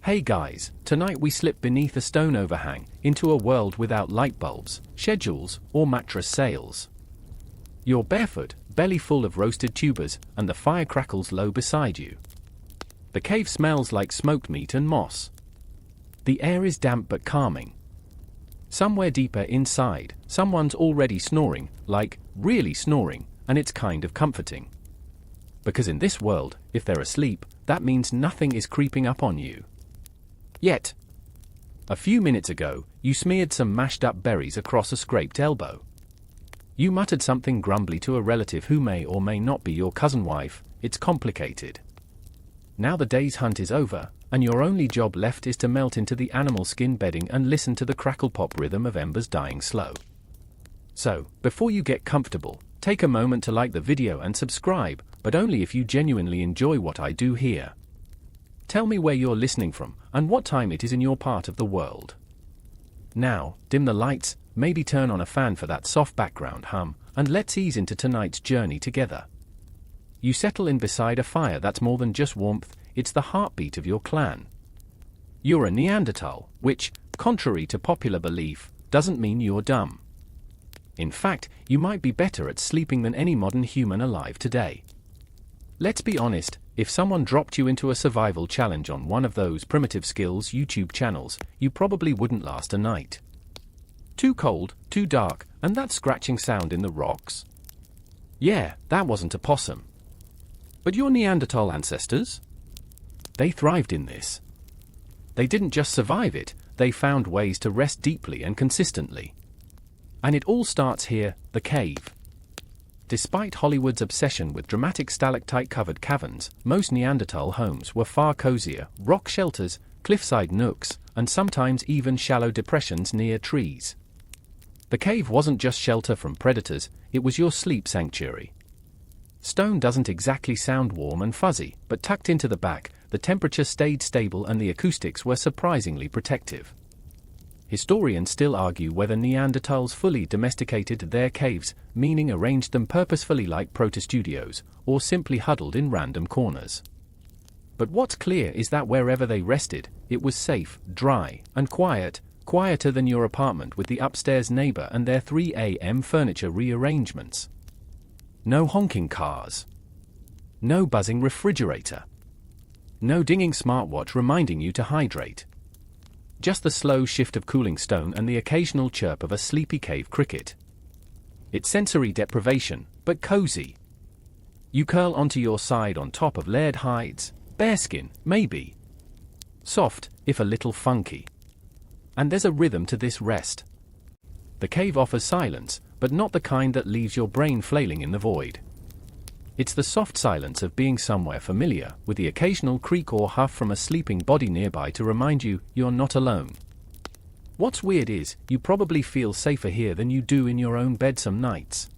Hey guys, tonight we slip beneath a stone overhang into a world without light bulbs, schedules, or mattress sales. You're barefoot, belly full of roasted tubers, and the fire crackles low beside you. The cave smells like smoked meat and moss. The air is damp but calming. Somewhere deeper inside, someone's already snoring, like, really snoring, and it's kind of comforting. Because in this world, if they're asleep, that means nothing is creeping up on you. Yet. A few minutes ago, you smeared some mashed-up berries across a scraped elbow. You muttered something grumbly to a relative who may or may not be your cousin wife. It's complicated. Now the day's hunt is over, and your only job left is to melt into the animal skin bedding and listen to the crackle-pop rhythm of embers dying slow. So, before you get comfortable, take a moment to like the video and subscribe, but only if you genuinely enjoy what I do here. Tell me where you're listening from, and what time it is in your part of the world. Now, dim the lights, maybe turn on a fan for that soft background hum, and let's ease into tonight's journey together. You settle in beside a fire that's more than just warmth, it's the heartbeat of your clan. You're a Neanderthal, which, contrary to popular belief, doesn't mean you're dumb. In fact, you might be better at sleeping than any modern human alive today. Let's be honest, if someone dropped you into a survival challenge on one of those primitive skills YouTube channels, you probably wouldn't last a night. Too cold, too dark, and that scratching sound in the rocks. Yeah, that wasn't a possum. But your Neanderthal ancestors? They thrived in this. They didn't just survive it, they found ways to rest deeply and consistently. And it all starts here, the cave. Despite Hollywood's obsession with dramatic stalactite-covered caverns, most Neanderthal homes were far cozier, rock shelters, cliffside nooks, and sometimes even shallow depressions near trees. The cave wasn't just shelter from predators, it was your sleep sanctuary. Stone doesn't exactly sound warm and fuzzy, but tucked into the back, the temperature stayed stable and the acoustics were surprisingly protective. Historians still argue whether Neanderthals fully domesticated their caves, meaning arranged them purposefully like proto-studios, or simply huddled in random corners. But what's clear is that wherever they rested, it was safe, dry, and quiet, quieter than your apartment with the upstairs neighbor and their 3 a.m. furniture rearrangements. No honking cars. No buzzing refrigerator. No dinging smartwatch reminding you to hydrate. Just the slow shift of cooling stone and the occasional chirp of a sleepy cave cricket. It's sensory deprivation, but cozy. You curl onto your side on top of layered hides, bearskin, maybe. Soft, if a little funky. And there's a rhythm to this rest. The cave offers silence, but not the kind that leaves your brain flailing in the void. It's the soft silence of being somewhere familiar, with the occasional creak or huff from a sleeping body nearby to remind you you're not alone. What's weird is, you probably feel safer here than you do in your own bed some nights.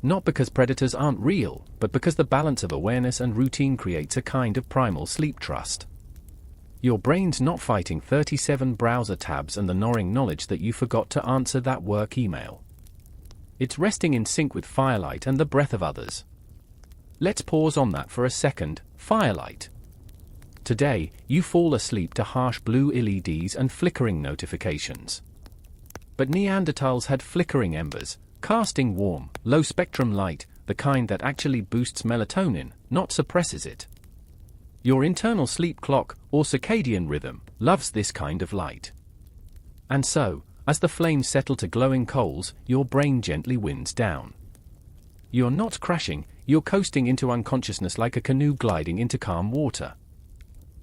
Not because predators aren't real, but because the balance of awareness and routine creates a kind of primal sleep trust. Your brain's not fighting 37 browser tabs and the gnawing knowledge that you forgot to answer that work email. It's resting in sync with firelight and the breath of others. Let's pause on that for a second. Firelight. Today, you fall asleep to harsh blue LEDs and flickering notifications. But Neanderthals had flickering embers, casting warm, low-spectrum light, the kind that actually boosts melatonin, not suppresses it. Your internal sleep clock, or circadian rhythm, loves this kind of light. And so, as the flames settle to glowing coals, your brain gently winds down. You're not crashing, you're coasting into unconsciousness like a canoe gliding into calm water.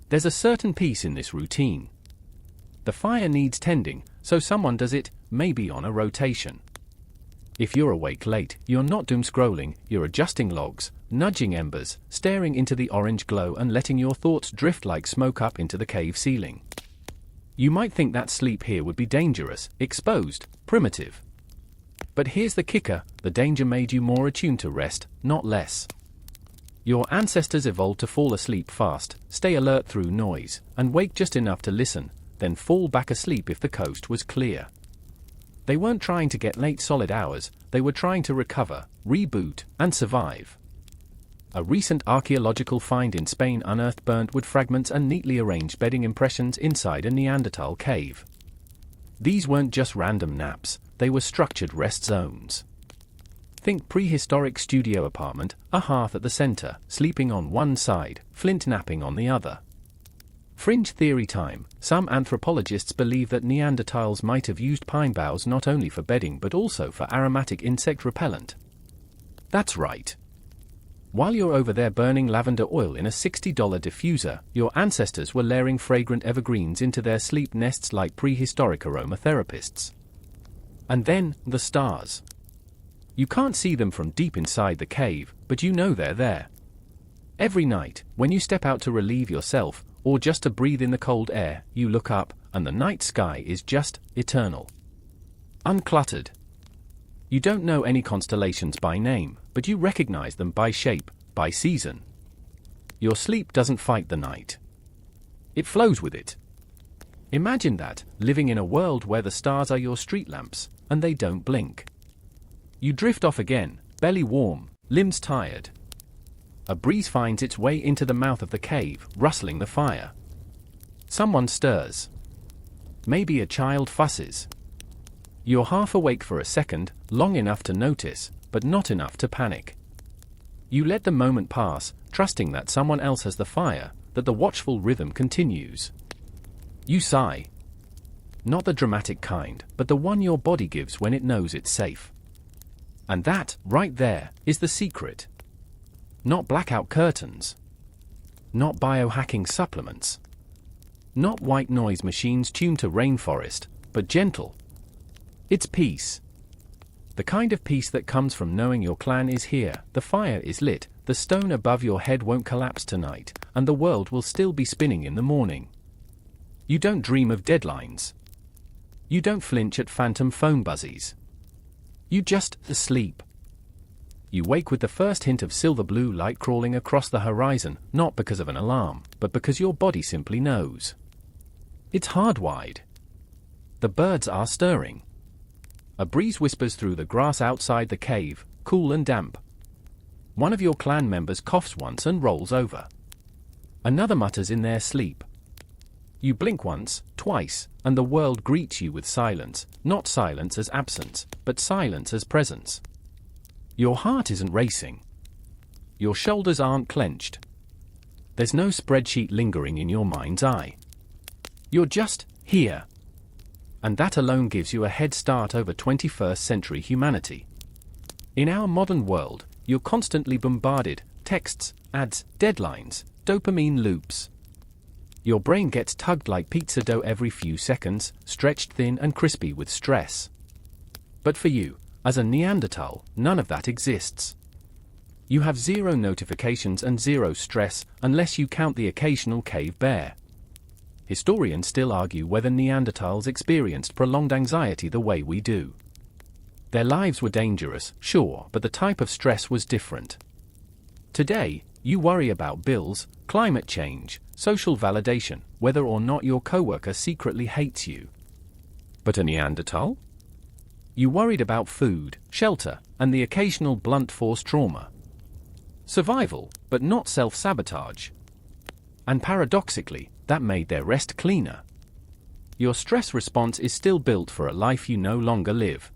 There's a certain peace in this routine. The fire needs tending, so someone does it, maybe on a rotation. If you're awake late, you're not doom-scrolling, you're adjusting logs, nudging embers, staring into the orange glow and letting your thoughts drift like smoke up into the cave ceiling. You might think that sleep here would be dangerous, exposed, primitive. But here's the kicker, the danger made you more attuned to rest, not less. Your ancestors evolved to fall asleep fast, stay alert through noise, and wake just enough to listen, then fall back asleep if the coast was clear. They weren't trying to get late solid hours, they were trying to recover, reboot, and survive. A recent archaeological find in Spain unearthed burnt wood fragments and neatly arranged bedding impressions inside a Neanderthal cave. These weren't just random naps, they were structured rest zones. Think prehistoric studio apartment, a hearth at the center, sleeping on one side, flint napping on the other. Fringe theory time. Some anthropologists believe that Neanderthals might have used pine boughs not only for bedding but also for aromatic insect repellent. That's right. While you're over there burning lavender oil in a $60 diffuser, your ancestors were layering fragrant evergreens into their sleep nests like prehistoric aromatherapists. And then, the stars. You can't see them from deep inside the cave, but you know they're there. Every night, when you step out to relieve yourself, or just to breathe in the cold air, you look up, and the night sky is just eternal. Uncluttered. You don't know any constellations by name, but you recognize them by shape, by season. Your sleep doesn't fight the night. It flows with it. Imagine that, living in a world where the stars are your street lamps, and they don't blink. You drift off again, belly warm, limbs tired. A breeze finds its way into the mouth of the cave, rustling the fire. Someone stirs. Maybe a child fusses. You're half awake for a second, long enough to notice, but not enough to panic. You let the moment pass, trusting that someone else has the fire, that the watchful rhythm continues. You sigh. Not the dramatic kind, but the one your body gives when it knows it's safe. And that, right there, is the secret. Not blackout curtains. Not biohacking supplements. Not white noise machines tuned to rainforest, but gentle. It's peace. The kind of peace that comes from knowing your clan is here, the fire is lit, the stone above your head won't collapse tonight, and the world will still be spinning in the morning. You don't dream of deadlines. You don't flinch at phantom phone buzzies. You just sleep. You wake with the first hint of silver blue light crawling across the horizon, not because of an alarm, but because your body simply knows. It's hardwired. The birds are stirring. A breeze whispers through the grass outside the cave, cool and damp. One of your clan members coughs once and rolls over. Another mutters in their sleep. You blink once, twice, and the world greets you with silence, not silence as absence, but silence as presence. Your heart isn't racing. Your shoulders aren't clenched. There's no spreadsheet lingering in your mind's eye. You're just here. And that alone gives you a head start over 21st century humanity. In our modern world, you're constantly bombarded, texts, ads, deadlines, dopamine loops. Your brain gets tugged like pizza dough every few seconds, stretched thin and crispy with stress. But for you, as a Neanderthal, none of that exists. You have zero notifications and zero stress, unless you count the occasional cave bear. Historians still argue whether Neanderthals experienced prolonged anxiety the way we do. Their lives were dangerous, sure, but the type of stress was different. Today, you worry about bills, climate change, social validation, whether or not your coworker secretly hates you. But a Neanderthal? You worried about food, shelter, and the occasional blunt force trauma. Survival, but not self-sabotage. And paradoxically, that made their rest cleaner. Your stress response is still built for a life you no longer live.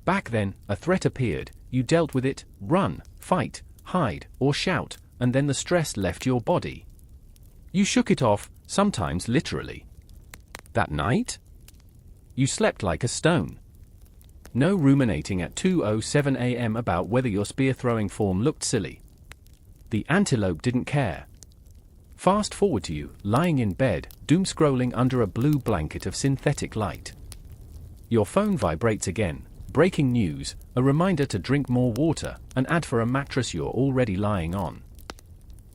Back then, a threat appeared, you dealt with it, run, fight, hide, or shout, and then the stress left your body. You shook it off, sometimes literally. That night? You slept like a stone. No ruminating at 2:07 a.m. about whether your spear-throwing form looked silly. The antelope didn't care. Fast forward to you, lying in bed, doom-scrolling under a blue blanket of synthetic light. Your phone vibrates again, breaking news, a reminder to drink more water, an ad for a mattress you're already lying on.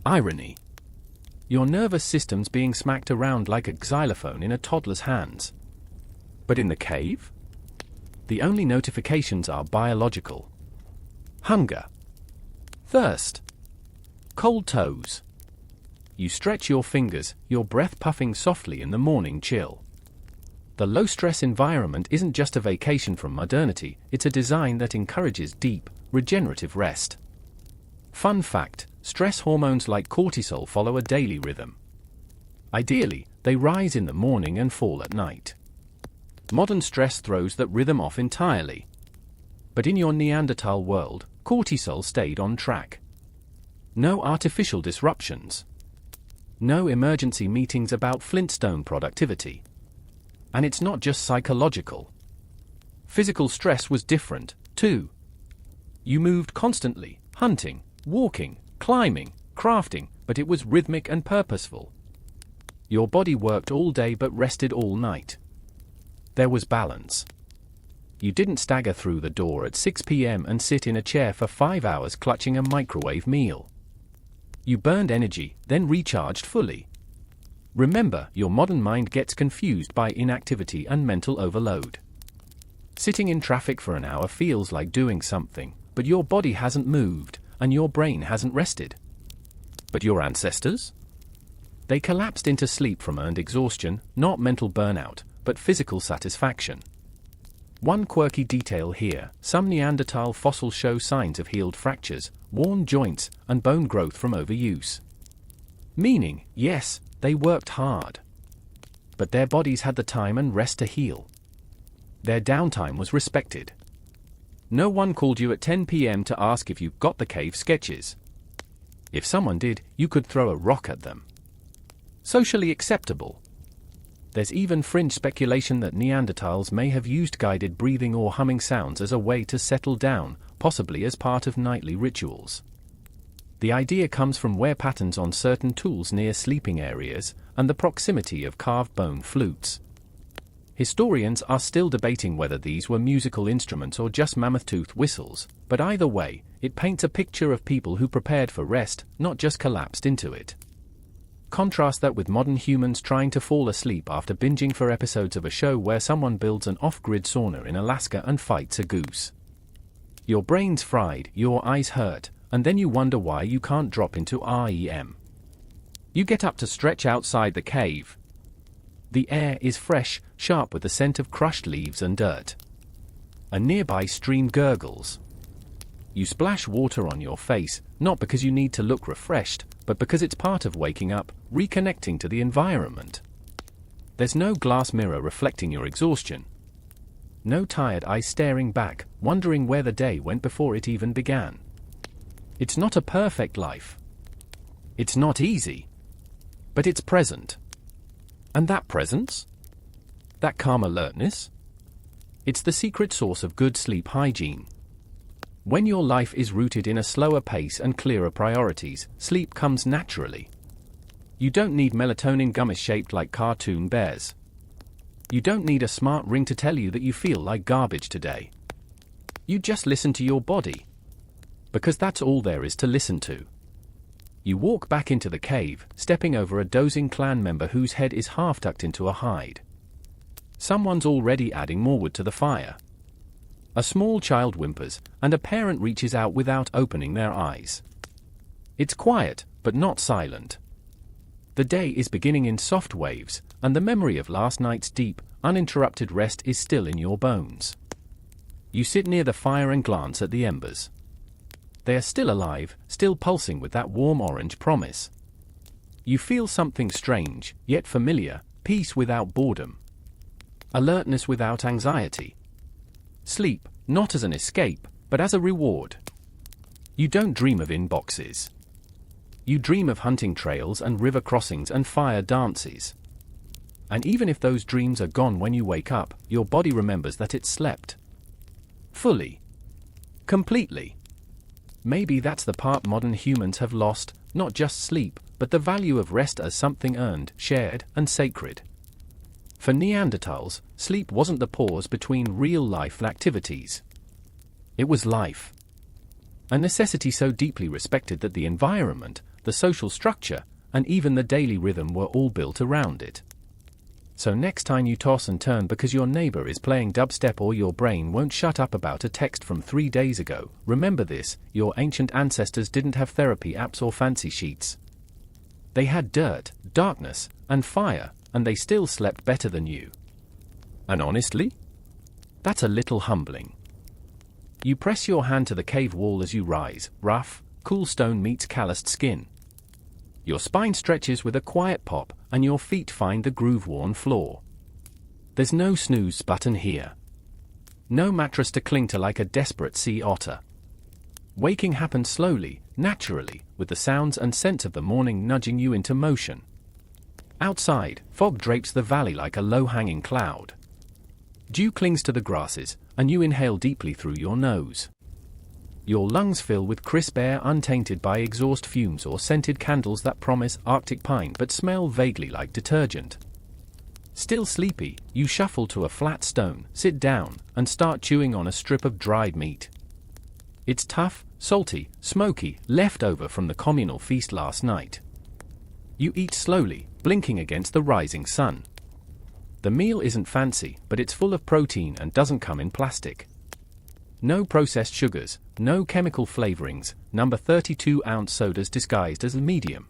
Irony. Your nervous system's being smacked around like a xylophone in a toddler's hands. But in the cave? The only notifications are biological. Hunger. Thirst. Cold toes. You stretch your fingers, your breath puffing softly in the morning chill. The low-stress environment isn't just a vacation from modernity, it's a design that encourages deep, regenerative rest. Fun fact, stress hormones like cortisol follow a daily rhythm. Ideally, they rise in the morning and fall at night. Modern stress throws that rhythm off entirely. But in your Neanderthal world, cortisol stayed on track. No artificial disruptions. No emergency meetings about Flintstone productivity. And it's not just psychological. Physical stress was different, too. You moved constantly, hunting, walking, climbing, crafting, but it was rhythmic and purposeful. Your body worked all day but rested all night. There was balance. You didn't stagger through the door at 6 p.m. and sit in a chair for 5 hours clutching a microwave meal. You burned energy, then recharged fully. Remember, your modern mind gets confused by inactivity and mental overload. Sitting in traffic for an hour feels like doing something, but your body hasn't moved, and your brain hasn't rested. But your ancestors? They collapsed into sleep from earned exhaustion, not mental burnout, but physical satisfaction. One quirky detail here: some Neanderthal fossils show signs of healed fractures, worn joints, and bone growth from overuse. Meaning, yes, they worked hard. But their bodies had the time and rest to heal. Their downtime was respected. No one called you at 10 p.m. to ask if you got the cave sketches. If someone did, you could throw a rock at them. Socially acceptable. There's even fringe speculation that Neanderthals may have used guided breathing or humming sounds as a way to settle down, possibly as part of nightly rituals. The idea comes from wear patterns on certain tools near sleeping areas, and the proximity of carved bone flutes. Historians are still debating whether these were musical instruments or just mammoth-toothed whistles, but either way, it paints a picture of people who prepared for rest, not just collapsed into it. Contrast that with modern humans trying to fall asleep after binging for episodes of a show where someone builds an off-grid sauna in Alaska and fights a goose. Your brain's fried, your eyes hurt, and then you wonder why you can't drop into REM. You get up to stretch outside the cave. The air is fresh, sharp with the scent of crushed leaves and dirt. A nearby stream gurgles. You splash water on your face, not because you need to look refreshed, but because it's part of waking up, reconnecting to the environment. There's no glass mirror reflecting your exhaustion. No tired eyes staring back, wondering where the day went before it even began. It's not a perfect life. It's not easy. But it's present. And that presence? That calm alertness? It's the secret source of good sleep hygiene. When your life is rooted in a slower pace and clearer priorities, sleep comes naturally. You don't need melatonin gummies shaped like cartoon bears. You don't need a smart ring to tell you that you feel like garbage today. You just listen to your body. Because that's all there is to listen to. You walk back into the cave, stepping over a dozing clan member whose head is half tucked into a hide. Someone's already adding more wood to the fire. A small child whimpers, and a parent reaches out without opening their eyes. It's quiet, but not silent. The day is beginning in soft waves, and the memory of last night's deep, uninterrupted rest is still in your bones. You sit near the fire and glance at the embers. They are still alive, still pulsing with that warm orange promise. You feel something strange, yet familiar: peace without boredom. Alertness without anxiety. Sleep, not as an escape, but as a reward. You don't dream of inboxes. You dream of hunting trails and river crossings and fire dances. And even if those dreams are gone when you wake up, your body remembers that it slept. Fully. Completely. Maybe that's the part modern humans have lost, not just sleep, but the value of rest as something earned, shared, and sacred. For Neanderthals, sleep wasn't the pause between real-life activities. It was life. A necessity so deeply respected that the environment, the social structure, and even the daily rhythm were all built around it. So next time you toss and turn because your neighbor is playing dubstep or your brain won't shut up about a text from 3 days ago, remember this: your ancient ancestors didn't have therapy apps or fancy sheets. They had dirt, darkness, and fire, and they still slept better than you. And honestly, that's a little humbling. You press your hand to the cave wall as you rise, rough, cool stone meets calloused skin. Your spine stretches with a quiet pop, and your feet find the groove-worn floor. There's no snooze button here. No mattress to cling to like a desperate sea otter. Waking happens slowly, naturally, with the sounds and scents of the morning nudging you into motion. Outside, fog drapes the valley like a low-hanging cloud. Dew clings to the grasses, and you inhale deeply through your nose. Your lungs fill with crisp air untainted by exhaust fumes or scented candles that promise Arctic pine but smell vaguely like detergent. Still sleepy, you shuffle to a flat stone, sit down, and start chewing on a strip of dried meat. It's tough, salty, smoky, left over from the communal feast last night. You eat slowly, blinking against the rising sun. The meal isn't fancy, but it's full of protein and doesn't come in plastic. No processed sugars, no chemical flavorings, number 32-ounce sodas disguised as a medium.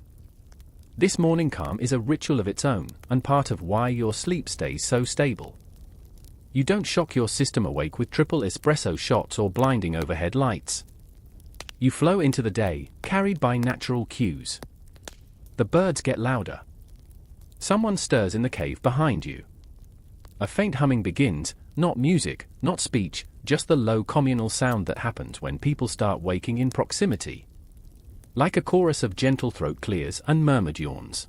This morning calm is a ritual of its own, and part of why your sleep stays so stable. You don't shock your system awake with triple espresso shots or blinding overhead lights. You flow into the day, carried by natural cues. The birds get louder. Someone stirs in the cave behind you. A faint humming begins, not music, not speech, just the low communal sound that happens when people start waking in proximity. Like a chorus of gentle throat clears and murmured yawns.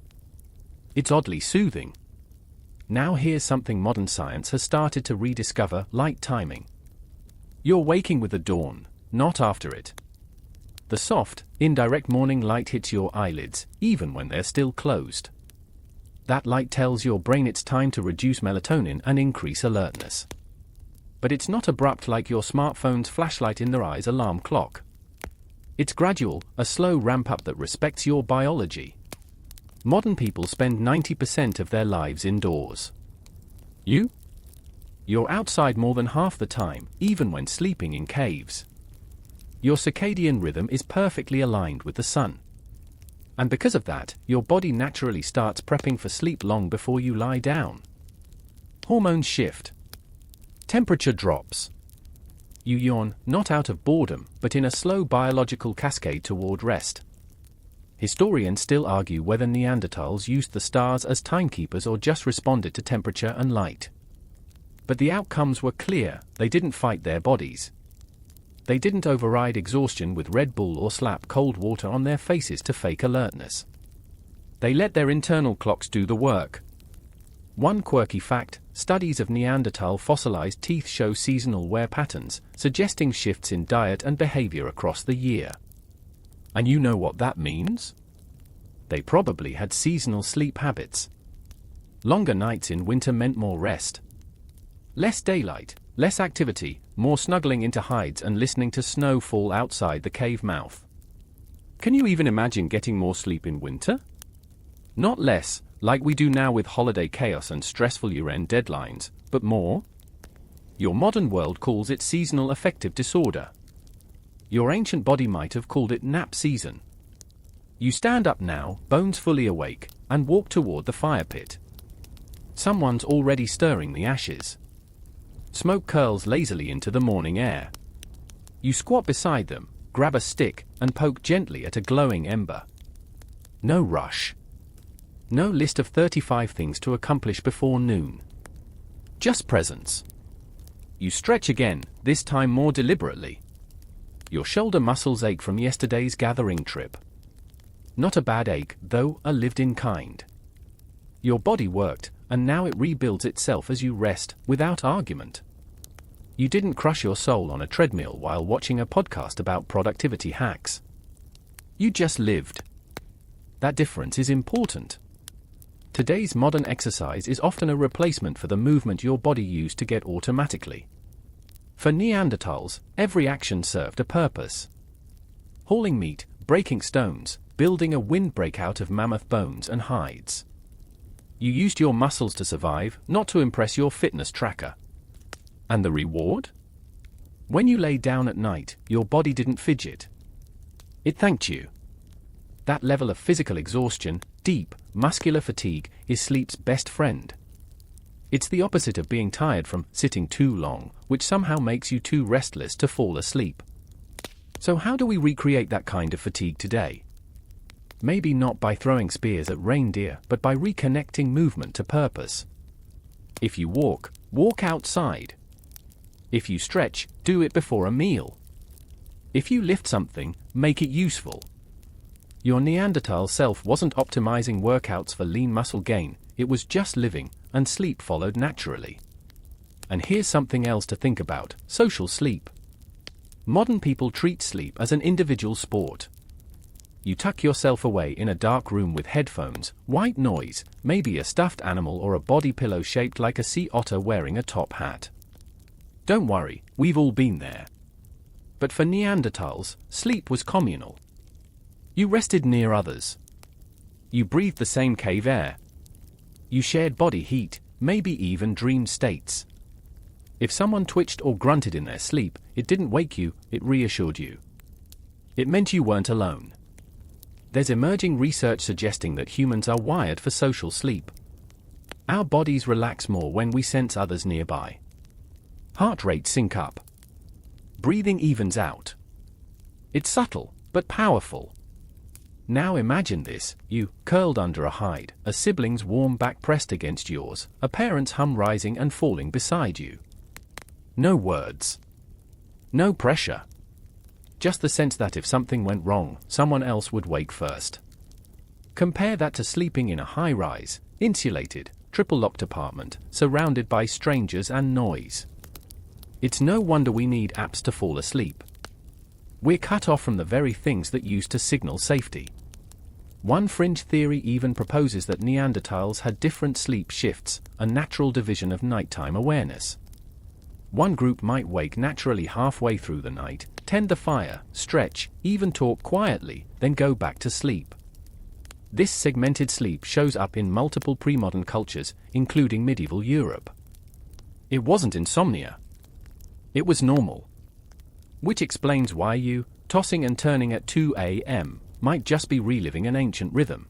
It's oddly soothing. Now here's something modern science has started to rediscover: light timing. You're waking with the dawn, not after it. The soft, indirect morning light hits your eyelids, even when they're still closed. That light tells your brain it's time to reduce melatonin and increase alertness. But it's not abrupt like your smartphone's flashlight in their eyes alarm clock. It's gradual, a slow ramp-up that respects your biology. Modern people spend 90% of their lives indoors. You? You're outside more than half the time, even when sleeping in caves. Your circadian rhythm is perfectly aligned with the sun. And because of that, your body naturally starts prepping for sleep long before you lie down. Hormones shift. Temperature drops. You yawn, not out of boredom, but in a slow biological cascade toward rest. Historians still argue whether Neanderthals used the stars as timekeepers or just responded to temperature and light. But the outcomes were clear: they didn't fight their bodies. They didn't override exhaustion with Red Bull or slap cold water on their faces to fake alertness. They let their internal clocks do the work. One quirky fact: studies of Neanderthal fossilized teeth show seasonal wear patterns, suggesting shifts in diet and behavior across the year. And you know what that means? They probably had seasonal sleep habits. Longer nights in winter meant more rest. Less daylight, less activity, more snuggling into hides and listening to snow fall outside the cave mouth. Can you even imagine getting more sleep in winter? Not less, like we do now with holiday chaos and stressful year-end deadlines, but more? Your modern world calls it seasonal affective disorder. Your ancient body might have called it nap season. You stand up now, bones fully awake, and walk toward the fire pit. Someone's already stirring the ashes. Smoke curls lazily into the morning air. You squat beside them, grab a stick, and poke gently at a glowing ember. No rush. No list of 35 things to accomplish before noon. Just presence. You stretch again, this time more deliberately. Your shoulder muscles ache from yesterday's gathering trip. Not a bad ache, though, a lived-in kind. Your body worked, and now it rebuilds itself as you rest, without argument. You didn't crush your soul on a treadmill while watching a podcast about productivity hacks. You just lived. That difference is important. Today's modern exercise is often a replacement for the movement your body used to get automatically. For Neanderthals, every action served a purpose. Hauling meat, breaking stones, building a windbreak out of mammoth bones and hides. You used your muscles to survive, not to impress your fitness tracker. And the reward? When you lay down at night, your body didn't fidget. It thanked you. That level of physical exhaustion, deep, muscular fatigue, is sleep's best friend. It's the opposite of being tired from sitting too long, which somehow makes you too restless to fall asleep. So how do we recreate that kind of fatigue today? Maybe not by throwing spears at reindeer, but by reconnecting movement to purpose. If you walk, walk outside. If you stretch, do it before a meal. If you lift something, make it useful. Your Neanderthal self wasn't optimizing workouts for lean muscle gain, it was just living, and sleep followed naturally. And here's something else to think about: social sleep. Modern people treat sleep as an individual sport. You tuck yourself away in a dark room with headphones, white noise, maybe a stuffed animal or a body pillow shaped like a sea otter wearing a top hat. Don't worry, we've all been there. But for Neanderthals, sleep was communal. You rested near others. You breathed the same cave air. You shared body heat, maybe even dream states. If someone twitched or grunted in their sleep, it didn't wake you, it reassured you. It meant you weren't alone. There's emerging research suggesting that humans are wired for social sleep. Our bodies relax more when we sense others nearby. Heart rates sync up. Breathing evens out. It's subtle, but powerful. Now imagine this: you, curled under a hide, a sibling's warm back pressed against yours, a parent's hum rising and falling beside you. No words. No pressure. Just the sense that if something went wrong, someone else would wake first. Compare that to sleeping in a high-rise, insulated, triple-locked apartment, surrounded by strangers and noise. It's no wonder we need apps to fall asleep. We're cut off from the very things that used to signal safety. One fringe theory even proposes that Neanderthals had different sleep shifts, a natural division of nighttime awareness. One group might wake naturally halfway through the night, tend the fire, stretch, even talk quietly, then go back to sleep. This segmented sleep shows up in multiple pre-modern cultures, including medieval Europe. It wasn't insomnia. It was normal. Which explains why you, tossing and turning at 2 a.m., might just be reliving an ancient rhythm.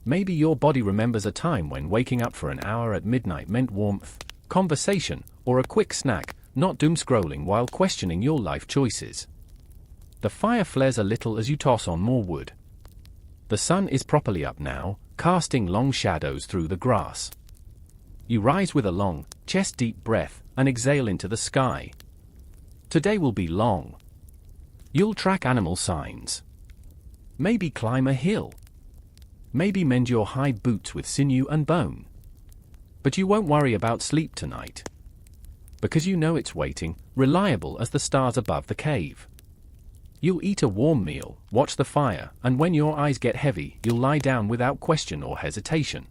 Maybe your body remembers a time when waking up for an hour at midnight meant warmth, conversation, or a quick snack, not doom scrolling while questioning your life choices. The fire flares a little as you toss on more wood. The sun is properly up now, casting long shadows through the grass. You rise with a long, chest-deep breath and exhale into the sky. Today will be long. You'll track animal signs. Maybe climb a hill. Maybe mend your hide boots with sinew and bone. But you won't worry about sleep tonight. Because you know it's waiting, reliable as the stars above the cave. You'll eat a warm meal, watch the fire, and when your eyes get heavy, you'll lie down without question or hesitation.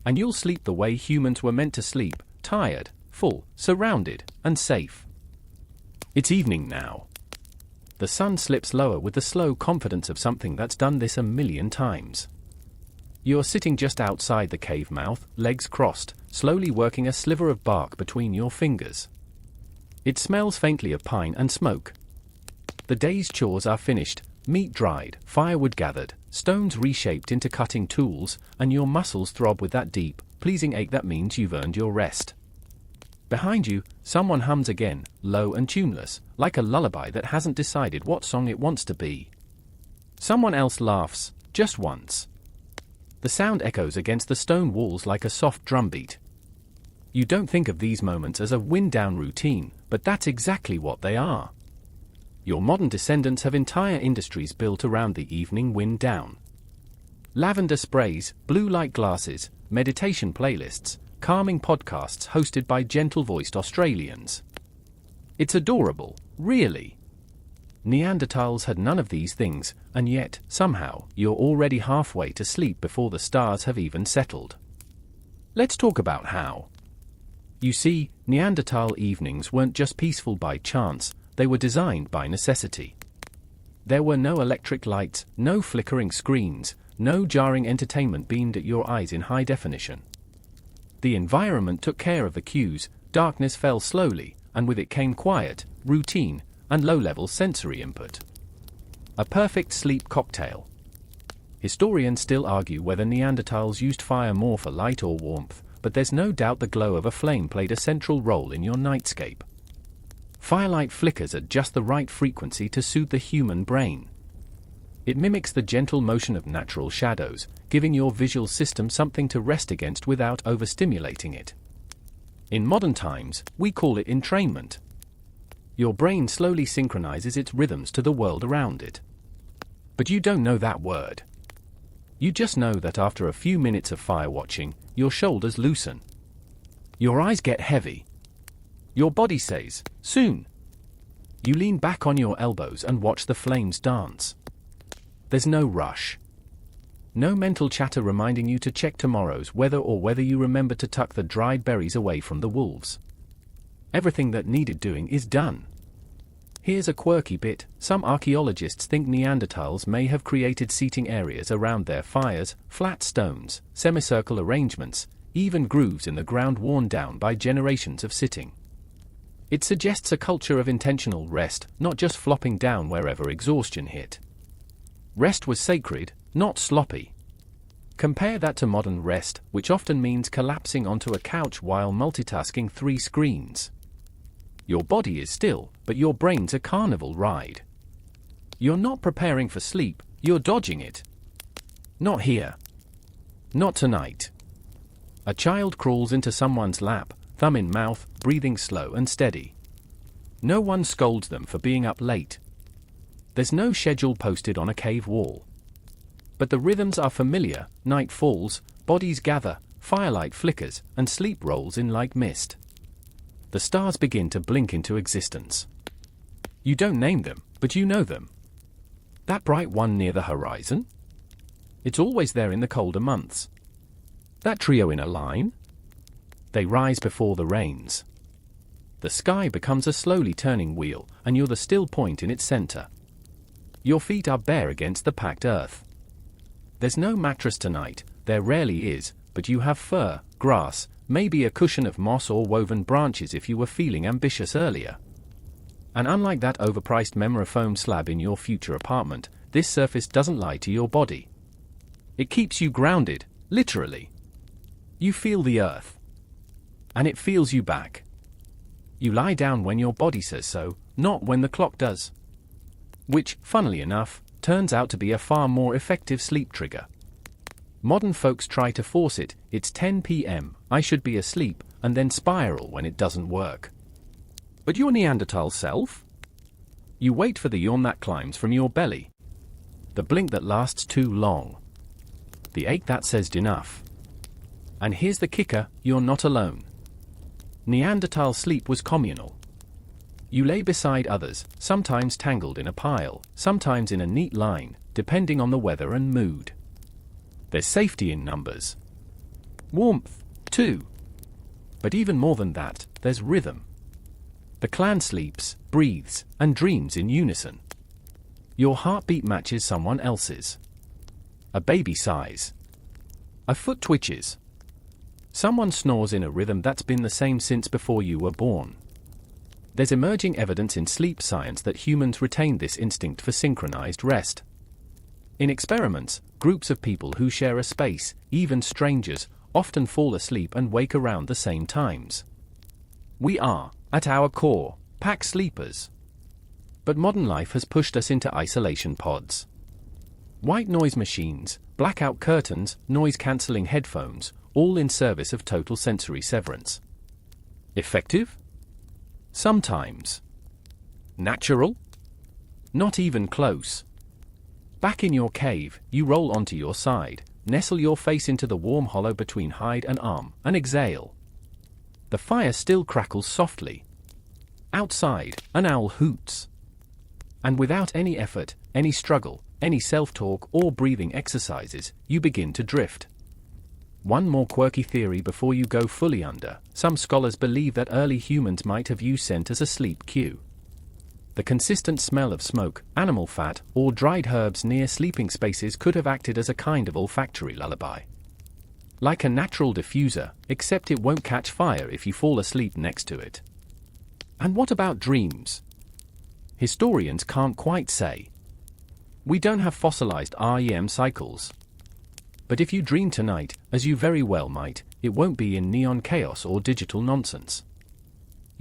And you'll sleep the way humans were meant to sleep, tired, full, surrounded, and safe. It's evening now. The sun slips lower with the slow confidence of something that's done this a million times. You're sitting just outside the cave mouth, legs crossed, slowly working a sliver of bark between your fingers. It smells faintly of pine and smoke. The day's chores are finished, meat dried, firewood gathered, stones reshaped into cutting tools, and your muscles throb with that deep, pleasing ache that means you've earned your rest. Behind you, someone hums again, low and tuneless, like a lullaby that hasn't decided what song it wants to be. Someone else laughs, just once. The sound echoes against the stone walls like a soft drumbeat. You don't think of these moments as a wind-down routine, but that's exactly what they are. Your modern descendants have entire industries built around the evening wind down. Lavender sprays, blue light glasses, meditation playlists, calming podcasts hosted by gentle-voiced Australians. It's adorable, really. Neanderthals had none of these things, and yet, somehow, you're already halfway to sleep before the stars have even settled. Let's talk about how. You see, Neanderthal evenings weren't just peaceful by chance, they were designed by necessity. There were no electric lights, no flickering screens, no jarring entertainment beamed at your eyes in high definition. The environment took care of the cues, darkness fell slowly, and with it came quiet, routine, and low-level sensory input. A perfect sleep cocktail. Historians still argue whether Neanderthals used fire more for light or warmth, but there's no doubt the glow of a flame played a central role in your nightscape. Firelight flickers at just the right frequency to suit the human brain. It mimics the gentle motion of natural shadows, giving your visual system something to rest against without overstimulating it. In modern times, we call it entrainment. Your brain slowly synchronizes its rhythms to the world around it. But you don't know that word. You just know that after a few minutes of fire watching, your shoulders loosen. Your eyes get heavy. Your body says, soon. You lean back on your elbows and watch the flames dance. There's no rush. No mental chatter reminding you to check tomorrow's weather or whether you remember to tuck the dried berries away from the wolves. Everything that needed doing is done. Here's a quirky bit. Some archaeologists think Neanderthals may have created seating areas around their fires, flat stones, semicircle arrangements, even grooves in the ground worn down by generations of sitting. It suggests a culture of intentional rest, not just flopping down wherever exhaustion hit. Rest was sacred, not sloppy. Compare that to modern rest, which often means collapsing onto a couch while multitasking 3 screens. Your body is still, but your brain's a carnival ride. You're not preparing for sleep, you're dodging it. Not here. Not tonight. A child crawls into someone's lap, thumb in mouth, breathing slow and steady. No one scolds them for being up late. There's no schedule posted on a cave wall. But the rhythms are familiar. Night falls, bodies gather, firelight flickers, and sleep rolls in like mist. The stars begin to blink into existence. You don't name them, but you know them. That bright one near the horizon? It's always there in the colder months. That trio in a line? They rise before the rains. The sky becomes a slowly turning wheel, and you're the still point in its center. Your feet are bare against the packed earth. There's no mattress tonight, there rarely is, but you have fur, grass, maybe a cushion of moss or woven branches if you were feeling ambitious earlier. And unlike that overpriced Memorafoam slab in your future apartment, this surface doesn't lie to your body. It keeps you grounded, literally. You feel the earth. And it feels you back. You lie down when your body says so, not when the clock does. Which, funnily enough, turns out to be a far more effective sleep trigger. Modern folks try to force it, it's 10 p.m, I should be asleep, and then spiral when it doesn't work. But your Neanderthal self? You wait for the yawn that climbs from your belly. The blink that lasts too long. The ache that says enough. And here's the kicker, you're not alone. Neanderthal sleep was communal. You lay beside others, sometimes tangled in a pile, sometimes in a neat line, depending on the weather and mood. There's safety in numbers. Warmth, too. But even more than that, there's rhythm. The clan sleeps, breathes, and dreams in unison. Your heartbeat matches someone else's. A baby sighs. A foot twitches. Someone snores in a rhythm that's been the same since before you were born. There's emerging evidence in sleep science that humans retain this instinct for synchronized rest. In experiments, groups of people who share a space, even strangers, often fall asleep and wake around the same times. We are, at our core, pack sleepers. But modern life has pushed us into isolation pods. White noise machines, blackout curtains, noise-cancelling headphones, all in service of total sensory severance. Effective? Sometimes. Natural? Not even close. Back in your cave, you roll onto your side, nestle your face into the warm hollow between hide and arm, and exhale. The fire still crackles softly. Outside, an owl hoots. And without any effort, any struggle, any self-talk or breathing exercises, you begin to drift. One more quirky theory before you go fully under. Some scholars believe that early humans might have used scent as a sleep cue. The consistent smell of smoke, animal fat, or dried herbs near sleeping spaces could have acted as a kind of olfactory lullaby. Like a natural diffuser, except it won't catch fire if you fall asleep next to it. And what about dreams? Historians can't quite say. We don't have fossilized REM cycles. But if you dream tonight, as you very well might, it won't be in neon chaos or digital nonsense.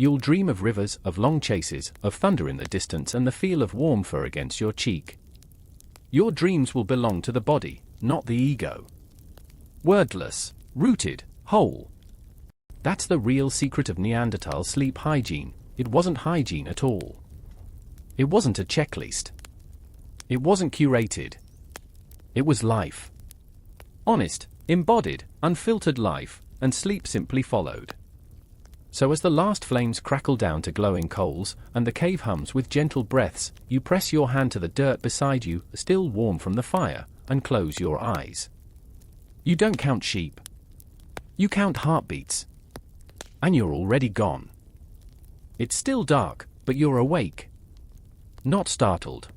You'll dream of rivers, of long chases, of thunder in the distance and the feel of warm fur against your cheek. Your dreams will belong to the body, not the ego. Wordless, rooted, whole. That's the real secret of Neanderthal sleep hygiene. It wasn't hygiene at all. It wasn't a checklist. It wasn't curated. It was life. Honest, embodied, unfiltered life, and sleep simply followed. So as the last flames crackle down to glowing coals, and the cave hums with gentle breaths, you press your hand to the dirt beside you, still warm from the fire, and close your eyes. You don't count sheep. You count heartbeats. And you're already gone. It's still dark, but you're awake. Not startled.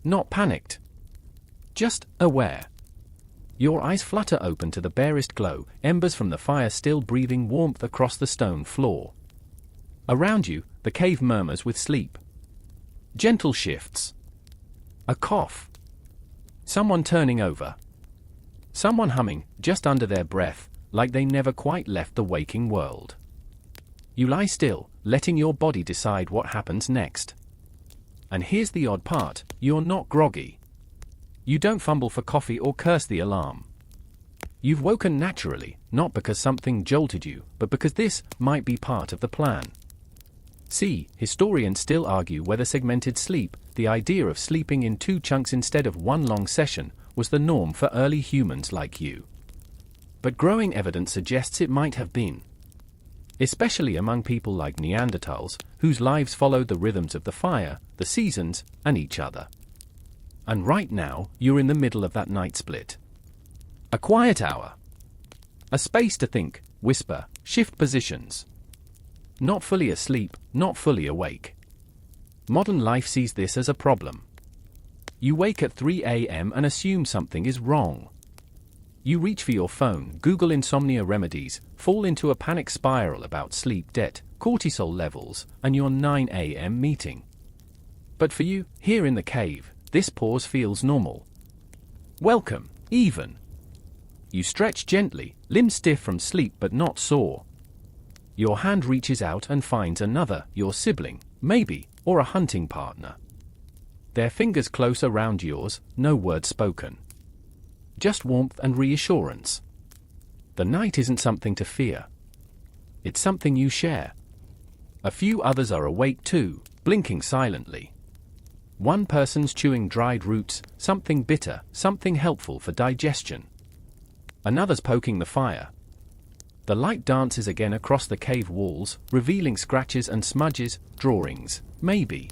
Not panicked. Just aware. Your eyes flutter open to the barest glow, embers from the fire still breathing warmth across the stone floor. Around you, the cave murmurs with sleep. Gentle shifts. A cough. Someone turning over. Someone humming, just under their breath, like they never quite left the waking world. You lie still, letting your body decide what happens next. And here's the odd part, you're not groggy. You don't fumble for coffee or curse the alarm. You've woken naturally, not because something jolted you, but because this might be part of the plan. See, historians still argue whether segmented sleep, the idea of sleeping in 2 chunks instead of 1 long session, was the norm for early humans like you. But growing evidence suggests it might have been. Especially among people like Neanderthals, whose lives followed the rhythms of the fire, the seasons, and each other. And right now, you're in the middle of that night split. A quiet hour. A space to think, whisper, shift positions. Not fully asleep, not fully awake. Modern life sees this as a problem. You wake at 3 a.m. and assume something is wrong. You reach for your phone, Google insomnia remedies, fall into a panic spiral about sleep debt, cortisol levels, and your 9 a.m. meeting. But for you, here in the cave, this pause feels normal. Welcome, even. You stretch gently, limbs stiff from sleep but not sore. Your hand reaches out and finds another, your sibling, maybe, or a hunting partner. Their fingers close around yours, no word spoken. Just warmth and reassurance. The night isn't something to fear. It's something you share. A few others are awake too, blinking silently. One person's chewing dried roots, something bitter, something helpful for digestion. Another's poking the fire. The light dances again across the cave walls, revealing scratches and smudges, drawings, maybe.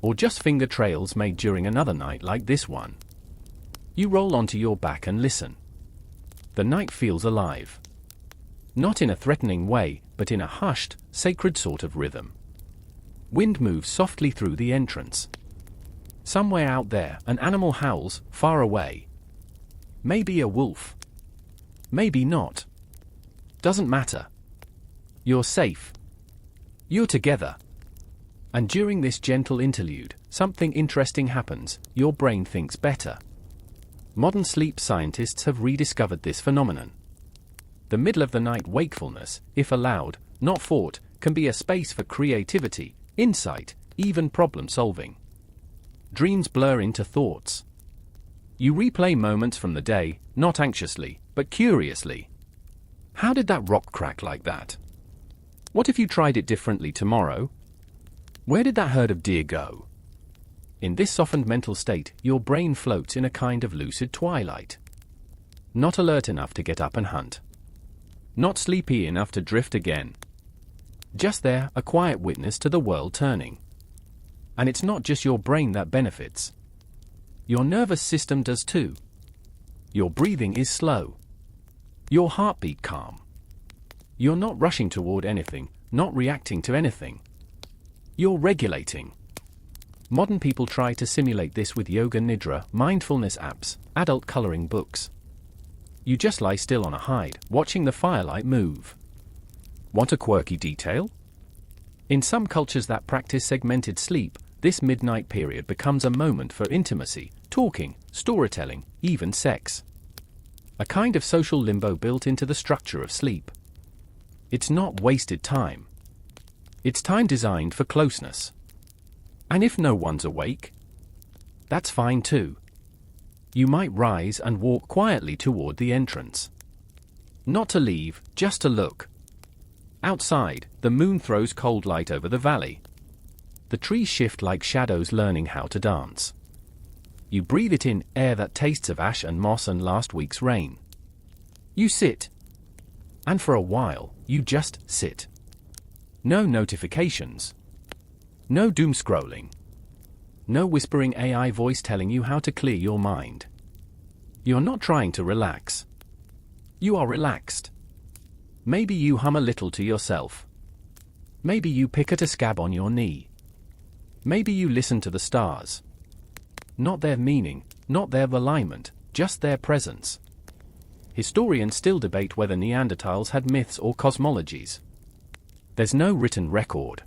Or just finger trails made during another night like this one. You roll onto your back and listen. The night feels alive. Not in a threatening way, but in a hushed, sacred sort of rhythm. Wind moves softly through the entrance. Somewhere out there, an animal howls, far away. Maybe a wolf. Maybe not. Doesn't matter. You're safe. You're together. And during this gentle interlude, something interesting happens, your brain thinks better. Modern sleep scientists have rediscovered this phenomenon. The middle-of-the-night wakefulness, if allowed, not fought, can be a space for creativity, insight, even problem-solving. Dreams blur into thoughts. You replay moments from the day, not anxiously, but curiously. How did that rock crack like that? What if you tried it differently tomorrow? Where did that herd of deer go? In this softened mental state, your brain floats in a kind of lucid twilight. Not alert enough to get up and hunt. Not sleepy enough to drift again. Just there, a quiet witness to the world turning. And it's not just your brain that benefits. Your nervous system does too. Your breathing is slow. Your heartbeat calm. You're not rushing toward anything, not reacting to anything. You're regulating. Modern people try to simulate this with yoga nidra, mindfulness apps, adult coloring books. You just lie still on a hide, watching the firelight move. Want a quirky detail? In some cultures that practice segmented sleep, this midnight period becomes a moment for intimacy, talking, storytelling, even sex. A kind of social limbo built into the structure of sleep. It's not wasted time. It's time designed for closeness. And if no one's awake, that's fine too. You might rise and walk quietly toward the entrance. Not to leave, just to look. Outside, the moon throws cold light over the valley. The trees shift like shadows learning how to dance. You breathe it in, air that tastes of ash and moss and last week's rain. You sit. And for a while, you just sit. No notifications. No doom scrolling. No whispering AI voice telling you how to clear your mind. You're not trying to relax. You are relaxed. Maybe you hum a little to yourself. Maybe you pick at a scab on your knee. Maybe you listen to the stars. Not their meaning, not their alignment, just their presence. Historians still debate whether Neanderthals had myths or cosmologies. There's no written record.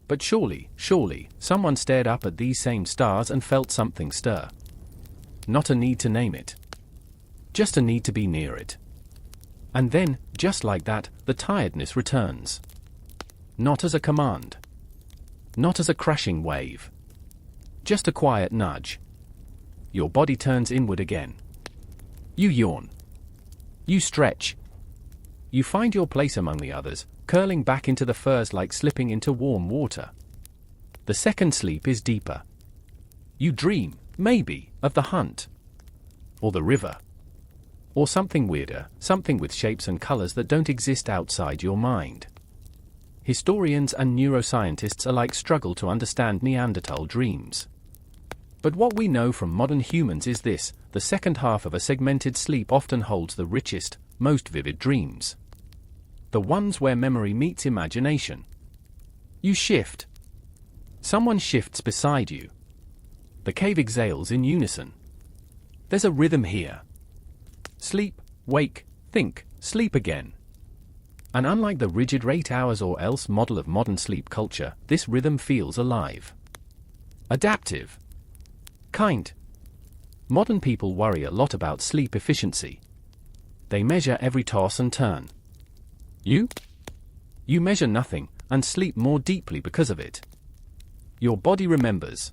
But surely, someone stared up at these same stars and felt something stir. Not a need to name it. Just a need to be near it. And then, just like that, the tiredness returns. Not as a command. Not as a crashing wave. Just a quiet nudge. Your body turns inward again. You yawn. You stretch. You find your place among the others, curling back into the furs like slipping into warm water. The second sleep is deeper. You dream, maybe, of the hunt. Or the river. Or something weirder, something with shapes and colors that don't exist outside your mind. Historians and neuroscientists alike struggle to understand Neanderthal dreams. But what we know from modern humans is this: the second half of a segmented sleep often holds the richest, most vivid dreams. The ones where memory meets imagination. You shift. Someone shifts beside you. The cave exhales in unison. There's a rhythm here. Sleep, wake, think, sleep again. And unlike the rigid 8 hours or else model of modern sleep culture, this rhythm feels alive. Adaptive. Kind. Modern people worry a lot about sleep efficiency. They measure every toss and turn. You measure nothing, and sleep more deeply because of it. Your body remembers.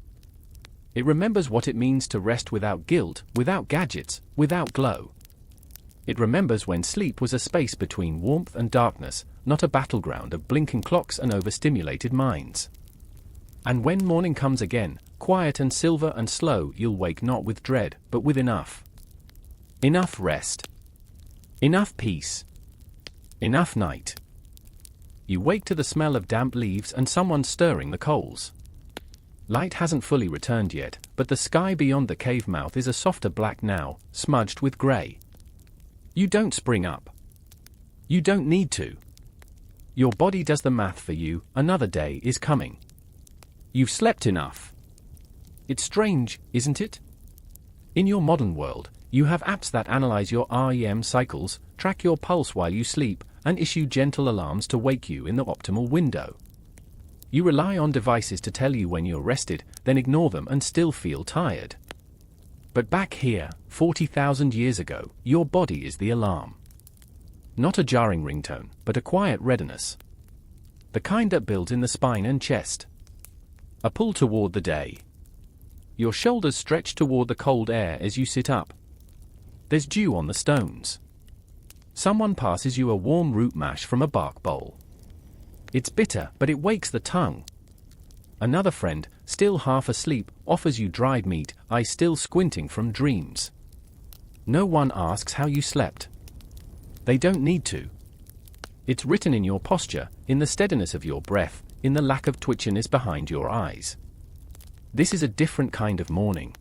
It remembers what it means to rest without guilt, without gadgets, without glow. It remembers when sleep was a space between warmth and darkness, not a battleground of blinking clocks and overstimulated minds. And when morning comes again, quiet and silver and slow, you'll wake not with dread, but with enough. Enough rest. Enough peace. Enough night. You wake to the smell of damp leaves and someone stirring the coals. Light hasn't fully returned yet, but the sky beyond the cave mouth is a softer black now, smudged with grey. You don't spring up. You don't need to. Your body does the math for you, another day is coming. You've slept enough. It's strange, isn't it? In your modern world, you have apps that analyze your REM cycles, track your pulse while you sleep, and issue gentle alarms to wake you in the optimal window. You rely on devices to tell you when you're rested, then ignore them and still feel tired. But back here, 40,000 years ago, your body is the alarm. Not a jarring ringtone, but a quiet readiness. The kind that builds in the spine and chest. A pull toward the day. Your shoulders stretch toward the cold air as you sit up. There's dew on the stones. Someone passes you a warm root mash from a bark bowl. It's bitter, but it wakes the tongue. Another friend, still half asleep, offers you dried meat, eyes still squinting from dreams. No one asks how you slept. They don't need to. It's written in your posture, in the steadiness of your breath, in the lack of twitchiness behind your eyes. This is a different kind of morning.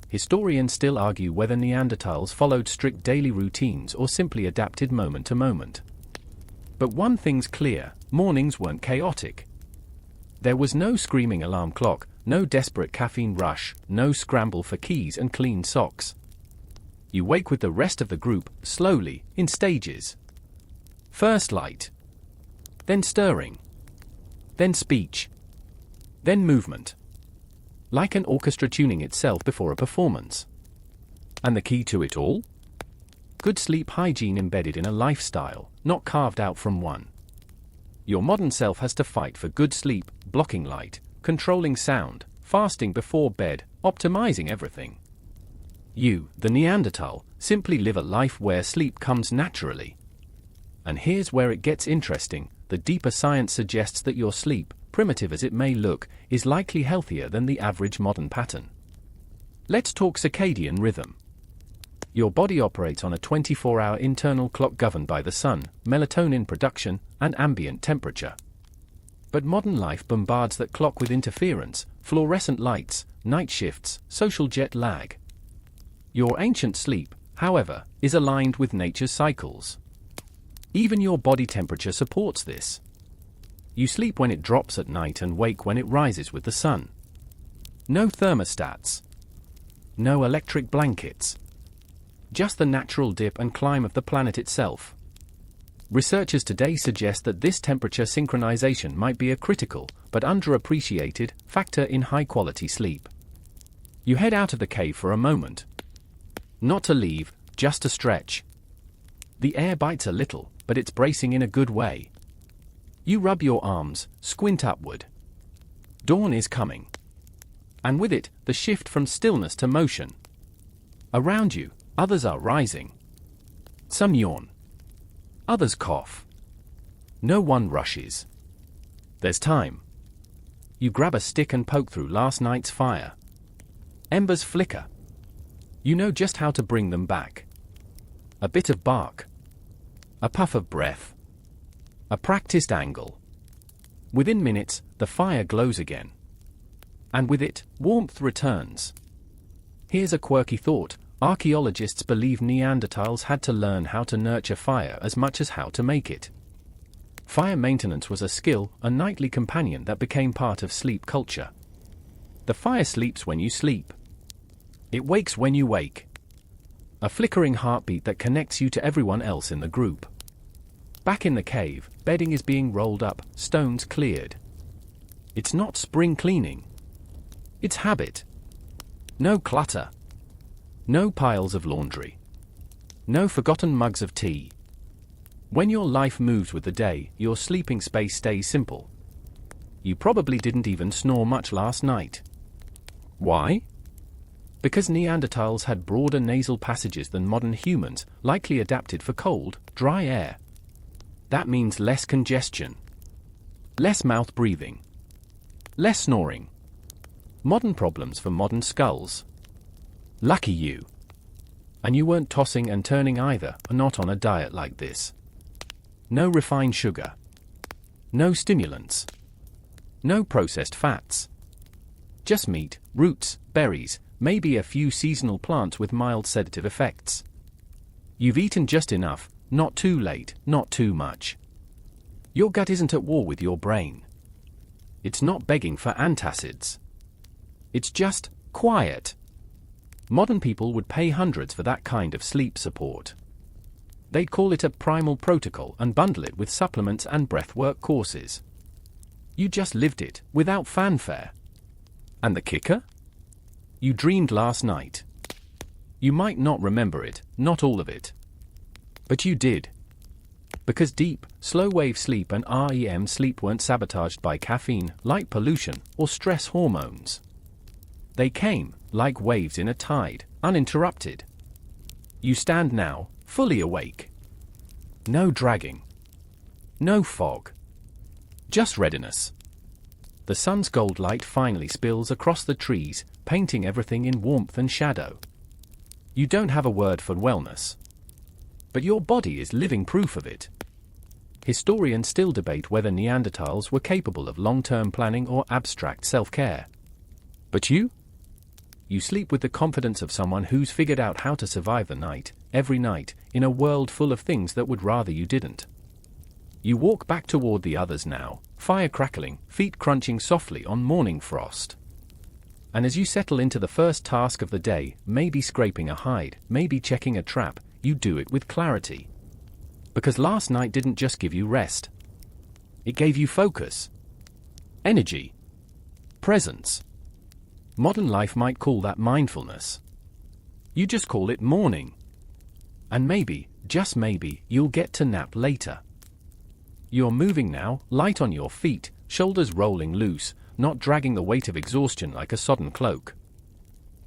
Historians still argue whether Neanderthals followed strict daily routines or simply adapted moment to moment. But one thing's clear: mornings weren't chaotic. There was no screaming alarm clock, no desperate caffeine rush, no scramble for keys and clean socks. You wake with the rest of the group, slowly, in stages. First light. Then stirring. Then speech. Then movement. Like an orchestra tuning itself before a performance. And the key to it all? Good sleep hygiene embedded in a lifestyle, not carved out from one. Your modern self has to fight for good sleep, blocking light, controlling sound, fasting before bed, optimizing everything. You, the Neanderthal, simply live a life where sleep comes naturally. And here's where it gets interesting: the deeper science suggests that your sleep, primitive as it may look, is likely healthier than the average modern pattern. Let's talk circadian rhythm. Your body operates on a 24-hour internal clock governed by the sun, melatonin production, and ambient temperature. But modern life bombards that clock with interference, fluorescent lights, night shifts, social jet lag. Your ancient sleep, however, is aligned with nature's cycles. Even your body temperature supports this. You sleep when it drops at night and wake when it rises with the sun. No thermostats. No electric blankets. Just the natural dip and climb of the planet itself. Researchers today suggest that this temperature synchronization might be a critical, but underappreciated, factor in high-quality sleep. You head out of the cave for a moment. Not to leave, just to stretch. The air bites a little, but it's bracing in a good way. You rub your arms, squint upward. Dawn is coming. And with it, the shift from stillness to motion. Around you, others are rising. Some yawn. Others cough. No one rushes. There's time. You grab a stick and poke through last night's fire. Embers flicker. You know just how to bring them back. A bit of bark. A puff of breath. A practiced angle. Within minutes, the fire glows again. And with it, warmth returns. Here's a quirky thought: archaeologists believe Neanderthals had to learn how to nurture fire as much as how to make it. Fire maintenance was a skill, a nightly companion that became part of sleep culture. The fire sleeps when you sleep. It wakes when you wake. A flickering heartbeat that connects you to everyone else in the group. Back in the cave, bedding is being rolled up, stones cleared. It's not spring cleaning. It's habit. No clutter. No piles of laundry. No forgotten mugs of tea. When your life moves with the day, your sleeping space stays simple. You probably didn't even snore much last night. Why? Because Neanderthals had broader nasal passages than modern humans, likely adapted for cold, dry air. That means less congestion. Less mouth breathing. Less snoring. Modern problems for modern skulls. Lucky you. And you weren't tossing and turning either, not on a diet like this. No refined sugar. No stimulants. No processed fats. Just meat, roots, berries, maybe a few seasonal plants with mild sedative effects. You've eaten just enough, not too late, not too much. Your gut isn't at war with your brain. It's not begging for antacids. It's just quiet. Modern people would pay hundreds for that kind of sleep support. They'd call it a primal protocol and bundle it with supplements and breathwork courses. You just lived it, without fanfare. And the kicker? You dreamed last night. You might not remember it, not all of it. But you did. Because deep, slow-wave sleep and REM sleep weren't sabotaged by caffeine, light pollution, or stress hormones. They came, like waves in a tide, uninterrupted. You stand now, fully awake. No dragging. No fog. Just readiness. The sun's gold light finally spills across the trees, painting everything in warmth and shadow. You don't have a word for wellness. But your body is living proof of it. Historians still debate whether Neanderthals were capable of long-term planning or abstract self-care. But you? You sleep with the confidence of someone who's figured out how to survive the night, every night, in a world full of things that would rather you didn't. You walk back toward the others now, fire crackling, feet crunching softly on morning frost. And as you settle into the first task of the day, maybe scraping a hide, maybe checking a trap, you do it with clarity. Because last night didn't just give you rest. It gave you focus. Energy. Presence. Modern life might call that mindfulness. You just call it morning. And maybe, just maybe, you'll get to nap later. You're moving now, light on your feet, shoulders rolling loose, not dragging the weight of exhaustion like a sodden cloak.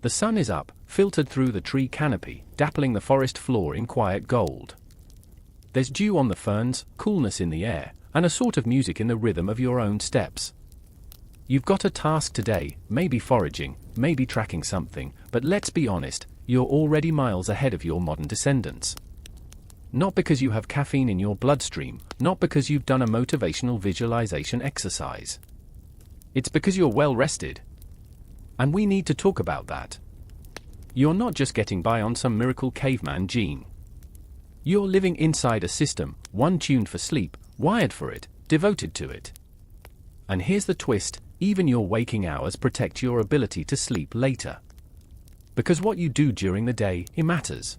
The sun is up, filtered through the tree canopy, dappling the forest floor in quiet gold. There's dew on the ferns, coolness in the air, and a sort of music in the rhythm of your own steps. You've got a task today, maybe foraging, maybe tracking something, but let's be honest, you're already miles ahead of your modern descendants. Not because you have caffeine in your bloodstream, not because you've done a motivational visualization exercise. It's because you're well rested. And we need to talk about that. You're not just getting by on some miracle caveman gene. You're living inside a system, one tuned for sleep, wired for it, devoted to it. And here's the twist, even your waking hours protect your ability to sleep later. Because what you do during the day, it matters.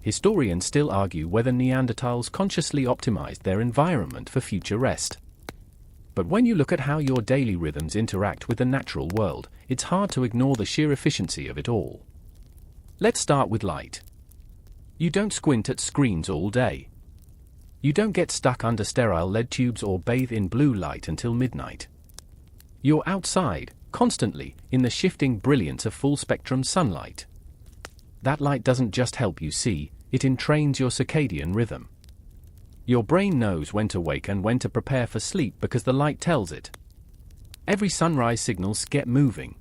Historians still argue whether Neanderthals consciously optimized their environment for future rest. But when you look at how your daily rhythms interact with the natural world, it's hard to ignore the sheer efficiency of it all. Let's start with light. You don't squint at screens all day. You don't get stuck under sterile lead tubes or bathe in blue light until midnight. You're outside, constantly, in the shifting brilliance of full-spectrum sunlight. That light doesn't just help you see, it entrains your circadian rhythm. Your brain knows when to wake and when to prepare for sleep because the light tells it. Every sunrise signals get moving.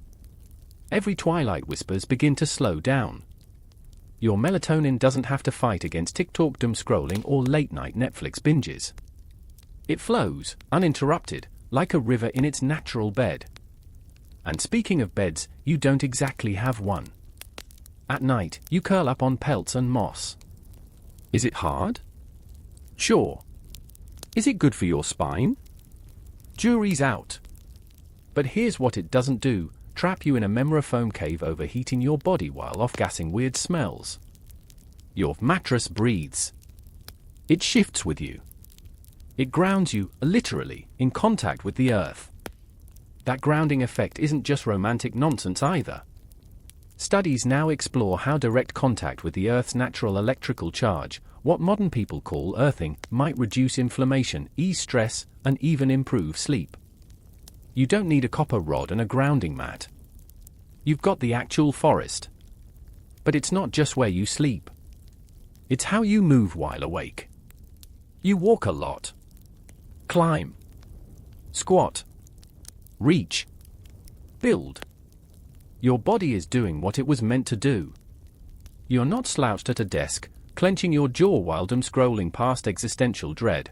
Every twilight whispers begin to slow down. Your melatonin doesn't have to fight against TikTok doom scrolling or late-night Netflix binges. It flows, uninterrupted, like a river in its natural bed. And speaking of beds, you don't exactly have one. At night, you curl up on pelts and moss. Is it hard? Sure. Is it good for your spine? Jury's out. But here's what it doesn't do, trap you in a memoraphoam cave overheating your body while off-gassing weird smells. Your mattress breathes. It shifts with you. It grounds you, literally, in contact with the earth. That grounding effect isn't just romantic nonsense either. Studies now explore how direct contact with the Earth's natural electrical charge, what modern people call earthing, might reduce inflammation, ease stress, and even improve sleep. You don't need a copper rod and a grounding mat. You've got the actual forest. But it's not just where you sleep. It's how you move while awake. You walk a lot. Climb. Squat. Reach. Build. Your body is doing what it was meant to do. You're not slouched at a desk, clenching your jaw while scrolling past existential dread.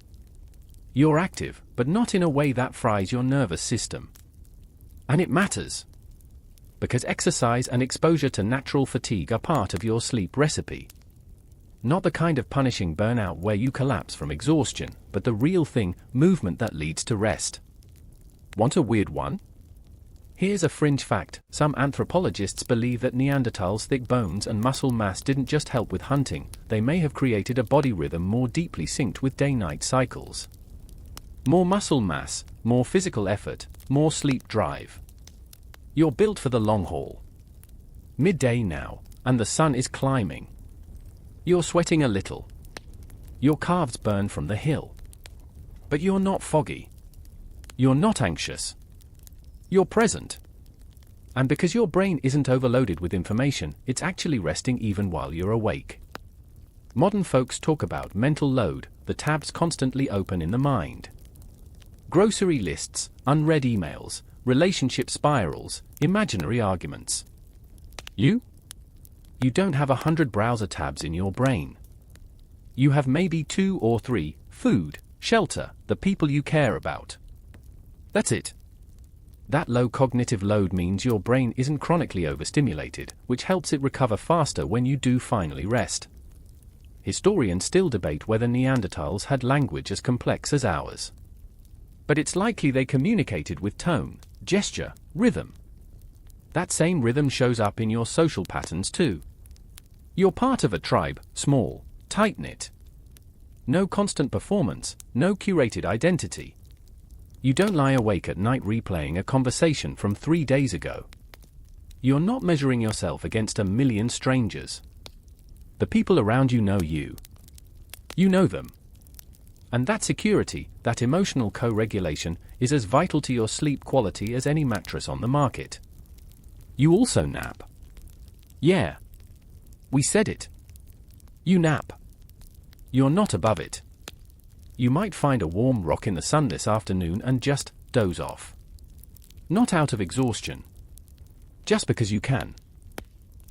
You're active, but not in a way that fries your nervous system. And it matters. Because exercise and exposure to natural fatigue are part of your sleep recipe. Not the kind of punishing burnout where you collapse from exhaustion, but the real thing, movement that leads to rest. Want a weird one? Here's a fringe fact, some anthropologists believe that Neanderthals' thick bones and muscle mass didn't just help with hunting, they may have created a body rhythm more deeply synced with day-night cycles. More muscle mass, more physical effort, more sleep drive. You're built for the long haul. Midday now, and the sun is climbing. You're sweating a little. Your calves burn from the hill. But you're not foggy. You're not anxious. You're present. And because your brain isn't overloaded with information, it's actually resting even while you're awake. Modern folks talk about mental load, the tabs constantly open in the mind. Grocery lists, unread emails, relationship spirals, imaginary arguments. You don't have 100 browser tabs in your brain. You have maybe 2 or 3, food, shelter, the people you care about. That's it. That low cognitive load means your brain isn't chronically overstimulated, which helps it recover faster when you do finally rest. Historians still debate whether Neanderthals had language as complex as ours. But it's likely they communicated with tone, gesture, rhythm. That same rhythm shows up in your social patterns too. You're part of a tribe, small, tight-knit. No constant performance, no curated identity. You don't lie awake at night replaying a conversation from 3 days ago. You're not measuring yourself against a million strangers. The people around you know you. You know them. And that security, that emotional co-regulation, is as vital to your sleep quality as any mattress on the market. You also nap. Yeah. We said it. You nap. You're not above it. You might find a warm rock in the sun this afternoon and just doze off. Not out of exhaustion. Just because you can.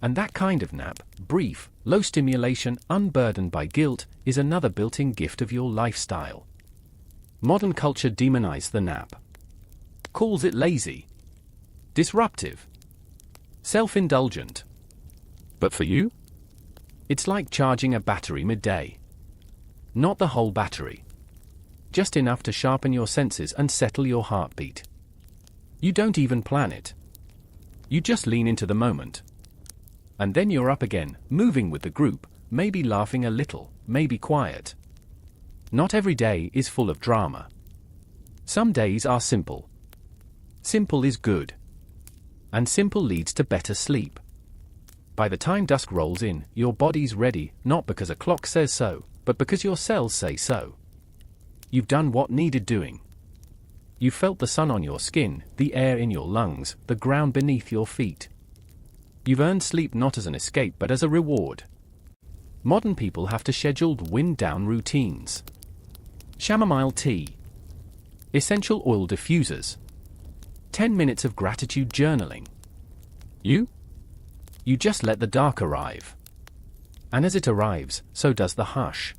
And that kind of nap, brief, low stimulation, unburdened by guilt, is another built-in gift of your lifestyle. Modern culture demonizes the nap. Calls it lazy. Disruptive. Self-indulgent. But for you? It's like charging a battery midday. Not the whole battery. Just enough to sharpen your senses and settle your heartbeat. You don't even plan it. You just lean into the moment. And then you're up again, moving with the group, maybe laughing a little, maybe quiet. Not every day is full of drama. Some days are simple. Simple is good. And simple leads to better sleep. By the time dusk rolls in, your body's ready, not because a clock says so, but because your cells say so. You've done what needed doing. You felt the sun on your skin, the air in your lungs, the ground beneath your feet. You've earned sleep not as an escape but as a reward. Modern people have to schedule wind-down routines. Chamomile tea. Essential oil diffusers. 10 minutes of gratitude journaling. You just let the dark arrive. And as it arrives, so does the hush.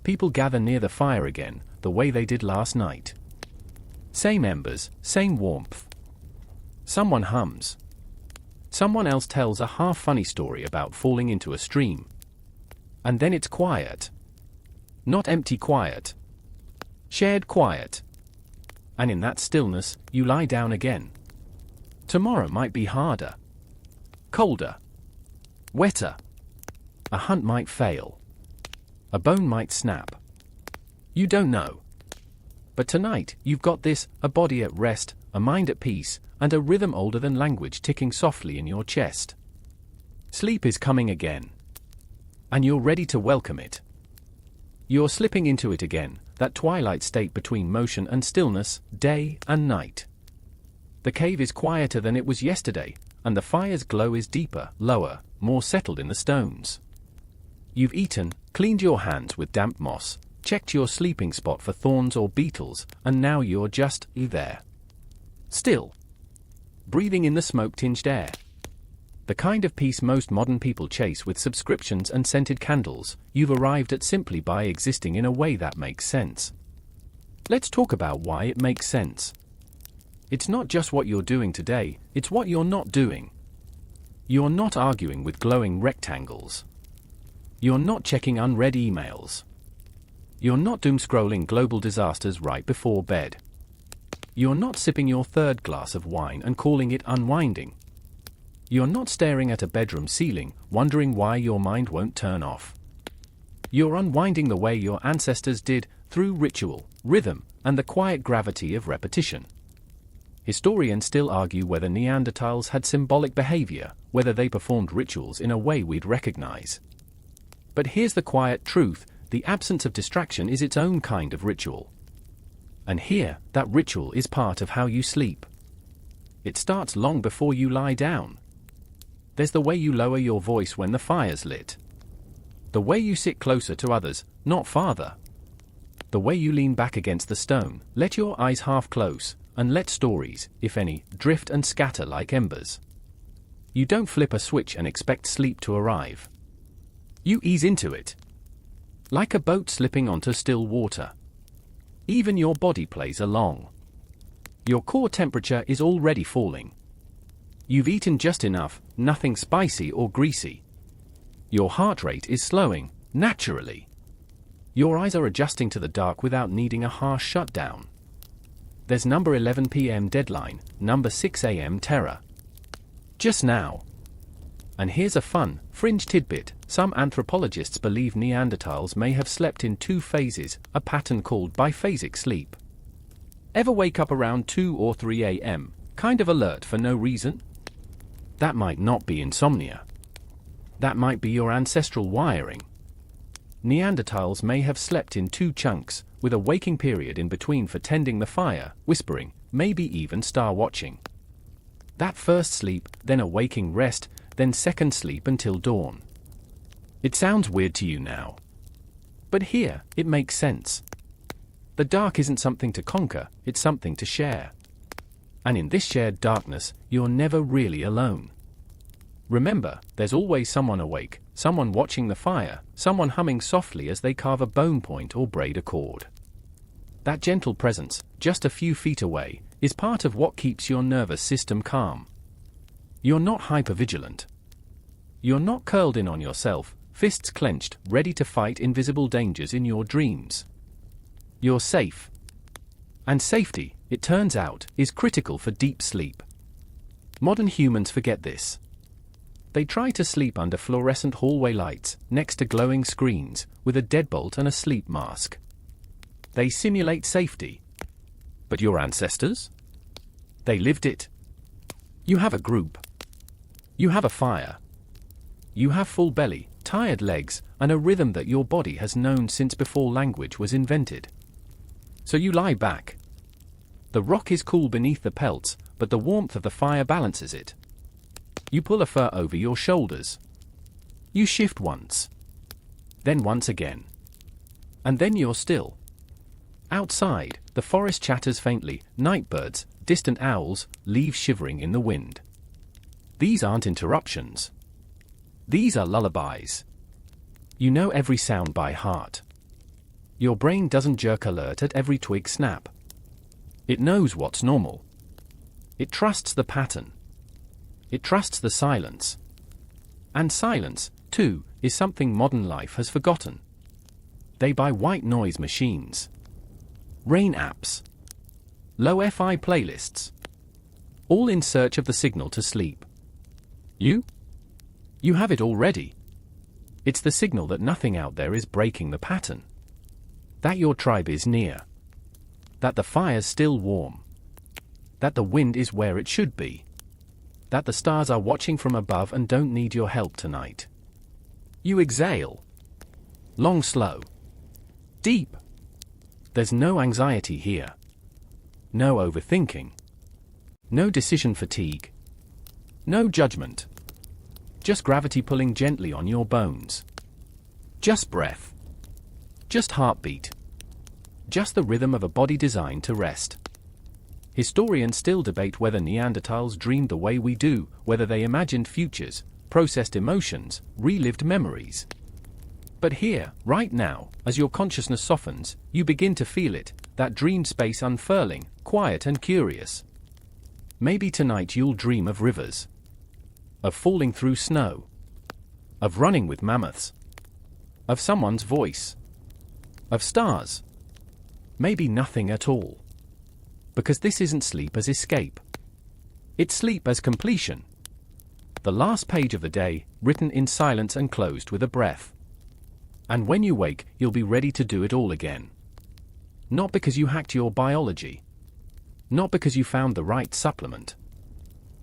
People gather near the fire again, the way they did last night. Same embers, same warmth. Someone hums. Someone else tells a half-funny story about falling into a stream. And then it's quiet. Not empty quiet. Shared quiet. And in that stillness, you lie down again. Tomorrow might be harder. Colder. Wetter. A hunt might fail. A bone might snap. You don't know. But tonight, you've got this, a body at rest, a mind at peace, and a rhythm older than language ticking softly in your chest. Sleep is coming again. And you're ready to welcome it. You're slipping into it again, that twilight state between motion and stillness, day and night. The cave is quieter than it was yesterday, and the fire's glow is deeper, lower, more settled in the stones. You've eaten, cleaned your hands with damp moss, checked your sleeping spot for thorns or beetles, and now you're just there. Still. Breathing in the smoke-tinged air. The kind of peace most modern people chase with subscriptions and scented candles, you've arrived at simply by existing in a way that makes sense. Let's talk about why it makes sense. It's not just what you're doing today, it's what you're not doing. You're not arguing with glowing rectangles. You're not checking unread emails. You're not doom-scrolling global disasters right before bed. You're not sipping your third glass of wine and calling it unwinding. You're not staring at a bedroom ceiling, wondering why your mind won't turn off. You're unwinding the way your ancestors did, through ritual, rhythm, and the quiet gravity of repetition. Historians still argue whether Neanderthals had symbolic behavior, whether they performed rituals in a way we'd recognize. But here's the quiet truth, the absence of distraction is its own kind of ritual. And here, that ritual is part of how you sleep. It starts long before you lie down. There's the way you lower your voice when the fire's lit. The way you sit closer to others, not farther. The way you lean back against the stone, let your eyes half close, and let stories, if any, drift and scatter like embers. You don't flip a switch and expect sleep to arrive. You ease into it. Like a boat slipping onto still water. Even your body plays along. Your core temperature is already falling. You've eaten just enough, nothing spicy or greasy. Your heart rate is slowing, naturally. Your eyes are adjusting to the dark without needing a harsh shutdown. There's number 11 p.m. deadline, number 6 a.m. terror. Just now. And here's a fun, fringe tidbit. Some anthropologists believe Neanderthals may have slept in two phases, a pattern called biphasic sleep. Ever wake up around 2 or 3 a.m., kind of alert for no reason? That might not be insomnia. That might be your ancestral wiring. Neanderthals may have slept in 2 chunks, with a waking period in between for tending the fire, whispering, maybe even star watching. That first sleep, then a waking rest, then second sleep until dawn. It sounds weird to you now. But here, it makes sense. The dark isn't something to conquer, it's something to share. And in this shared darkness, you're never really alone. Remember, there's always someone awake, someone watching the fire, someone humming softly as they carve a bone point or braid a cord. That gentle presence, just a few feet away, is part of what keeps your nervous system calm. You're not hypervigilant. You're not curled in on yourself, fists clenched, ready to fight invisible dangers in your dreams. You're safe. And safety, it turns out, is critical for deep sleep. Modern humans forget this. They try to sleep under fluorescent hallway lights, next to glowing screens, with a deadbolt and a sleep mask. They simulate safety. But your ancestors? They lived it. You have a group. You have a fire. You have full belly, tired legs, and a rhythm that your body has known since before language was invented. So you lie back. The rock is cool beneath the pelts, but the warmth of the fire balances it. You pull a fur over your shoulders. You shift once. Then once again. And then you're still. Outside, the forest chatters faintly, night birds, distant owls, leaves shivering in the wind. These aren't interruptions. These are lullabies. You know every sound by heart. Your brain doesn't jerk alert at every twig snap. It knows what's normal. It trusts the pattern. It trusts the silence. And silence, too, is something modern life has forgotten. They buy white noise machines, rain apps, low-fi playlists, all in search of the signal to sleep. You? You have it already. It's the signal that nothing out there is breaking the pattern. That your tribe is near. That the fire's still warm. That the wind is where it should be. That the stars are watching from above and don't need your help tonight. You exhale. Long, slow. Deep. There's no anxiety here. No overthinking. No decision fatigue. No judgment. Just gravity pulling gently on your bones. Just breath. Just heartbeat. Just the rhythm of a body designed to rest. Historians still debate whether Neanderthals dreamed the way we do, whether they imagined futures, processed emotions, relived memories. But here, right now, as your consciousness softens, you begin to feel it, that dream space unfurling, quiet and curious. Maybe tonight you'll dream of rivers. Of falling through snow. Of running with mammoths. Of someone's voice. Of stars. Maybe nothing at all. Because this isn't sleep as escape. It's sleep as completion. The last page of the day, written in silence and closed with a breath. And when you wake, you'll be ready to do it all again. Not because you hacked your biology. Not because you found the right supplement.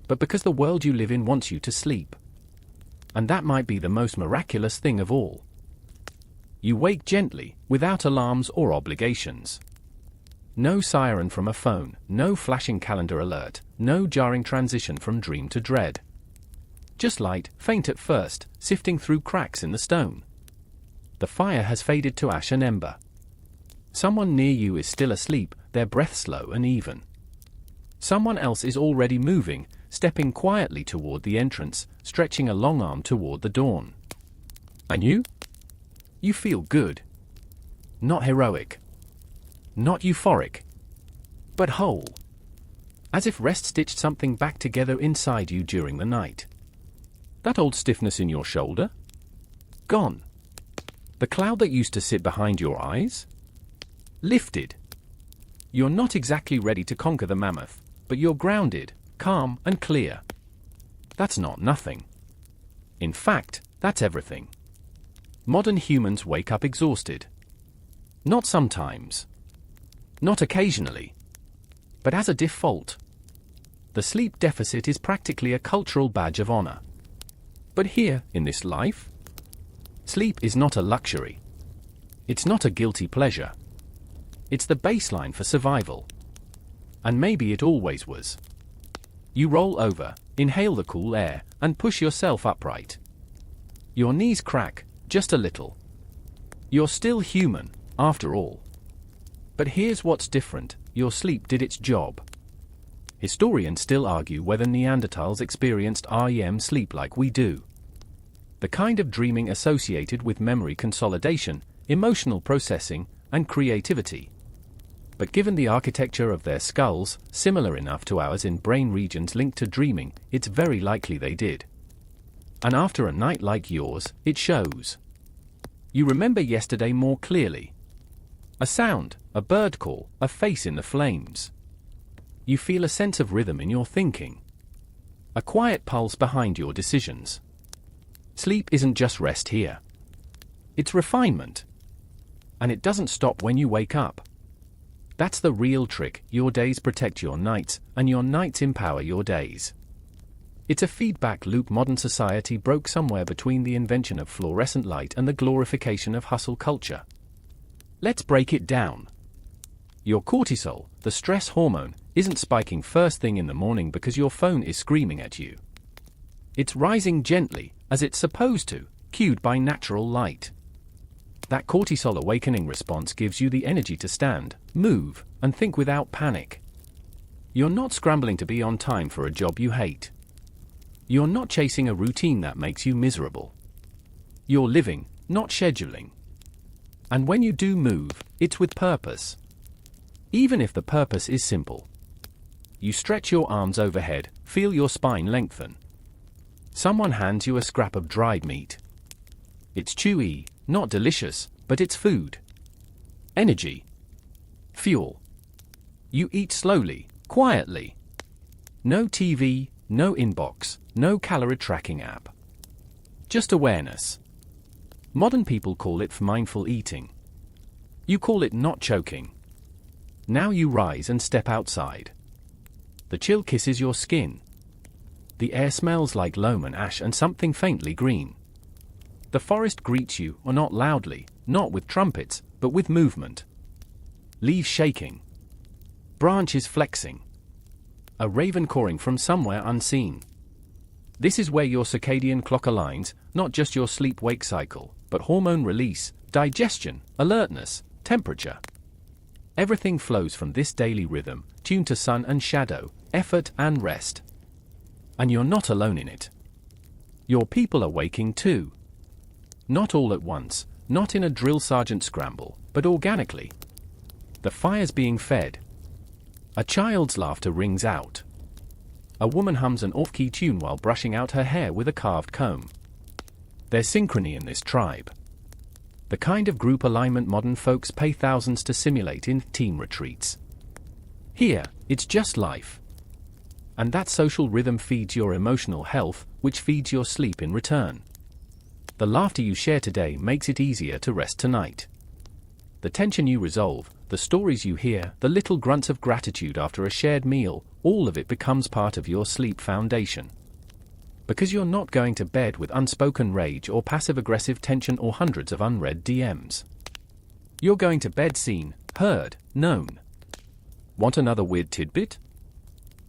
But because the world you live in wants you to sleep. And that might be the most miraculous thing of all. You wake gently, without alarms or obligations. No siren from a phone, no flashing calendar alert, no jarring transition from dream to dread. Just light, faint at first, sifting through cracks in the stone. The fire has faded to ash and ember. Someone near you is still asleep, their breath slow and even. Someone else is already moving, stepping quietly toward the entrance, stretching a long arm toward the dawn. And you? You feel good. Not heroic. Not euphoric. But whole. As if rest stitched something back together inside you during the night. That old stiffness in your shoulder? Gone. The cloud that used to sit behind your eyes? Lifted. You're not exactly ready to conquer the mammoth, but you're grounded, calm, and clear. That's not nothing. In fact, that's everything. Modern humans wake up exhausted. Not sometimes. Not occasionally. But as a default. The sleep deficit is practically a cultural badge of honor. But here, in this life, sleep is not a luxury. It's not a guilty pleasure. It's the baseline for survival. And maybe it always was. You roll over, inhale the cool air, and push yourself upright. Your knees crack, just a little. You're still human, after all. But here's what's different: your sleep did its job. Historians still argue whether Neanderthals experienced REM sleep like we do. The kind of dreaming associated with memory consolidation, emotional processing, and creativity. But given the architecture of their skulls, similar enough to ours in brain regions linked to dreaming, it's very likely they did. And after a night like yours, it shows. You remember yesterday more clearly. A sound, a bird call, a face in the flames. You feel a sense of rhythm in your thinking. A quiet pulse behind your decisions. Sleep isn't just rest here. It's refinement. And it doesn't stop when you wake up. That's the real trick: your days protect your nights, and your nights empower your days. It's a feedback loop modern society broke somewhere between the invention of fluorescent light and the glorification of hustle culture. Let's break it down. Your cortisol, the stress hormone, isn't spiking first thing in the morning because your phone is screaming at you. It's rising gently, as it's supposed to, cued by natural light. That cortisol awakening response gives you the energy to stand, move, and think without panic. You're not scrambling to be on time for a job you hate. You're not chasing a routine that makes you miserable. You're living, not scheduling. And when you do move, it's with purpose. Even if the purpose is simple. You stretch your arms overhead, feel your spine lengthen. Someone hands you a scrap of dried meat. It's chewy, not delicious, but it's food. Energy. Fuel. You eat slowly, quietly. No TV, no inbox, no calorie tracking app. Just awareness. Modern people call it mindful eating. You call it not choking. Now you rise and step outside. The chill kisses your skin. The air smells like loam and ash and something faintly green. The forest greets you, or not loudly, not with trumpets, but with movement. Leaves shaking. Branches flexing. A raven cawing from somewhere unseen. This is where your circadian clock aligns, not just your sleep-wake cycle, but hormone release, digestion, alertness, temperature. Everything flows from this daily rhythm, tuned to sun and shadow, effort and rest. And you're not alone in it. Your people are waking too. Not all at once, not in a drill sergeant scramble, but organically. The fire's being fed. A child's laughter rings out. A woman hums an off-key tune while brushing out her hair with a carved comb. There's synchrony in this tribe. The kind of group alignment modern folks pay thousands to simulate in team retreats. Here, it's just life. And that social rhythm feeds your emotional health, which feeds your sleep in return. The laughter you share today makes it easier to rest tonight. The tension you resolve, the stories you hear, the little grunts of gratitude after a shared meal, all of it becomes part of your sleep foundation. Because you're not going to bed with unspoken rage or passive-aggressive tension or hundreds of unread DMs. You're going to bed seen, heard, known. Want another weird tidbit?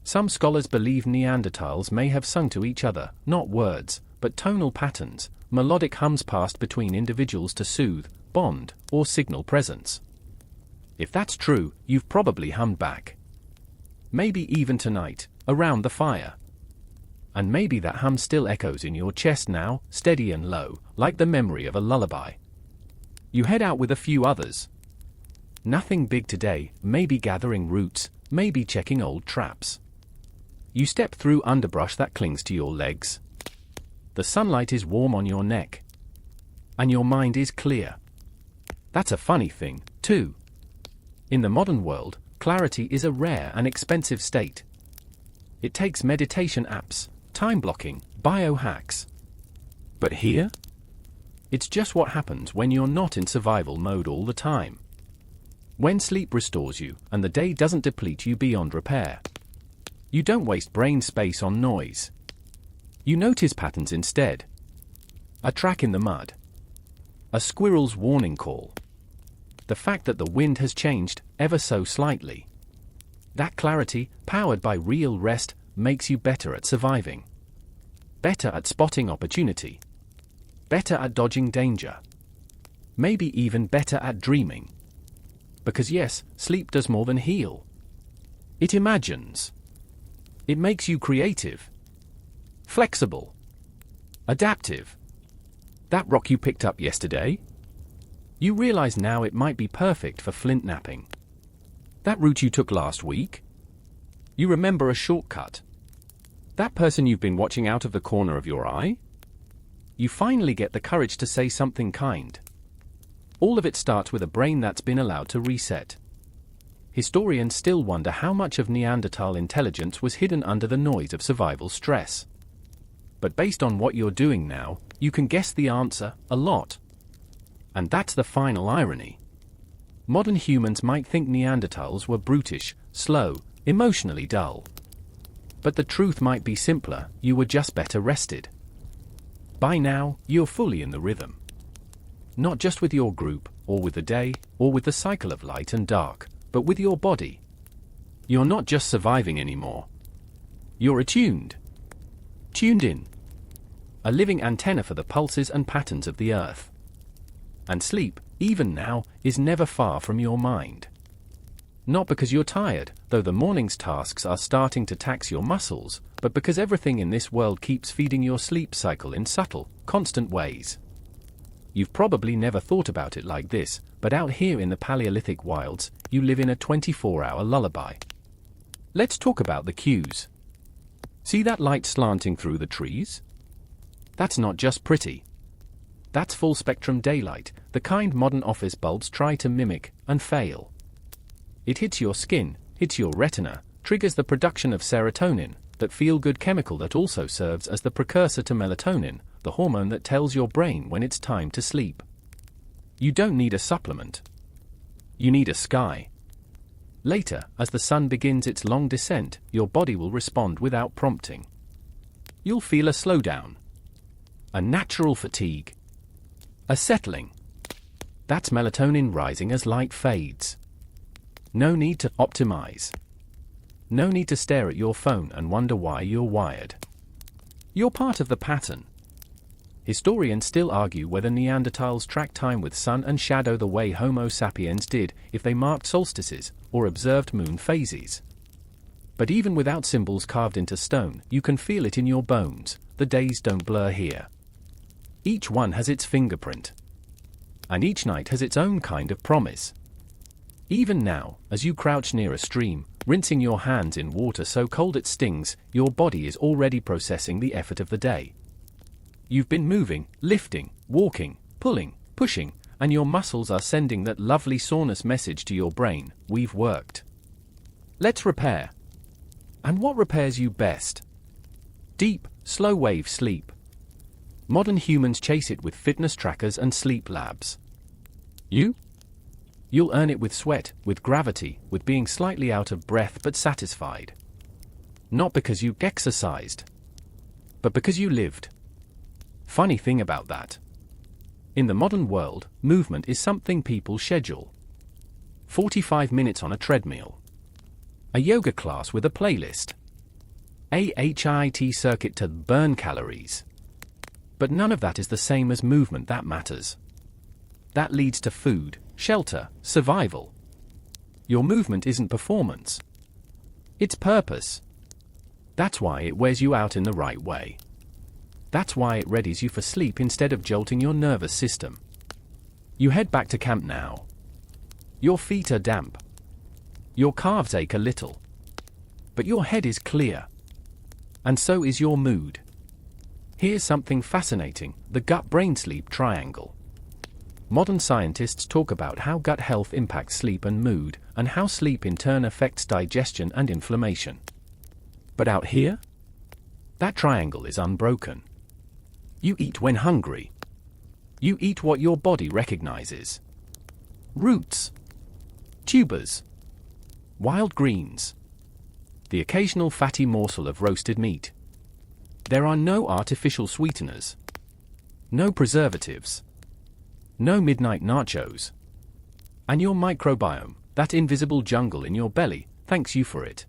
Some scholars believe Neanderthals may have sung to each other, not words, but tonal patterns, melodic hums passed between individuals to soothe, bond, or signal presence. If that's true, you've probably hummed back. Maybe even tonight, around the fire. And maybe that hum still echoes in your chest now, steady and low, like the memory of a lullaby. You head out with a few others. Nothing big today, maybe gathering roots, maybe checking old traps. You step through underbrush that clings to your legs. The sunlight is warm on your neck. And your mind is clear. That's a funny thing, too. In the modern world, clarity is a rare and expensive state. It takes meditation apps, time blocking, biohacks. But here? It's just what happens when you're not in survival mode all the time. When sleep restores you, and the day doesn't deplete you beyond repair. You don't waste brain space on noise. You notice patterns instead. A track in the mud. A squirrel's warning call. the fact that the wind has changed ever so slightly. That clarity, powered by real rest, makes you better at surviving. Better at spotting opportunity. Better at dodging danger. Maybe even better at dreaming. Because yes, sleep does more than heal. It imagines. It makes you creative. Flexible. Adaptive. That rock you picked up yesterday? You realize now it might be perfect for flint napping. That route you took last week? You remember a shortcut. That person you've been watching out of the corner of your eye? You finally get the courage to say something kind. All of it starts with a brain that's been allowed to reset. Historians still wonder how much of Neanderthal intelligence was hidden under the noise of survival stress. But based on what you're doing now, you can guess the answer: a lot. And that's the final irony. Modern humans might think Neanderthals were brutish, slow, emotionally dull. But the truth might be simpler: you were just better rested. By now, you're fully in the rhythm. Not just with your group, or with the day, or with the cycle of light and dark, but with your body. You're not just surviving anymore. You're attuned. Tuned in. A living antenna for the pulses and patterns of the earth. And sleep, even now, is never far from your mind. Not because you're tired, though the morning's tasks are starting to tax your muscles, but because everything in this world keeps feeding your sleep cycle in subtle, constant ways. You've probably never thought about it like this, but out here in the Paleolithic wilds, you live in a 24-hour lullaby. Let's talk about the cues. See that light slanting through the trees? That's not just pretty. That's full-spectrum daylight, the kind modern office bulbs try to mimic and fail. It hits your skin, hits your retina, triggers the production of serotonin, that feel-good chemical that also serves as the precursor to melatonin, the hormone that tells your brain when it's time to sleep. You don't need a supplement. You need a sky. Later, as the sun begins its long descent, your body will respond without prompting. You'll feel a slowdown. A natural fatigue. A settling. That's melatonin rising as light fades. No need to optimize. No need to stare at your phone and wonder why you're wired. You're part of the pattern. Historians still argue whether Neanderthals tracked time with sun and shadow the way Homo sapiens did, if they marked solstices, or observed moon phases. But even without symbols carved into stone, you can feel it in your bones. The days don't blur here. Each one has its fingerprint. And each night has its own kind of promise. Even now, as you crouch near a stream, rinsing your hands in water so cold it stings, your body is already processing the effort of the day. You've been moving, lifting, walking, pulling, pushing, and your muscles are sending that lovely soreness message to your brain: we've worked. Let's repair. And what repairs you best? Deep, slow-wave sleep. Modern humans chase it with fitness trackers and sleep labs. You'll earn it with sweat, with gravity, with being slightly out of breath but satisfied. Not because you exercised, but because you lived. Funny thing about that. In the modern world, movement is something people schedule. 45 minutes on a treadmill. A yoga class with a playlist. A HIIT circuit to burn calories. But none of that is the same as movement that matters. That leads to food, shelter, survival. Your movement isn't performance. It's purpose. That's why it wears you out in the right way. That's why it readies you for sleep instead of jolting your nervous system. You head back to camp now. Your feet are damp. Your calves ache a little. But your head is clear. And so is your mood. Here's something fascinating: the gut-brain sleep triangle. Modern scientists talk about how gut health impacts sleep and mood, and how sleep in turn affects digestion and inflammation. But out here? That triangle is unbroken. You eat when hungry. You eat what your body recognizes. Roots. Tubers. Wild greens. The occasional fatty morsel of roasted meat. There are no artificial sweeteners. No preservatives. No midnight nachos. And your microbiome, that invisible jungle in your belly, thanks you for it.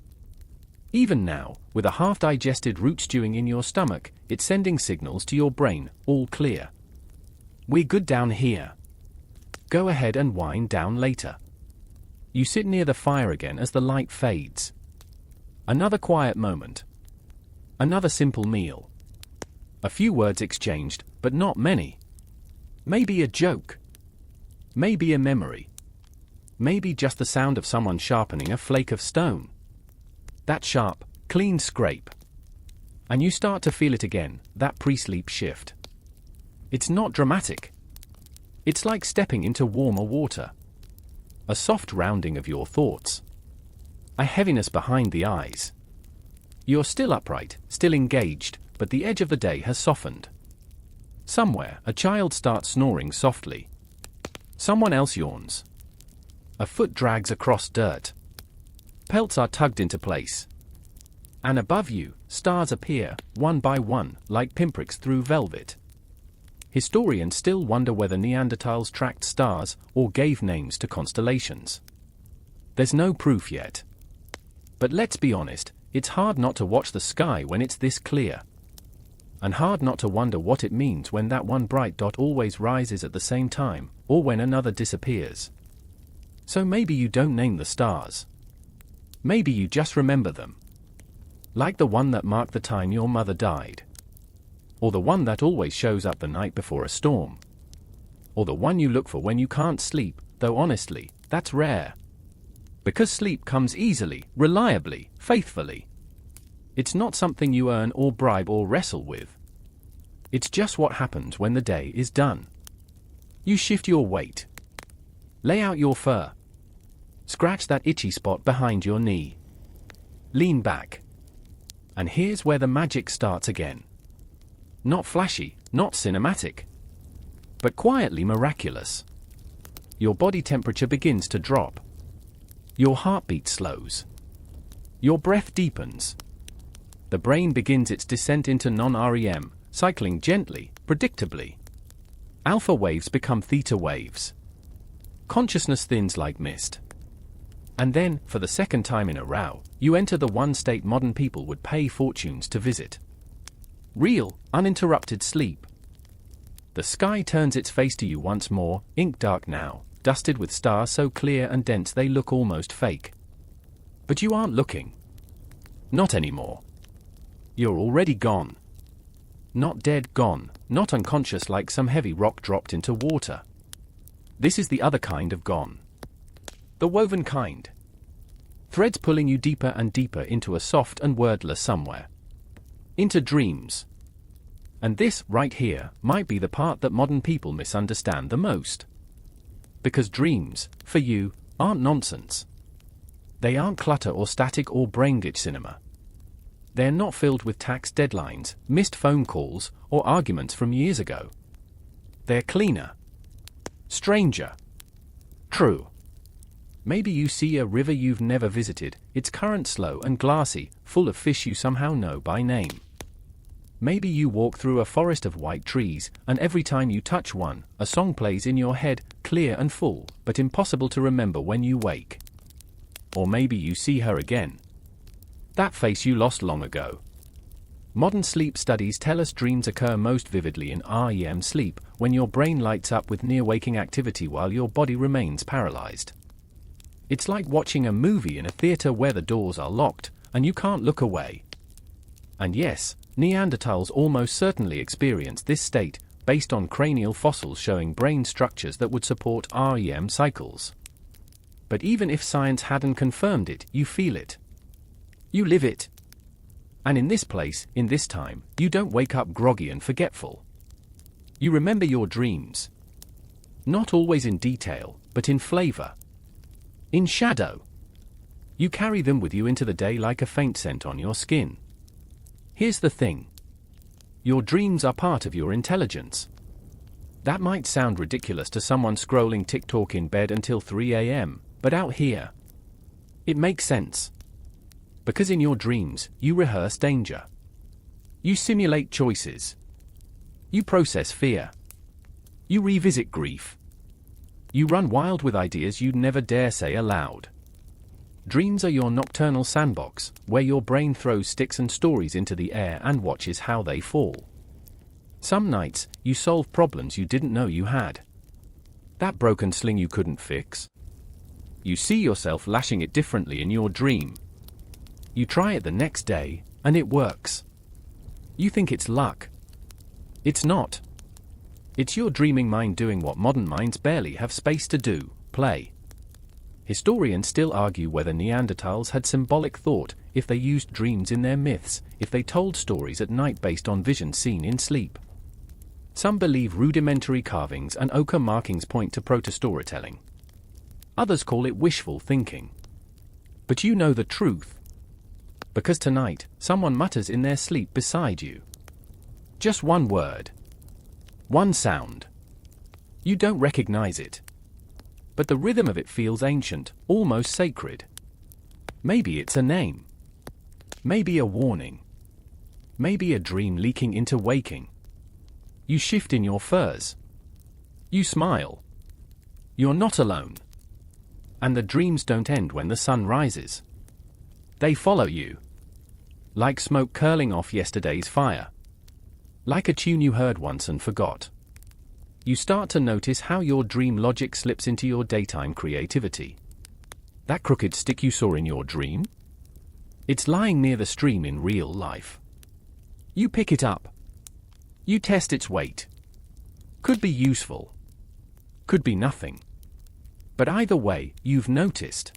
Even now, with a half-digested root stewing in your stomach, it's sending signals to your brain, all clear. We're good down here. Go ahead and wind down later. You sit near the fire again as the light fades. Another quiet moment. Another simple meal. A few words exchanged, but not many. Maybe a joke. Maybe a memory. Maybe just the sound of someone sharpening a flake of stone. That sharp, clean scrape. And you start to feel it again, that pre-sleep shift. It's not dramatic. It's like stepping into warmer water. A soft rounding of your thoughts. A heaviness behind the eyes. You're still upright, still engaged, but the edge of the day has softened. Somewhere, a child starts snoring softly. Someone else yawns. A foot drags across dirt. Pelts are tugged into place. And above you, stars appear, one by one, like pinpricks through velvet. Historians still wonder whether Neanderthals tracked stars or gave names to constellations. There's no proof yet. But let's be honest, it's hard not to watch the sky when it's this clear. And hard not to wonder what it means when that one bright dot always rises at the same time, or when another disappears. So maybe you don't name the stars. Maybe you just remember them. Like the one that marked the time your mother died. Or the one that always shows up the night before a storm. Or the one you look for when you can't sleep, though honestly, that's rare. Because sleep comes easily, reliably, faithfully. It's not something you earn or bribe or wrestle with. It's just what happens when the day is done. You shift your weight. Lay out your fur. Scratch that itchy spot behind your knee. Lean back. And here's where the magic starts again. Not flashy, not cinematic. But quietly miraculous. Your body temperature begins to drop. Your heartbeat slows. Your breath deepens. The brain begins its descent into non-REM, cycling gently, predictably. Alpha waves become theta waves. Consciousness thins like mist. And then, for the second time in a row, you enter the one state modern people would pay fortunes to visit. Real, uninterrupted sleep. The sky turns its face to you once more, ink dark now, dusted with stars so clear and dense they look almost fake. But you aren't looking. Not anymore. You're already gone. Not dead, gone, not unconscious like some heavy rock dropped into water. This is the other kind of gone. The woven kind. Threads pulling you deeper and deeper into a soft and wordless somewhere. Into dreams. And this, right here, might be the part that modern people misunderstand the most. Because dreams, for you, aren't nonsense. They aren't clutter or static or brain-glitch cinema. They're not filled with tax deadlines, missed phone calls, or arguments from years ago. They're cleaner. Stranger. True. Maybe you see a river you've never visited, its current slow and glassy, full of fish you somehow know by name. Maybe you walk through a forest of white trees, and every time you touch one, a song plays in your head, clear and full, but impossible to remember when you wake. Or maybe you see her again. That face you lost long ago. Modern sleep studies tell us dreams occur most vividly in REM sleep, when your brain lights up with near-waking activity while your body remains paralyzed. It's like watching a movie in a theater where the doors are locked, and you can't look away. And yes, Neanderthals almost certainly experienced this state, based on cranial fossils showing brain structures that would support REM cycles. But even if science hadn't confirmed it, you feel it. You live it. And in this place, in this time, you don't wake up groggy and forgetful. You remember your dreams. Not always in detail, but in flavor. In shadow. You carry them with you into the day like a faint scent on your skin. Here's the thing. Your dreams are part of your intelligence. That might sound ridiculous to someone scrolling TikTok in bed until 3 a.m., but out here, it makes sense. Because in your dreams, you rehearse danger. You simulate choices. You process fear. You revisit grief. You run wild with ideas you'd never dare say aloud. Dreams are your nocturnal sandbox, where your brain throws sticks and stories into the air and watches how they fall. Some nights, you solve problems you didn't know you had. That broken sling you couldn't fix. You see yourself lashing it differently in your dream. You try it the next day, and it works. You think it's luck. It's not. It's your dreaming mind doing what modern minds barely have space to do: play. Historians still argue whether Neanderthals had symbolic thought, if they used dreams in their myths, if they told stories at night based on visions seen in sleep. Some believe rudimentary carvings and ochre markings point to proto-storytelling. Others call it wishful thinking. But you know the truth. Because tonight, someone mutters in their sleep beside you. Just one word. One sound. You don't recognize it. But the rhythm of it feels ancient, almost sacred. Maybe it's a name. Maybe a warning. Maybe a dream leaking into waking. You shift in your furs. You smile. You're not alone. And the dreams don't end when the sun rises. They follow you. Like smoke curling off yesterday's fire. Like a tune you heard once and forgot. You start to notice how your dream logic slips into your daytime creativity. That crooked stick you saw in your dream? It's lying near the stream in real life. You pick it up. You test its weight. Could be useful. Could be nothing. But either way, you've noticed.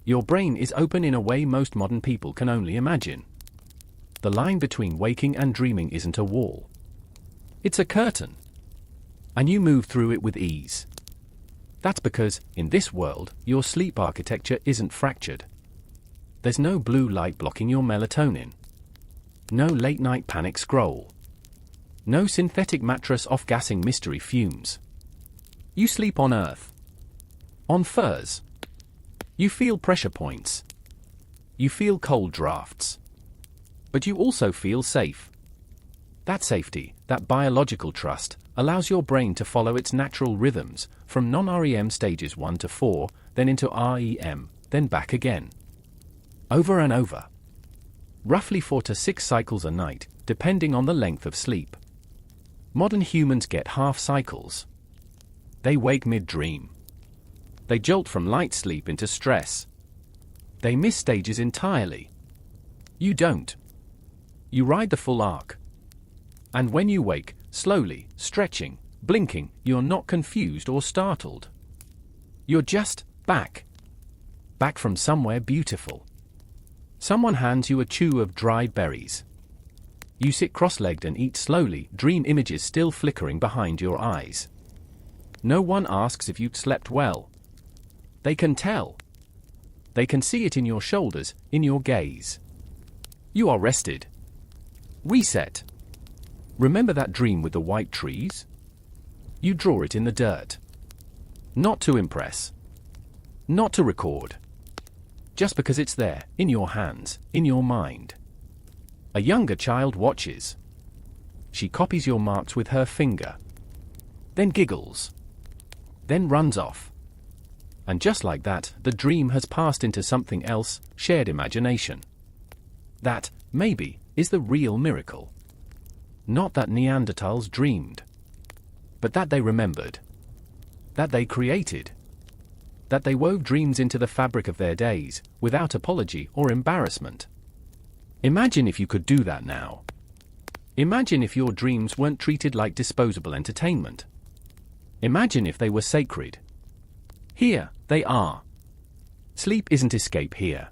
Your brain is open in a way most modern people can only imagine. The line between waking and dreaming isn't a wall. It's a curtain. And you move through it with ease. That's because, in this world, your sleep architecture isn't fractured. There's no blue light blocking your melatonin. No late-night panic scroll. No synthetic mattress off-gassing mystery fumes. You sleep on earth. On furs. You feel pressure points. You feel cold drafts. But you also feel safe. That safety, that biological trust, allows your brain to follow its natural rhythms, from non-REM stages 1 to 4, then into REM, then back again. Over and over. Roughly 4 to 6 cycles a night, depending on the length of sleep. Modern humans get half cycles. They wake mid-dream. They jolt from light sleep into stress. They miss stages entirely. You don't. You ride the full arc. And when you wake, slowly, stretching, blinking, you're not confused or startled. You're just back. Back from somewhere beautiful. Someone hands you a chew of dried berries. You sit cross-legged and eat slowly, dream images still flickering behind your eyes. No one asks if you've slept well. They can tell. They can see it in your shoulders, in your gaze. You are rested. Reset. Remember that dream with the white trees? You draw it in the dirt. Not to impress. Not to record. Just because it's there, in your hands, in your mind. A younger child watches. She copies your marks with her finger. Then giggles. Then runs off. And just like that, the dream has passed into something else, shared imagination. That, maybe, is the real miracle. Not that Neanderthals dreamed. But that they remembered. That they created. That they wove dreams into the fabric of their days, without apology or embarrassment. Imagine if you could do that now. Imagine if your dreams weren't treated like disposable entertainment. Imagine if they were sacred. Here, they are. Sleep isn't escape here.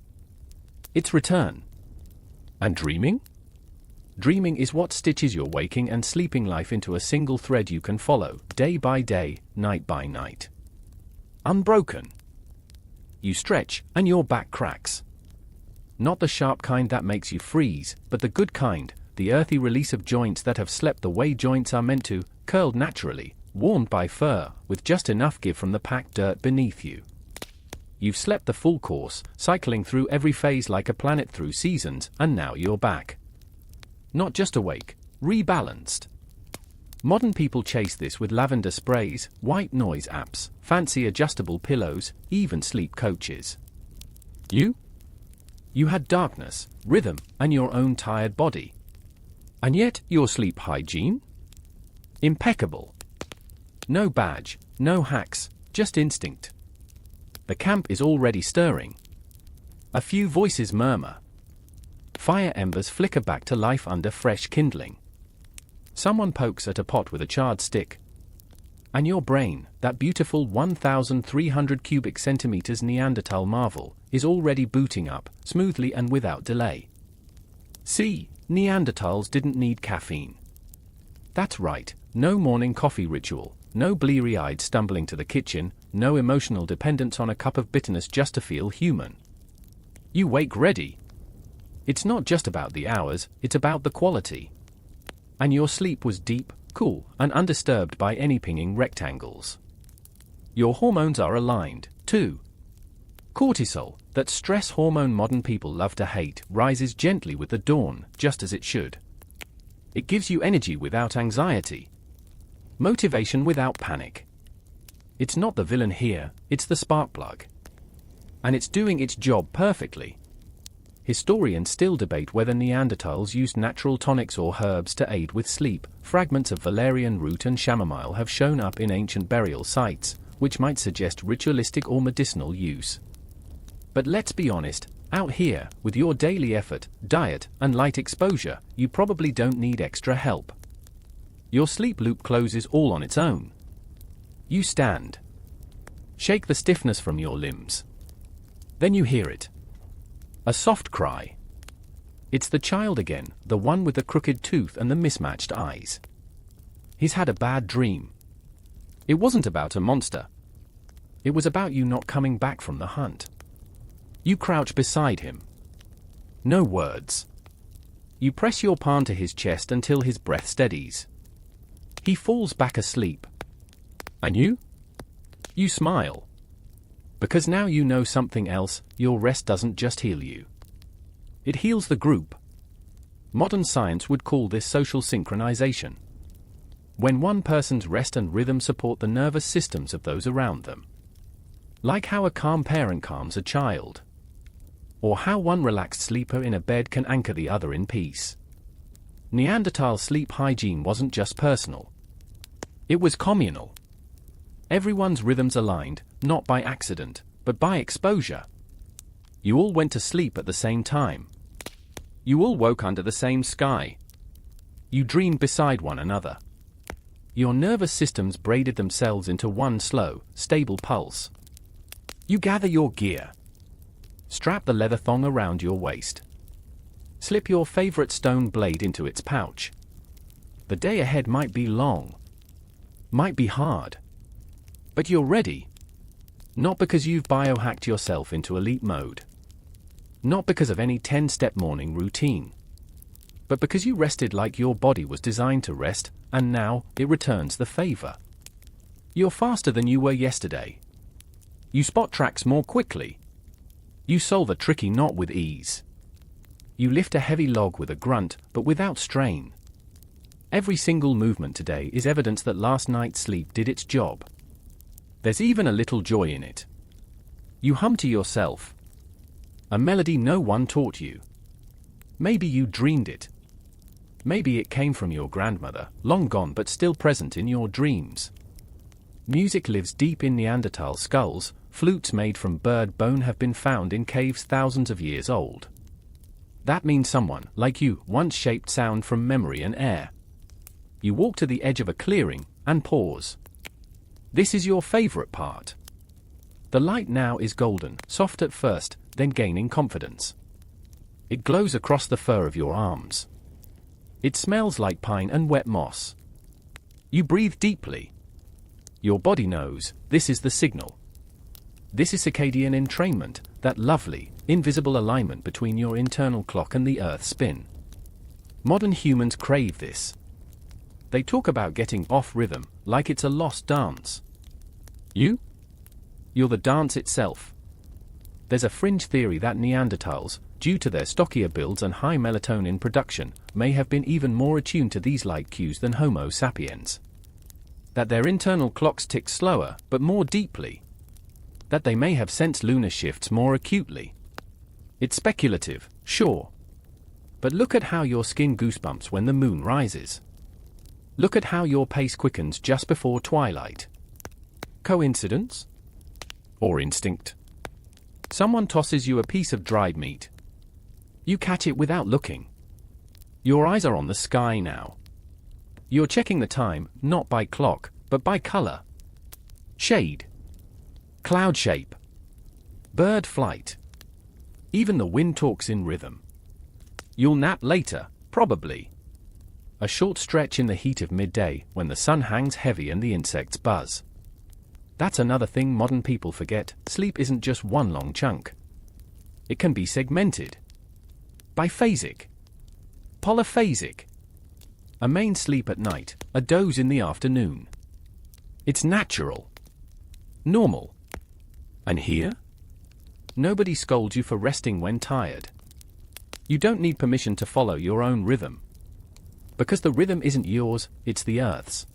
It's return. And dreaming? Dreaming is what stitches your waking and sleeping life into a single thread you can follow, day by day, night by night. Unbroken. You stretch, and your back cracks. Not the sharp kind that makes you freeze, but the good kind, the earthy release of joints that have slept the way joints are meant to, curled naturally, warmed by fur, with just enough give from the packed dirt beneath you. You've slept the full course, cycling through every phase like a planet through seasons, and now you're back. Not just awake, rebalanced. Modern people chase this with lavender sprays, white noise apps, fancy adjustable pillows, even sleep coaches. You had darkness, rhythm, and your own tired body. And yet, your sleep hygiene? Impeccable. No badge, no hacks, just instinct. The camp is already stirring. A few voices murmur. Fire embers flicker back to life under fresh kindling. Someone pokes at a pot with a charred stick. And your brain, that beautiful 1,300 cubic centimeters Neanderthal marvel, is already booting up, smoothly and without delay. See, Neanderthals didn't need caffeine. That's right, no morning coffee ritual, no bleary-eyed stumbling to the kitchen, no emotional dependence on a cup of bitterness just to feel human. You wake ready. It's not just about the hours, it's about the quality. And your sleep was deep, cool, and undisturbed by any pinging rectangles. Your hormones are aligned, too. Cortisol, that stress hormone modern people love to hate, rises gently with the dawn, just as it should. It gives you energy without anxiety. Motivation without panic. It's not the villain here, it's the spark plug. And it's doing its job perfectly. Historians still debate whether Neanderthals used natural tonics or herbs to aid with sleep. Fragments of valerian root and chamomile have shown up in ancient burial sites, which might suggest ritualistic or medicinal use. But let's be honest, out here, with your daily effort, diet, and light exposure, you probably don't need extra help. Your sleep loop closes all on its own. You stand. Shake the stiffness from your limbs. Then you hear it. A soft cry. It's the child again, the one with the crooked tooth and the mismatched eyes. He's had a bad dream. It wasn't about a monster. It was about you not coming back from the hunt. You crouch beside him. No words. You press your palm to his chest until his breath steadies. He falls back asleep. And you? You smile. Because now you know something else, your rest doesn't just heal you. It heals the group. Modern science would call this social synchronization. When one person's rest and rhythm support the nervous systems of those around them. Like how a calm parent calms a child. Or how one relaxed sleeper in a bed can anchor the other in peace. Neanderthal sleep hygiene wasn't just personal. It was communal. Everyone's rhythms aligned, not by accident, but by exposure. You all went to sleep at the same time. You all woke under the same sky. You dreamed beside one another. Your nervous systems braided themselves into one slow, stable pulse. You gather your gear. Strap the leather thong around your waist. Slip your favorite stone blade into its pouch. The day ahead might be long. Might be hard. But you're ready. Not because you've biohacked yourself into elite mode. Not because of any 10-step morning routine. But because you rested like your body was designed to rest, and now it returns the favor. You're faster than you were yesterday. You spot tracks more quickly. You solve a tricky knot with ease. You lift a heavy log with a grunt, but without strain. Every single movement today is evidence that last night's sleep did its job. There's even a little joy in it. You hum to yourself. A melody no one taught you. Maybe you dreamed it. Maybe it came from your grandmother, long gone but still present in your dreams. Music lives deep in Neanderthal skulls. Flutes made from bird bone have been found in caves thousands of years old. That means someone, like you, once shaped sound from memory and air. You walk to the edge of a clearing, and pause. This is your favorite part. The light now is golden, soft at first, then gaining confidence. It glows across the fur of your arms. It smells like pine and wet moss. You breathe deeply. Your body knows, this is the signal. This is circadian entrainment, that lovely, invisible alignment between your internal clock and the Earth's spin. Modern humans crave this. They talk about getting off rhythm, like it's a lost dance. You're the dance itself. There's a fringe theory that Neanderthals, due to their stockier builds and high melatonin production, may have been even more attuned to these light cues than Homo sapiens. That their internal clocks tick slower, but more deeply. That they may have sensed lunar shifts more acutely. It's speculative, sure. But look at how your skin goosebumps when the moon rises. Look at how your pace quickens just before twilight. Coincidence? Or instinct? Someone tosses you a piece of dried meat. You catch it without looking. Your eyes are on the sky now. You're checking the time, not by clock, but by color. Shade. Cloud shape. Bird flight. Even the wind talks in rhythm. You'll nap later, probably. A short stretch in the heat of midday, when the sun hangs heavy and the insects buzz. That's another thing modern people forget: sleep isn't just one long chunk. It can be segmented. Biphasic. Polyphasic. A main sleep at night, a doze in the afternoon. It's natural. Normal. And here? Nobody scolds you for resting when tired. You don't need permission to follow your own rhythm. Because the rhythm isn't yours, it's the Earth's.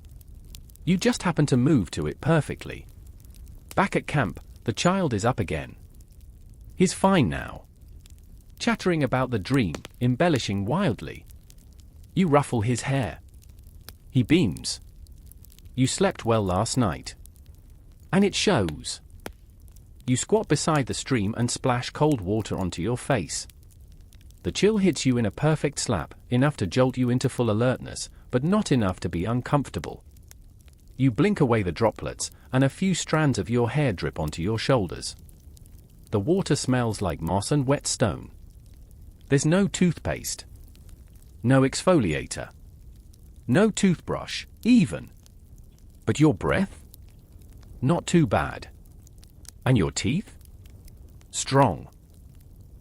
You just happen to move to it perfectly. Back at camp, the child is up again. He's fine now. Chattering about the dream, embellishing wildly. You ruffle his hair. He beams. You slept well last night. And it shows. You squat beside the stream and splash cold water onto your face. The chill hits you in a perfect slap, enough to jolt you into full alertness, but not enough to be uncomfortable. You blink away the droplets, and a few strands of your hair drip onto your shoulders. The water smells like moss and wet stone. There's no toothpaste. No exfoliator. No toothbrush, even. But your breath? Not too bad. And your teeth? Strong.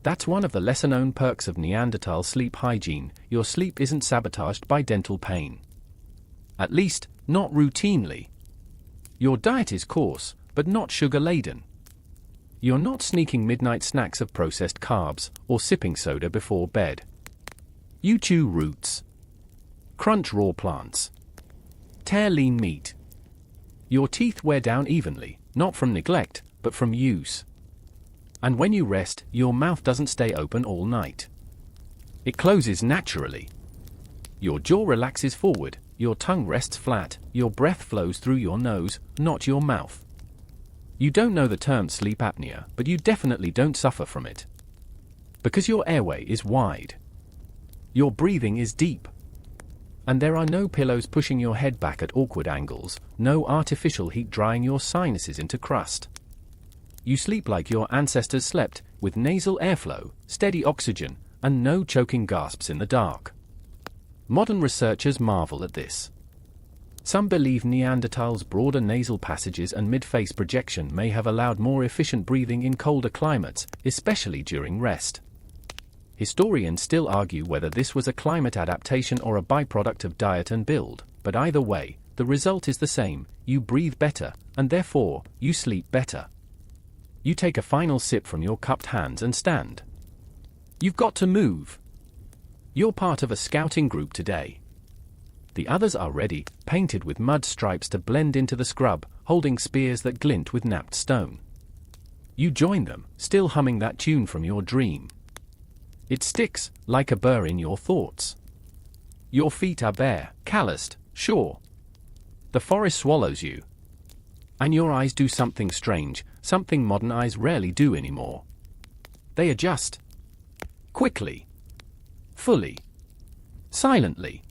That's one of the lesser-known perks of Neanderthal sleep hygiene: your sleep isn't sabotaged by dental pain. At least, not routinely. Your diet is coarse, but not sugar-laden. You're not sneaking midnight snacks of processed carbs, or sipping soda before bed. You chew roots. Crunch raw plants. Tear lean meat. Your teeth wear down evenly, not from neglect, but from use. And when you rest, your mouth doesn't stay open all night. It closes naturally. Your jaw relaxes forward, your tongue rests flat, your breath flows through your nose, not your mouth. You don't know the term sleep apnea, but you definitely don't suffer from it. Because your airway is wide. Your breathing is deep. And there are no pillows pushing your head back at awkward angles, no artificial heat drying your sinuses into crust. You sleep like your ancestors slept, with nasal airflow, steady oxygen, and no choking gasps in the dark. Modern researchers marvel at this. Some believe Neanderthals' broader nasal passages and mid-face projection may have allowed more efficient breathing in colder climates, especially during rest. Historians still argue whether this was a climate adaptation or a byproduct of diet and build, but either way, the result is the same: you breathe better, and therefore, you sleep better. You take a final sip from your cupped hands and stand. You've got to move. You're part of a scouting group today. The others are ready, painted with mud stripes to blend into the scrub, holding spears that glint with knapped stone. You join them, still humming that tune from your dream. It sticks, like a burr in your thoughts. Your feet are bare, calloused, sure. The forest swallows you. And your eyes do something strange, something modern eyes rarely do anymore. They adjust. Quickly. Fully. Silently.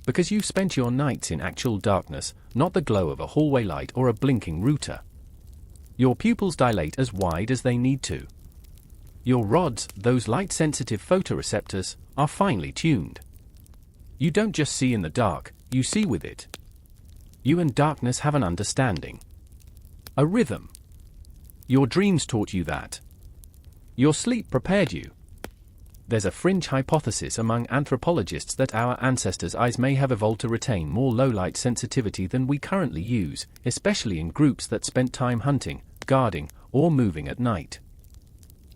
Because you've spent your nights in actual darkness, not the glow of a hallway light or a blinking router. Your pupils dilate as wide as they need to. Your rods, those light-sensitive photoreceptors, are finely tuned. You don't just see in the dark, you see with it. You and darkness have an understanding. A rhythm. Your dreams taught you that. Your sleep prepared you. There's a fringe hypothesis among anthropologists that our ancestors' eyes may have evolved to retain more low-light sensitivity than we currently use, especially in groups that spent time hunting, guarding, or moving at night.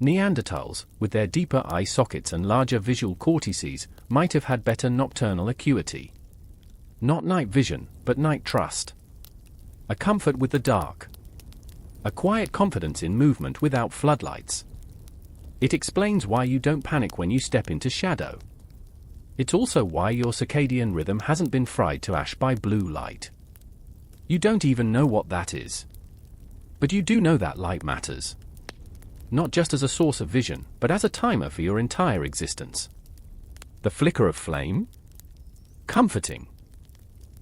Neanderthals, with their deeper eye sockets and larger visual cortices, might have had better nocturnal acuity. Not night vision, but night trust. A comfort with the dark. A quiet confidence in movement without floodlights. It explains why you don't panic when you step into shadow. It's also why your circadian rhythm hasn't been fried to ash by blue light. You don't even know what that is. But you do know that light matters. Not just as a source of vision, but as a timer for your entire existence. The flicker of flame? Comforting.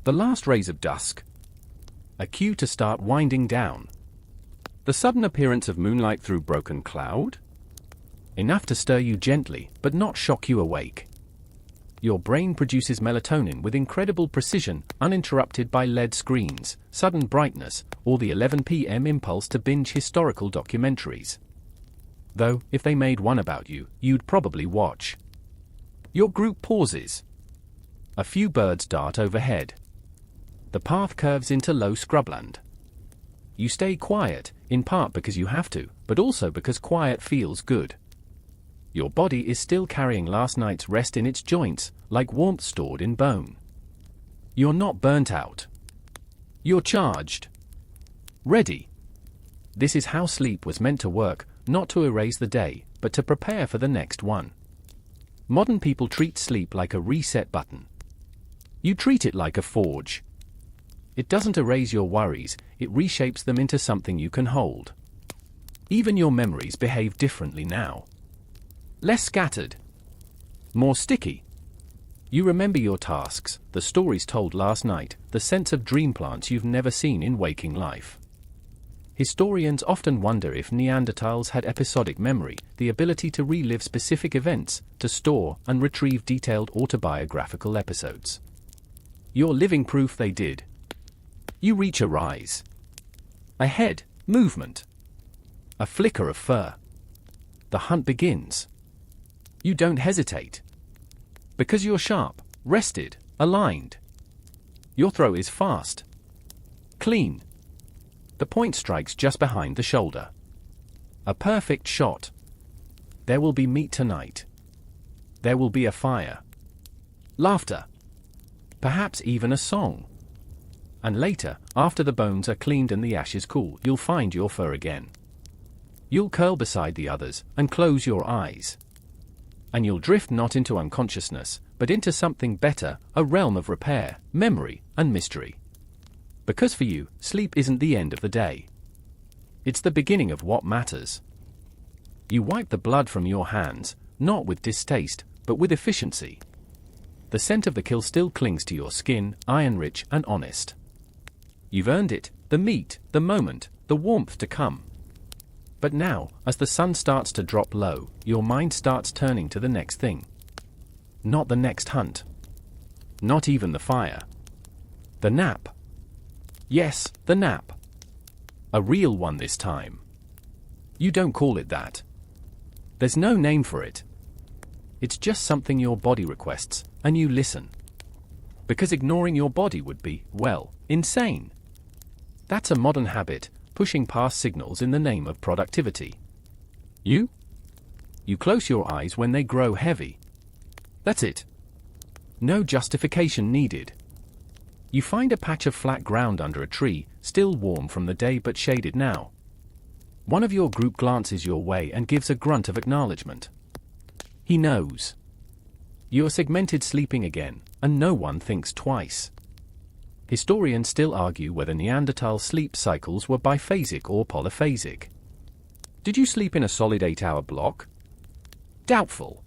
The last rays of dusk? A cue to start winding down. The sudden appearance of moonlight through broken cloud? Enough to stir you gently, but not shock you awake. Your brain produces melatonin with incredible precision, uninterrupted by LED screens, sudden brightness, or the 11 p.m. impulse to binge historical documentaries. Though, if they made one about you, you'd probably watch. Your group pauses. A few birds dart overhead. The path curves into low scrubland. You stay quiet, in part because you have to, but also because quiet feels good. Your body is still carrying last night's rest in its joints, like warmth stored in bone. You're not burnt out. You're charged. Ready. This is how sleep was meant to work, not to erase the day, but to prepare for the next one. Modern people treat sleep like a reset button. You treat it like a forge. It doesn't erase your worries, it reshapes them into something you can hold. Even your memories behave differently now. Less scattered. More sticky. You remember your tasks, the stories told last night, the sense of dream plants you've never seen in waking life. Historians often wonder if Neanderthals had episodic memory, the ability to relive specific events, to store and retrieve detailed autobiographical episodes. You're living proof they did. You reach a rise. A head, movement. A flicker of fur. The hunt begins. You don't hesitate. Because you're sharp, rested, aligned. Your throw is fast. Clean. The point strikes just behind the shoulder. A perfect shot. There will be meat tonight. There will be a fire. Laughter. Perhaps even a song. And later, after the bones are cleaned and the ashes cool, you'll find your fur again. You'll curl beside the others and close your eyes. And you'll drift not into unconsciousness, but into something better, a realm of repair, memory, and mystery. Because for you, sleep isn't the end of the day. It's the beginning of what matters. You wipe the blood from your hands, not with distaste, but with efficiency. The scent of the kill still clings to your skin, iron-rich and honest. You've earned it, the meat, the moment, the warmth to come. But now, as the sun starts to drop low, your mind starts turning to the next thing. Not the next hunt. Not even the fire. The nap. Yes, the nap. A real one this time. You don't call it that. There's no name for it. It's just something your body requests, and you listen. Because ignoring your body would be, well, insane. That's a modern habit, pushing past signals in the name of productivity. You close your eyes when they grow heavy. That's it. No justification needed. You find a patch of flat ground under a tree, still warm from the day but shaded now. One of your group glances your way and gives a grunt of acknowledgement. He knows. You're segmented sleeping again, and no one thinks twice. Historians still argue whether Neanderthal sleep cycles were biphasic or polyphasic. Did you sleep in a solid 8-hour block? Doubtful.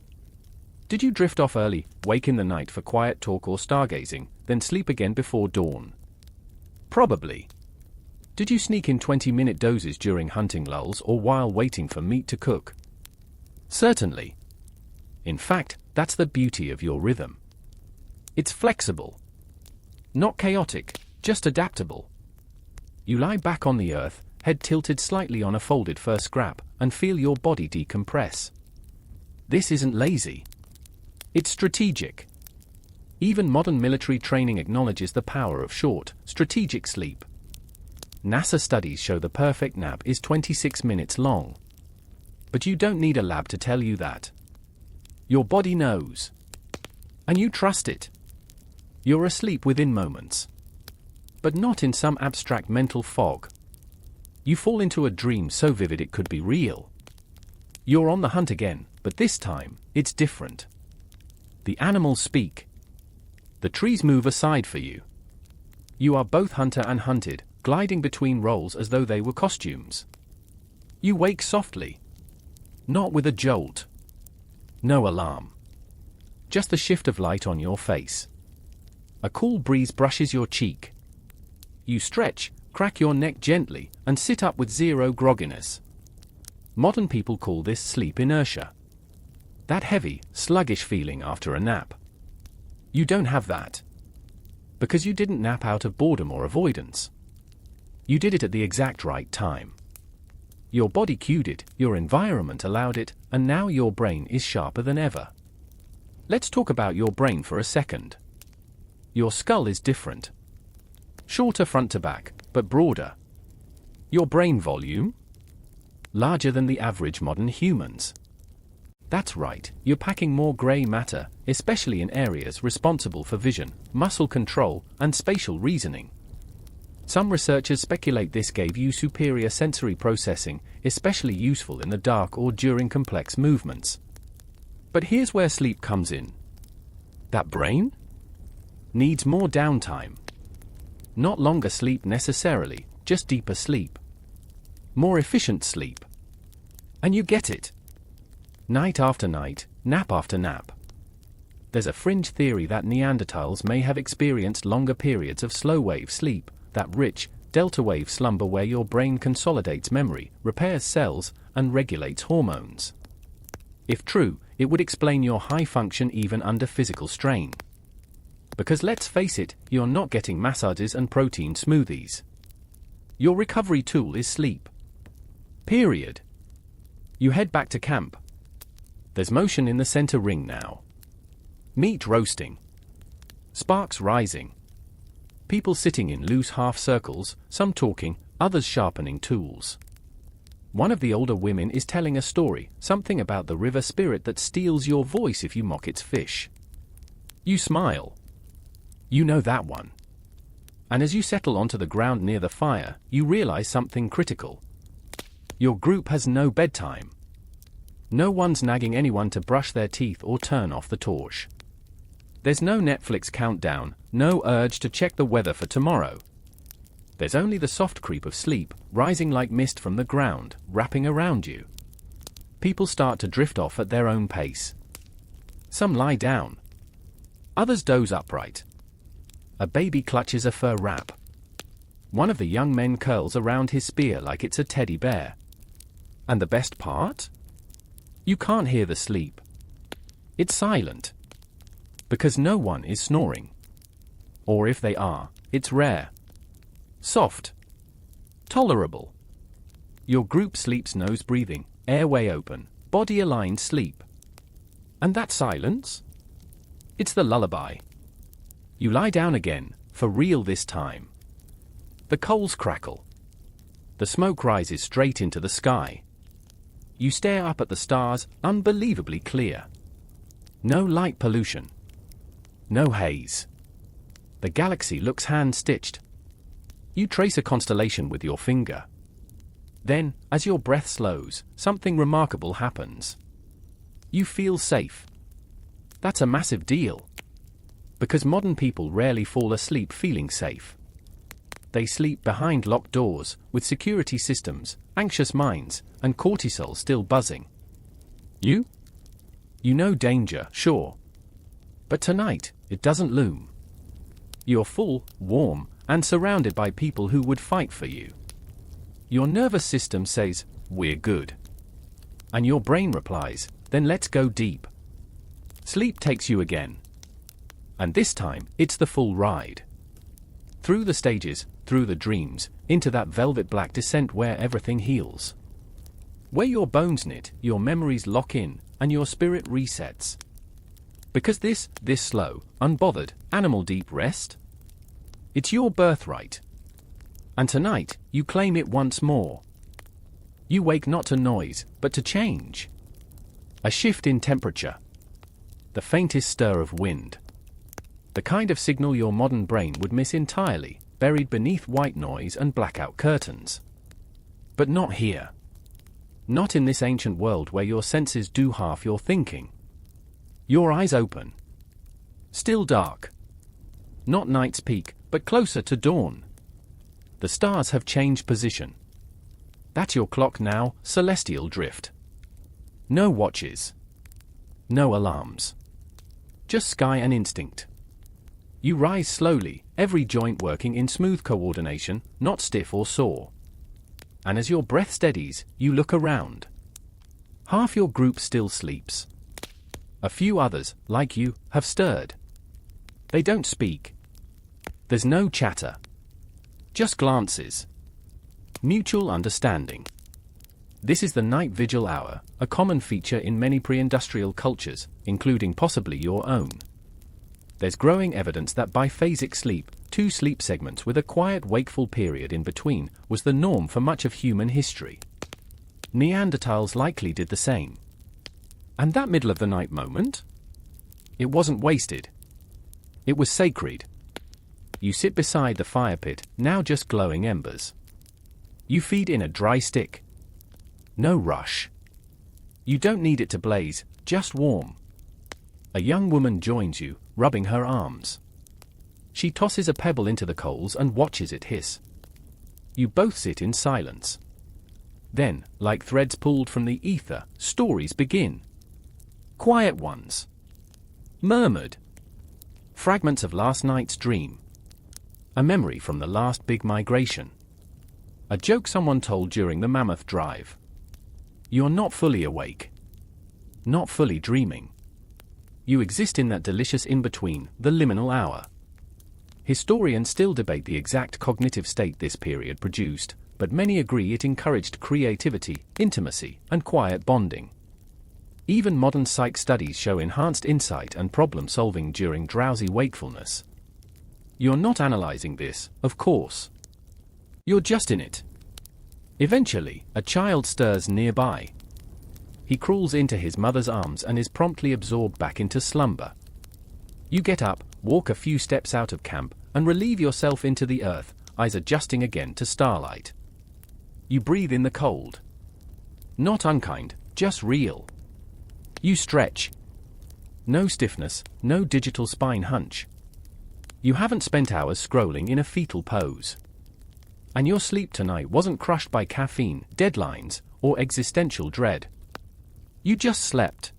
Did you drift off early, wake in the night for quiet talk or stargazing, then sleep again before dawn? Probably. Did you sneak in 20-minute dozes during hunting lulls or while waiting for meat to cook? Certainly. In fact, that's the beauty of your rhythm. It's flexible. Not chaotic, just adaptable. You lie back on the earth, head tilted slightly on a folded fur scrap, and feel your body decompress. This isn't lazy. It's strategic. Even modern military training acknowledges the power of short, strategic sleep. NASA studies show the perfect nap is 26 minutes long. But you don't need a lab to tell you that. Your body knows. And you trust it. You're asleep within moments. But not in some abstract mental fog. You fall into a dream so vivid it could be real. You're on the hunt again, but this time, it's different. The animals speak. The trees move aside for you. You are both hunter and hunted, gliding between roles as though they were costumes. You wake softly. Not with a jolt. No alarm. Just the shift of light on your face. A cool breeze brushes your cheek. You stretch, crack your neck gently, and sit up with zero grogginess. Modern people call this sleep inertia. That heavy, sluggish feeling after a nap. You don't have that. Because you didn't nap out of boredom or avoidance. You did it at the exact right time. Your body cued it, your environment allowed it, and now your brain is sharper than ever. Let's talk about your brain for a second. Your skull is different. Shorter front to back, but broader. Your brain volume? Larger than the average modern humans. That's right, you're packing more gray matter, especially in areas responsible for vision, muscle control, and spatial reasoning. Some researchers speculate this gave you superior sensory processing, especially useful in the dark or during complex movements. But here's where sleep comes in. That brain? Needs more downtime. Not longer sleep necessarily, just deeper sleep. More efficient sleep. And you get it. Night after night, nap after nap. There's a fringe theory that Neanderthals may have experienced longer periods of slow-wave sleep, that rich, delta-wave slumber where your brain consolidates memory, repairs cells, and regulates hormones. If true, it would explain your high function even under physical strain. Because let's face it, you're not getting massages and protein smoothies. Your recovery tool is sleep. Period. You head back to camp. There's motion in the center ring now. Meat roasting. Sparks rising. People sitting in loose half circles, some talking, others sharpening tools. One of the older women is telling a story, something about the river spirit that steals your voice if you mock its fish. You smile. You know that one. And as you settle onto the ground near the fire, you realize something critical. Your group has no bedtime. No one's nagging anyone to brush their teeth or turn off the torch. There's no Netflix countdown, no urge to check the weather for tomorrow. There's only the soft creep of sleep, rising like mist from the ground, wrapping around you. People start to drift off at their own pace. Some lie down. Others doze upright. A baby clutches a fur wrap. One of the young men curls around his spear like it's a teddy bear. And the best part? You can't hear the sleep. It's silent. Because no one is snoring. Or if they are, it's rare. Soft. Tolerable. Your group sleeps nose breathing, airway open, body aligned sleep. And that silence? It's the lullaby. You lie down again, for real this time. The coals crackle. The smoke rises straight into the sky. You stare up at the stars, unbelievably clear. No light pollution. No haze. The galaxy looks hand-stitched. You trace a constellation with your finger. Then, as your breath slows, something remarkable happens. You feel safe. That's a massive deal. Because modern people rarely fall asleep feeling safe. They sleep behind locked doors, with security systems, anxious minds, and cortisol still buzzing. You? You know danger, sure. But tonight, it doesn't loom. You're full, warm, and surrounded by people who would fight for you. Your nervous system says, "We're good." And your brain replies, "Then let's go deep." Sleep takes you again. And this time, it's the full ride. Through the stages, through the dreams, into that velvet black descent where everything heals. Where your bones knit, your memories lock in, and your spirit resets. Because this slow, unbothered, animal deep rest? It's your birthright. And tonight, you claim it once more. You wake not to noise, but to change. A shift in temperature. The faintest stir of wind. The kind of signal your modern brain would miss entirely, buried beneath white noise and blackout curtains. But not here. Not in this ancient world where your senses do half your thinking. Your eyes open. Still dark. Not night's peak, but closer to dawn. The stars have changed position. That's your clock now, celestial drift. No watches. No alarms. Just sky and instinct. You rise slowly, every joint working in smooth coordination, not stiff or sore. And as your breath steadies, you look around. Half your group still sleeps. A few others, like you, have stirred. They don't speak. There's no chatter. Just glances. Mutual understanding. This is the night vigil hour, a common feature in many pre-industrial cultures, including possibly your own. There's growing evidence that biphasic sleep, 2 sleep segments with a quiet wakeful period in between, was the norm for much of human history. Neanderthals likely did the same. And that middle of the night moment? It wasn't wasted. It was sacred. You sit beside the fire pit, now just glowing embers. You feed in a dry stick. No rush. You don't need it to blaze, just warm. A young woman joins you, rubbing her arms. She tosses a pebble into the coals and watches it hiss. You both sit in silence. Then, like threads pulled from the ether, stories begin. Quiet ones. Murmured. Fragments of last night's dream. A memory from the last big migration. A joke someone told during the mammoth drive. You're not fully awake. Not fully dreaming. You exist in that delicious in-between, the liminal hour. Historians still debate the exact cognitive state this period produced, but many agree it encouraged creativity, intimacy, and quiet bonding. Even modern psych studies show enhanced insight and problem-solving during drowsy wakefulness. You're not analyzing this, of course. You're just in it. Eventually, a child stirs nearby. He crawls into his mother's arms and is promptly absorbed back into slumber. You get up, walk a few steps out of camp, and relieve yourself into the earth, eyes adjusting again to starlight. You breathe in the cold. Not unkind, just real. You stretch. No stiffness, no digital spine hunch. You haven't spent hours scrolling in a fetal pose. And your sleep tonight wasn't crushed by caffeine, deadlines, or existential dread. You just slept.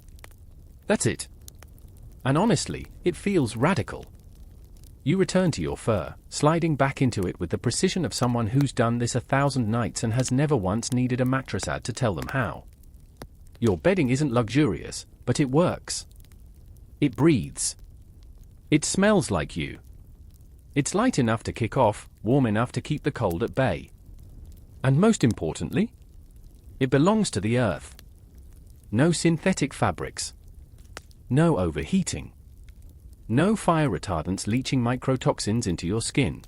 That's it. And honestly, it feels radical. You return to your fur, sliding back into it with the precision of someone who's done this 1,000 nights and has never once needed a mattress ad to tell them how. Your bedding isn't luxurious, but it works. It breathes. It smells like you. It's light enough to kick off, warm enough to keep the cold at bay. And most importantly, it belongs to the earth. No synthetic fabrics. No overheating. No fire retardants leaching microtoxins into your skin.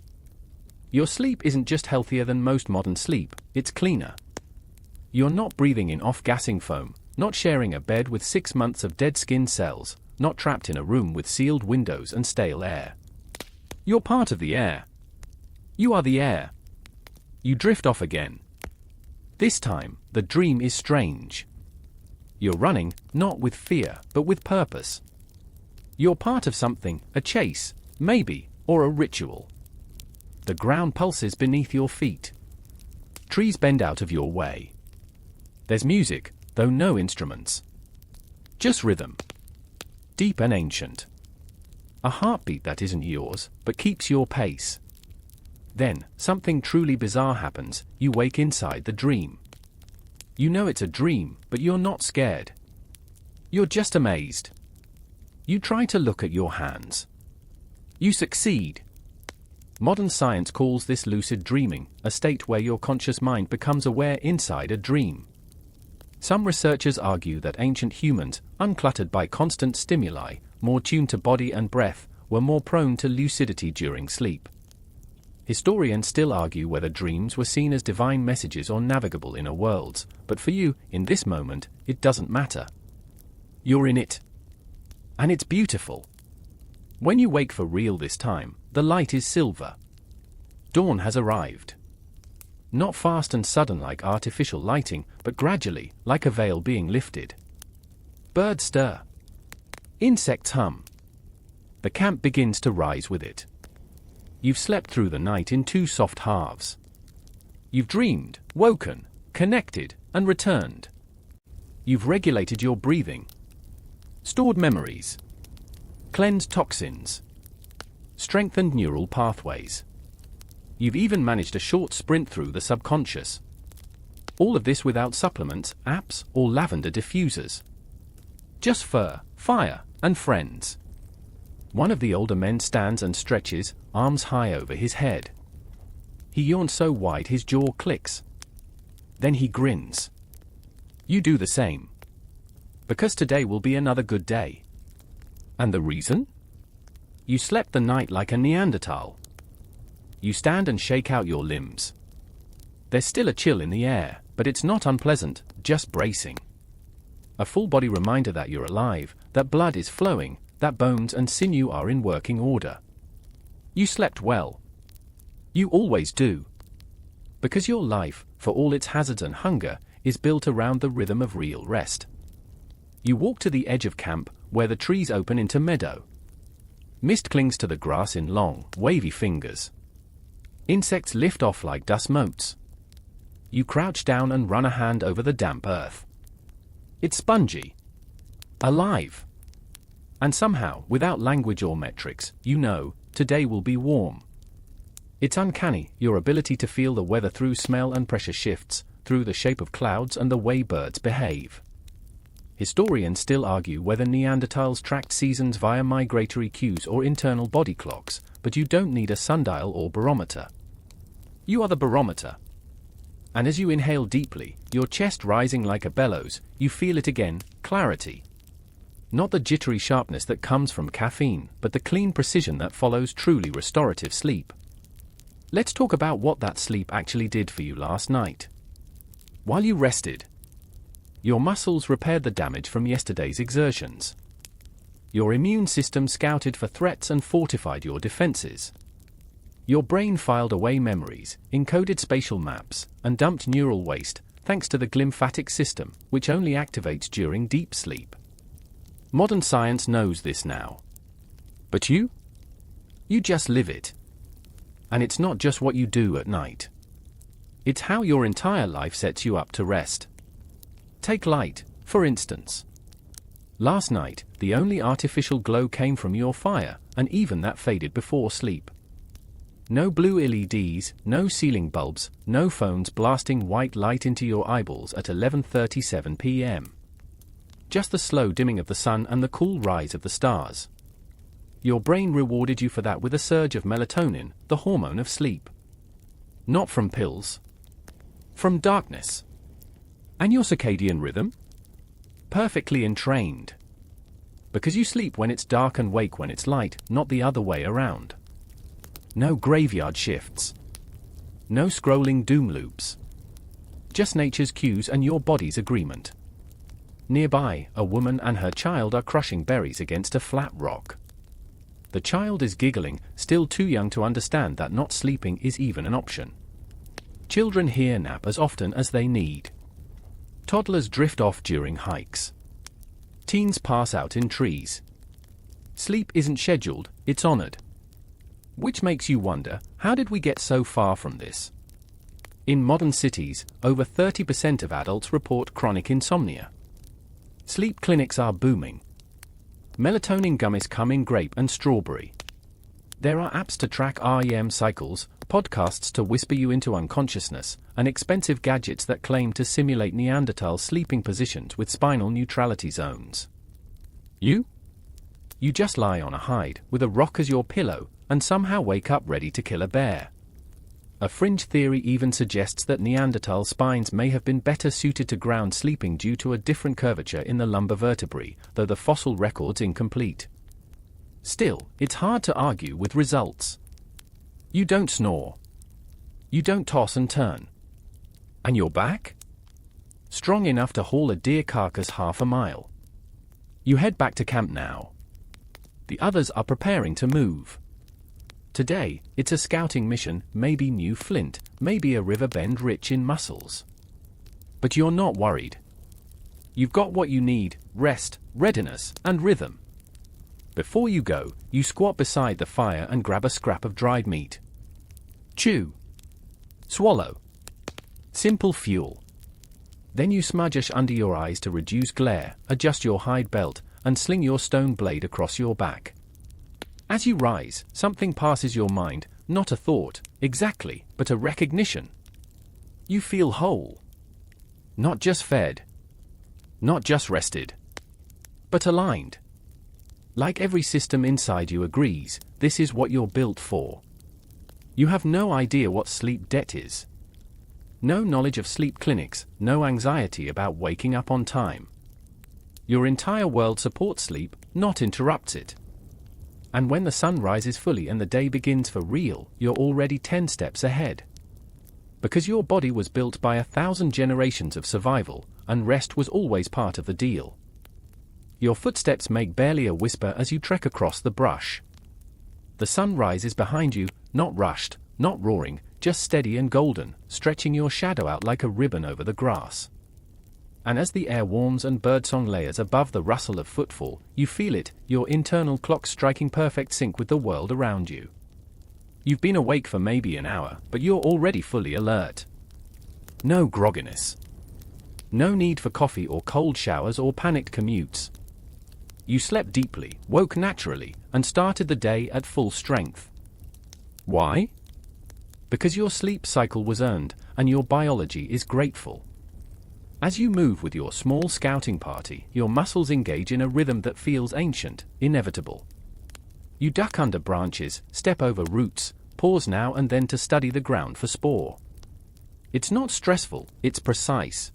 Your sleep isn't just healthier than most modern sleep, it's cleaner. You're not breathing in off-gassing foam, not sharing a bed with 6 months of dead skin cells, not trapped in a room with sealed windows and stale air. You're part of the air. You are the air. You drift off again. This time, the dream is strange. You're running, not with fear, but with purpose. You're part of something, a chase, maybe, or a ritual. The ground pulses beneath your feet. Trees bend out of your way. There's music, though no instruments. Just rhythm. Deep and ancient. A heartbeat that isn't yours, but keeps your pace. Then, something truly bizarre happens, you wake inside the dream. You know it's a dream, but you're not scared. You're just amazed. You try to look at your hands. You succeed. Modern science calls this lucid dreaming, a state where your conscious mind becomes aware inside a dream. Some researchers argue that ancient humans, uncluttered by constant stimuli, more tuned to body and breath, were more prone to lucidity during sleep. Historians still argue whether dreams were seen as divine messages or navigable inner worlds, but for you, in this moment, it doesn't matter. You're in it. And it's beautiful. When you wake for real this time, the light is silver. Dawn has arrived. Not fast and sudden like artificial lighting, but gradually, like a veil being lifted. Birds stir. Insects hum. The camp begins to rise with it. You've slept through the night in 2 soft halves. You've dreamed, woken, connected, and returned. You've regulated your breathing, stored memories, cleansed toxins, strengthened neural pathways. You've even managed a short sprint through the subconscious. All of this without supplements, apps, or lavender diffusers. Just fur, fire, and friends. One of the older men stands and stretches, arms high over his head. He yawns so wide his jaw clicks. Then he grins. You do the same. Because today will be another good day. And the reason? You slept the night like a Neanderthal. You stand and shake out your limbs. There's still a chill in the air, but it's not unpleasant, just bracing. A full-body reminder that you're alive, that blood is flowing, that bones and sinew are in working order. You slept well. You always do. Because your life, for all its hazards and hunger, is built around the rhythm of real rest. You walk to the edge of camp, where the trees open into meadow. Mist clings to the grass in long, wavy fingers. Insects lift off like dust motes. You crouch down and run a hand over the damp earth. It's spongy. Alive. And somehow, without language or metrics, you know, today will be warm. It's uncanny, your ability to feel the weather through smell and pressure shifts, through the shape of clouds and the way birds behave. Historians still argue whether Neanderthals tracked seasons via migratory cues or internal body clocks, but you don't need a sundial or barometer. You are the barometer. And as you inhale deeply, your chest rising like a bellows, you feel it again, clarity. Not the jittery sharpness that comes from caffeine, but the clean precision that follows truly restorative sleep. Let's talk about what that sleep actually did for you last night. While you rested, your muscles repaired the damage from yesterday's exertions. Your immune system scouted for threats and fortified your defenses. Your brain filed away memories, encoded spatial maps, and dumped neural waste, thanks to the glymphatic system, which only activates during deep sleep. Modern science knows this now. But you? You just live it. And it's not just what you do at night. It's how your entire life sets you up to rest. Take light, for instance. Last night, the only artificial glow came from your fire, and even that faded before sleep. No blue LEDs, no ceiling bulbs, no phones blasting white light into your eyeballs at 11:37 p.m. Just the slow dimming of the sun and the cool rise of the stars. Your brain rewarded you for that with a surge of melatonin, the hormone of sleep. Not from pills. From darkness. And your circadian rhythm? Perfectly entrained. Because you sleep when it's dark and wake when it's light, not the other way around. No graveyard shifts. No scrolling doom loops. Just nature's cues and your body's agreement. Nearby, a woman and her child are crushing berries against a flat rock. The child is giggling, still too young to understand that not sleeping is even an option. Children here nap as often as they need. Toddlers drift off during hikes. Teens pass out in trees. Sleep isn't scheduled, it's honored. Which makes you wonder, how did we get so far from this? In modern cities, over 30% of adults report chronic insomnia. Sleep clinics are booming. Melatonin gummies come in grape and strawberry. There are apps to track REM cycles, podcasts to whisper you into unconsciousness, and expensive gadgets that claim to simulate Neanderthal sleeping positions with spinal neutrality zones. You just lie on a hide, with a rock as your pillow, and somehow wake up ready to kill a bear. A fringe theory even suggests that Neanderthal spines may have been better suited to ground sleeping due to a different curvature in the lumbar vertebrae, though the fossil record's incomplete. Still, it's hard to argue with results. You don't snore. You don't toss and turn. And you're back? Strong enough to haul a deer carcass half a mile. You head back to camp now. The others are preparing to move. Today, it's a scouting mission, maybe New Flint, maybe a river bend rich in mussels. But you're not worried. You've got what you need: rest, readiness, and rhythm. Before you go, you squat beside the fire and grab a scrap of dried meat. Chew. Swallow. Simple fuel. Then you smudge under your eyes to reduce glare, adjust your hide belt, and sling your stone blade across your back. As you rise, something passes your mind, not a thought, exactly, but a recognition. You feel whole. Not just fed. Not just rested. But aligned. Like every system inside you agrees, this is what you're built for. You have no idea what sleep debt is. No knowledge of sleep clinics, no anxiety about waking up on time. Your entire world supports sleep, not interrupts it. And when the sun rises fully and the day begins for real, you're already 10 steps ahead. Because your body was built by 1,000 generations of survival, and rest was always part of the deal. Your footsteps make barely a whisper as you trek across the brush. The sun rises behind you, not rushed, not roaring, just steady and golden, stretching your shadow out like a ribbon over the grass. And as the air warms and birdsong layers above the rustle of footfall, you feel it, your internal clock striking perfect sync with the world around you. You've been awake for maybe an hour, but you're already fully alert. No grogginess. No need for coffee or cold showers or panicked commutes. You slept deeply, woke naturally, and started the day at full strength. Why? Because your sleep cycle was earned, and your biology is grateful. As you move with your small scouting party, your muscles engage in a rhythm that feels ancient, inevitable. You duck under branches, step over roots, pause now and then to study the ground for spoor. It's not stressful, it's precise.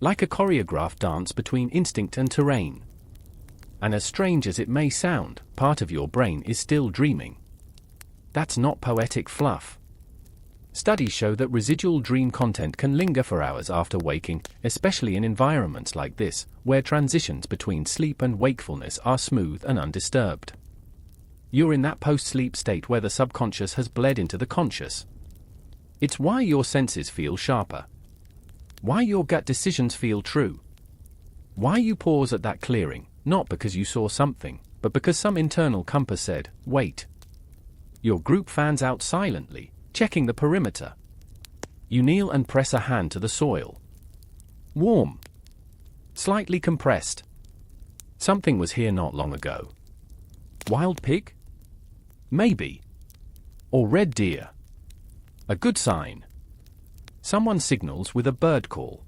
Like a choreographed dance between instinct and terrain. And as strange as it may sound, part of your brain is still dreaming. That's not poetic fluff. Studies show that residual dream content can linger for hours after waking, especially in environments like this, where transitions between sleep and wakefulness are smooth and undisturbed. You're in that post-sleep state where the subconscious has bled into the conscious. It's why your senses feel sharper. Why your gut decisions feel true. Why you pause at that clearing, not because you saw something, but because some internal compass said, wait. Your group fans out silently, checking the perimeter. You kneel and press a hand to the soil. Warm. Slightly compressed. Something was here not long ago. Wild pig? Maybe. Or red deer. A good sign. Someone signals with a bird call.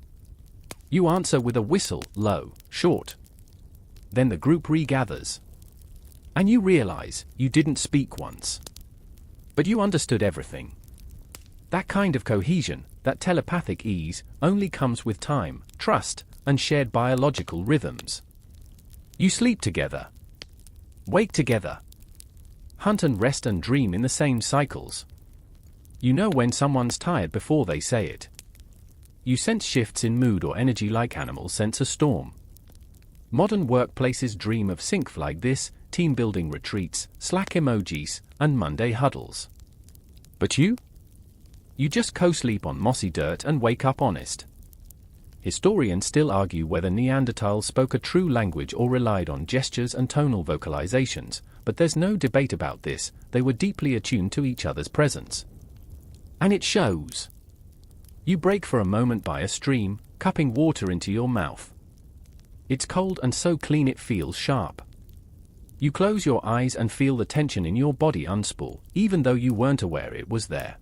You answer with a whistle, low, short. Then the group regathers. And you realize you didn't speak once. But you understood everything. That kind of cohesion, that telepathic ease, only comes with time, trust, and shared biological rhythms. You sleep together. Wake together. Hunt and rest and dream in the same cycles. You know when someone's tired before they say it. You sense shifts in mood or energy like animals sense a storm. Modern workplaces dream of sync like this, team-building retreats, Slack emojis, and Monday huddles. But you? You just co-sleep on mossy dirt and wake up honest. Historians still argue whether Neanderthals spoke a true language or relied on gestures and tonal vocalizations, but there's no debate about this, they were deeply attuned to each other's presence. And it shows. You break for a moment by a stream, cupping water into your mouth. It's cold and so clean it feels sharp. You close your eyes and feel the tension in your body unspool, even though you weren't aware it was there.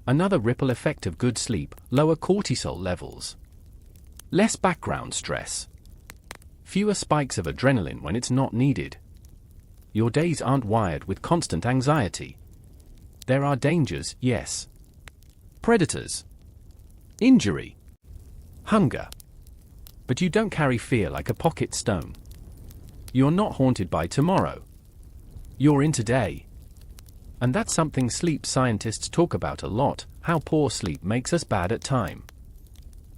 Another ripple effect of good sleep, lower cortisol levels. Less background stress. Fewer spikes of adrenaline when it's not needed. Your days aren't wired with constant anxiety. There are dangers, yes. Predators. Injury. Hunger. But you don't carry fear like a pocket stone. You're not haunted by tomorrow. You're in today. And that's something sleep scientists talk about a lot, how poor sleep makes us bad at time.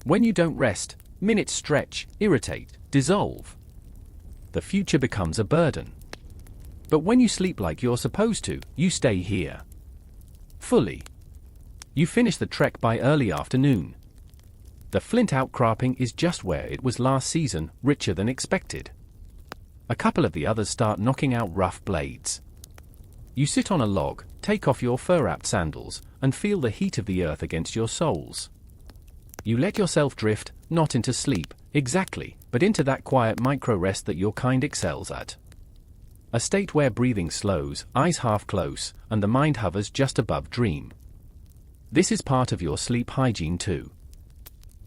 When you don't rest, minutes stretch, irritate, dissolve. The future becomes a burden. But when you sleep like you're supposed to, you stay here. Fully. You finish the trek by early afternoon. The flint outcropping is just where it was last season, richer than expected. A couple of the others start knocking out rough blades. You sit on a log, take off your fur-wrapped sandals, and feel the heat of the earth against your soles. You let yourself drift, not into sleep, exactly, but into that quiet micro-rest that your kind excels at. A state where breathing slows, eyes half close, and the mind hovers just above dream. This is part of your sleep hygiene too.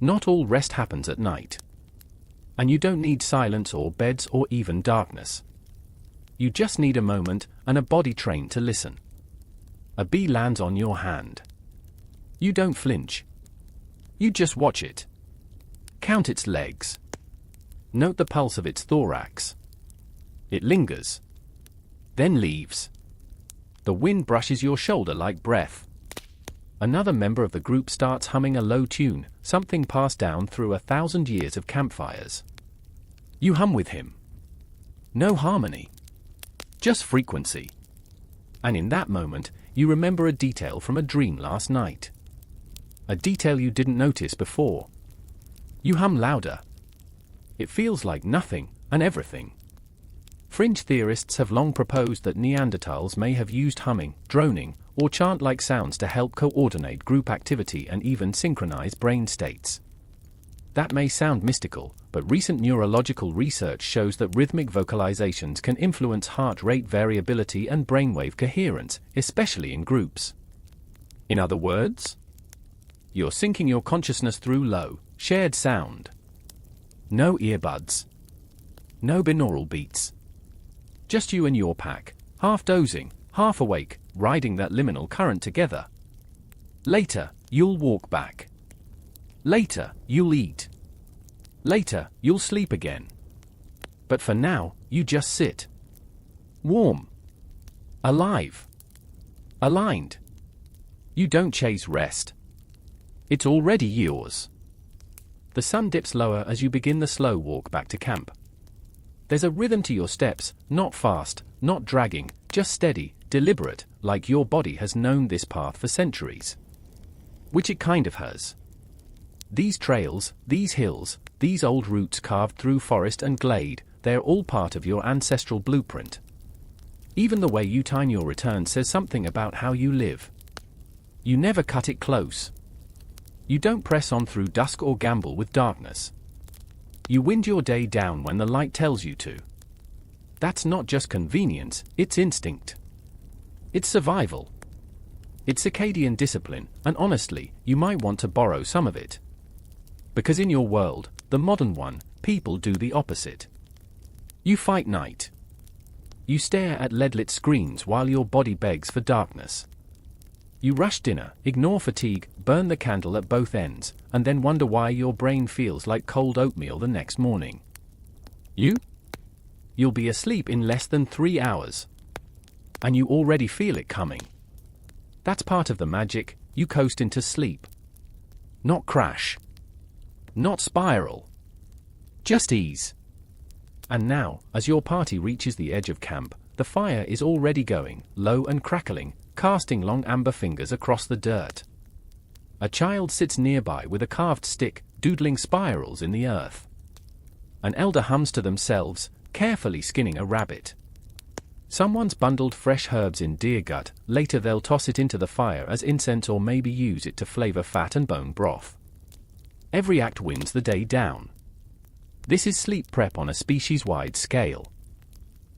Not all rest happens at night. And you don't need silence or beds or even darkness. You just need a moment and a body trained to listen. A bee lands on your hand. You don't flinch. You just watch it. Count its legs. Note the pulse of its thorax. It lingers. Then leaves. The wind brushes your shoulder like breath. Another member of the group starts humming a low tune, something passed down through 1,000 years of campfires. You hum with him. No harmony. Just frequency. And in that moment, you remember a detail from a dream last night. A detail you didn't notice before. You hum louder. It feels like nothing and everything. Fringe theorists have long proposed that Neanderthals may have used humming, droning, or chant-like sounds to help coordinate group activity and even synchronize brain states. That may sound mystical, but recent neurological research shows that rhythmic vocalizations can influence heart rate variability and brainwave coherence, especially in groups. In other words, you're syncing your consciousness through low, shared sound. No earbuds. No binaural beats. Just you and your pack, half dozing, half awake, riding that liminal current together. Later, you'll walk back. Later, you'll eat. Later, you'll sleep again. But for now, you just sit. Warm. Alive. Aligned. You don't chase rest. It's already yours. The sun dips lower as you begin the slow walk back to camp. There's a rhythm to your steps, not fast, not dragging, just steady, deliberate, like your body has known this path for centuries. Which it kind of has. These trails, these hills, these old routes carved through forest and glade, they're all part of your ancestral blueprint. Even the way you time your return says something about how you live. You never cut it close. You don't press on through dusk or gamble with darkness. You wind your day down when the light tells you to. That's not just convenience, it's instinct. It's survival. It's circadian discipline, and honestly, you might want to borrow some of it. Because in your world, the modern one, people do the opposite. You fight night. You stare at LED-lit screens while your body begs for darkness. You rush dinner, ignore fatigue, burn the candle at both ends, and then wonder why your brain feels like cold oatmeal the next morning. You'll be asleep in less than 3 hours. And you already feel it coming. That's part of the magic, you coast into sleep. Not crash. Not spiral. Just ease. And now, as your party reaches the edge of camp, the fire is already going, low and crackling, casting long amber fingers across the dirt. A child sits nearby with a carved stick, doodling spirals in the earth. An elder hums to themselves, carefully skinning a rabbit. Someone's bundled fresh herbs in deer gut, later they'll toss it into the fire as incense or maybe use it to flavor fat and bone broth. Every act wins the day down. This is sleep prep on a species-wide scale.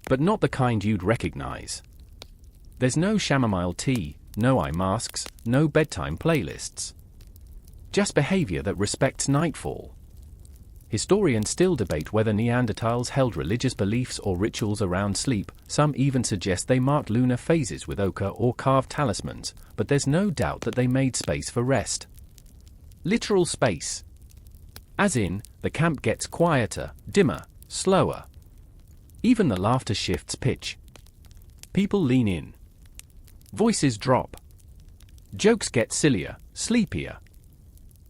But not the kind you'd recognize. There's no chamomile tea, no eye masks, no bedtime playlists. Just behavior that respects nightfall. Historians still debate whether Neanderthals held religious beliefs or rituals around sleep, some even suggest they marked lunar phases with ochre or carved talismans, but there's no doubt that they made space for rest. Literal space. As in, the camp gets quieter, dimmer, slower. Even the laughter shifts pitch. People lean in. Voices drop. Jokes get sillier, sleepier.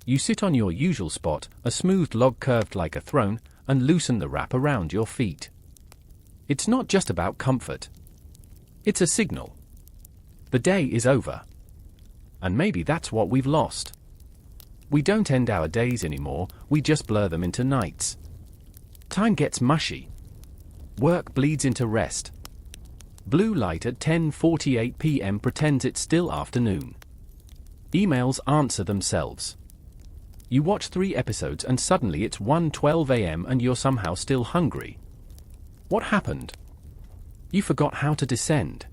You sit on your usual spot, a smooth log curved like a throne, and loosen the wrap around your feet. It's not just about comfort. It's a signal. The day is over. And maybe that's what we've lost. We don't end our days anymore, we just blur them into nights. Time gets mushy. Work bleeds into rest. Blue light at 10:48 p.m. pretends it's still afternoon. Emails answer themselves. You watch 3 episodes and suddenly it's 1:12 a.m. and you're somehow still hungry. What happened? You forgot how to descend.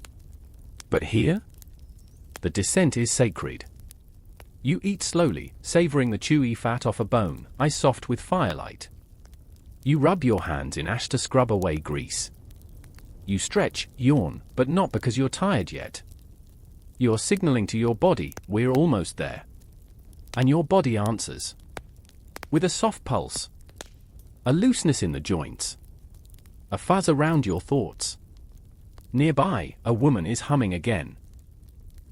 But here? The descent is sacred. You eat slowly, savoring the chewy fat off a bone, eyes soft with firelight. You rub your hands in ash to scrub away grease. You stretch, yawn, but not because you're tired yet. You're signaling to your body, we're almost there. And your body answers. With a soft pulse. A looseness in the joints. A fuzz around your thoughts. Nearby, a woman is humming again.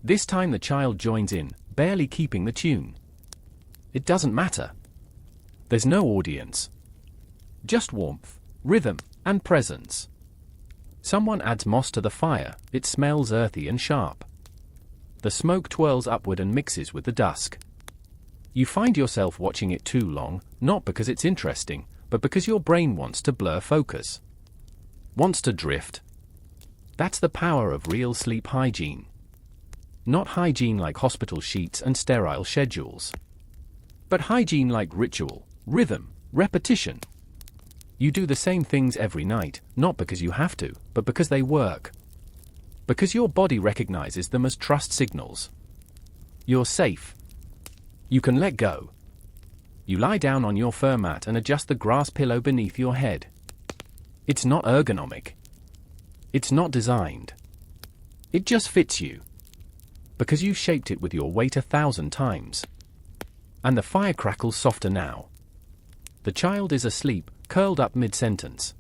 This time the child joins in, barely keeping the tune. It doesn't matter. There's no audience. Just warmth, rhythm, and presence. Someone adds moss to the fire, it smells earthy and sharp. The smoke twirls upward and mixes with the dusk. You find yourself watching it too long, not because it's interesting, but because your brain wants to blur focus. Wants to drift. That's the power of real sleep hygiene. Not hygiene like hospital sheets and sterile schedules. But hygiene like ritual, rhythm, repetition. You do the same things every night, not because you have to, but because they work. Because your body recognizes them as trust signals. You're safe. You can let go. You lie down on your fur mat and adjust the grass pillow beneath your head. It's not ergonomic. It's not designed. It just fits you. Because you've shaped it with your weight 1,000 times. And the fire crackles softer now. The child is asleep, curled up mid-sentence.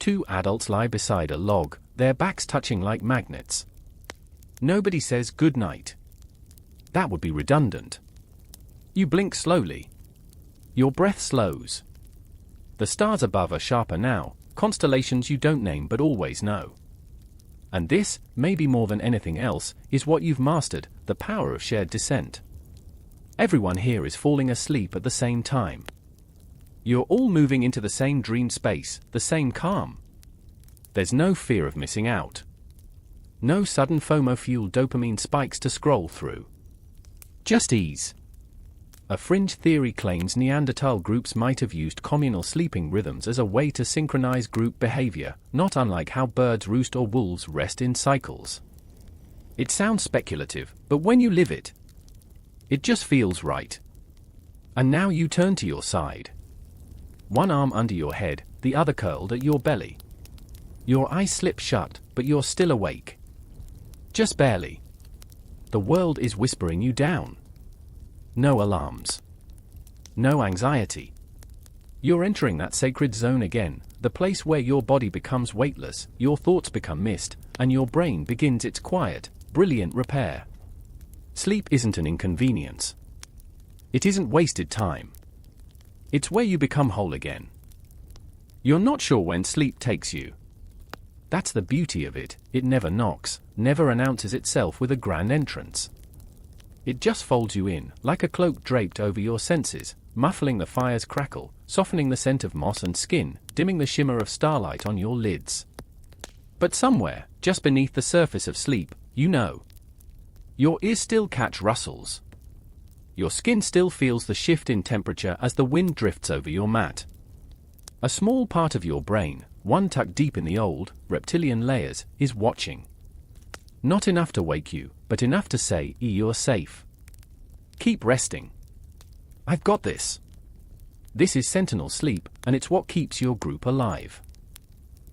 2 adults lie beside a log, their backs touching like magnets. Nobody says good night. That would be redundant. You blink slowly. Your breath slows. The stars above are sharper now, constellations you don't name but always know. And this, maybe more than anything else, is what you've mastered, the power of shared descent. Everyone here is falling asleep at the same time. You're all moving into the same dream space, the same calm. There's no fear of missing out. No sudden FOMO-fueled dopamine spikes to scroll through. Just ease. A fringe theory claims Neanderthal groups might have used communal sleeping rhythms as a way to synchronize group behavior, not unlike how birds roost or wolves rest in cycles. It sounds speculative, but when you live it, it just feels right. And now you turn to your side. One arm under your head, the other curled at your belly. Your eyes slip shut, but you're still awake. Just barely. The world is whispering you down. No alarms. No anxiety. You're entering that sacred zone again, the place where your body becomes weightless, your thoughts become mist, and your brain begins its quiet, brilliant repair. Sleep isn't an inconvenience. It isn't wasted time. It's where you become whole again. You're not sure when sleep takes you. That's the beauty of it, it never knocks, never announces itself with a grand entrance. It just folds you in, like a cloak draped over your senses, muffling the fire's crackle, softening the scent of moss and skin, dimming the shimmer of starlight on your lids. But somewhere, just beneath the surface of sleep, you know. Your ears still catch rustles. Your skin still feels the shift in temperature as the wind drifts over your mat. A small part of your brain, one tucked deep in the old, reptilian layers, is watching. Not enough to wake you, but enough to say, you're safe. Keep resting. I've got this. This is sentinel sleep, and it's what keeps your group alive.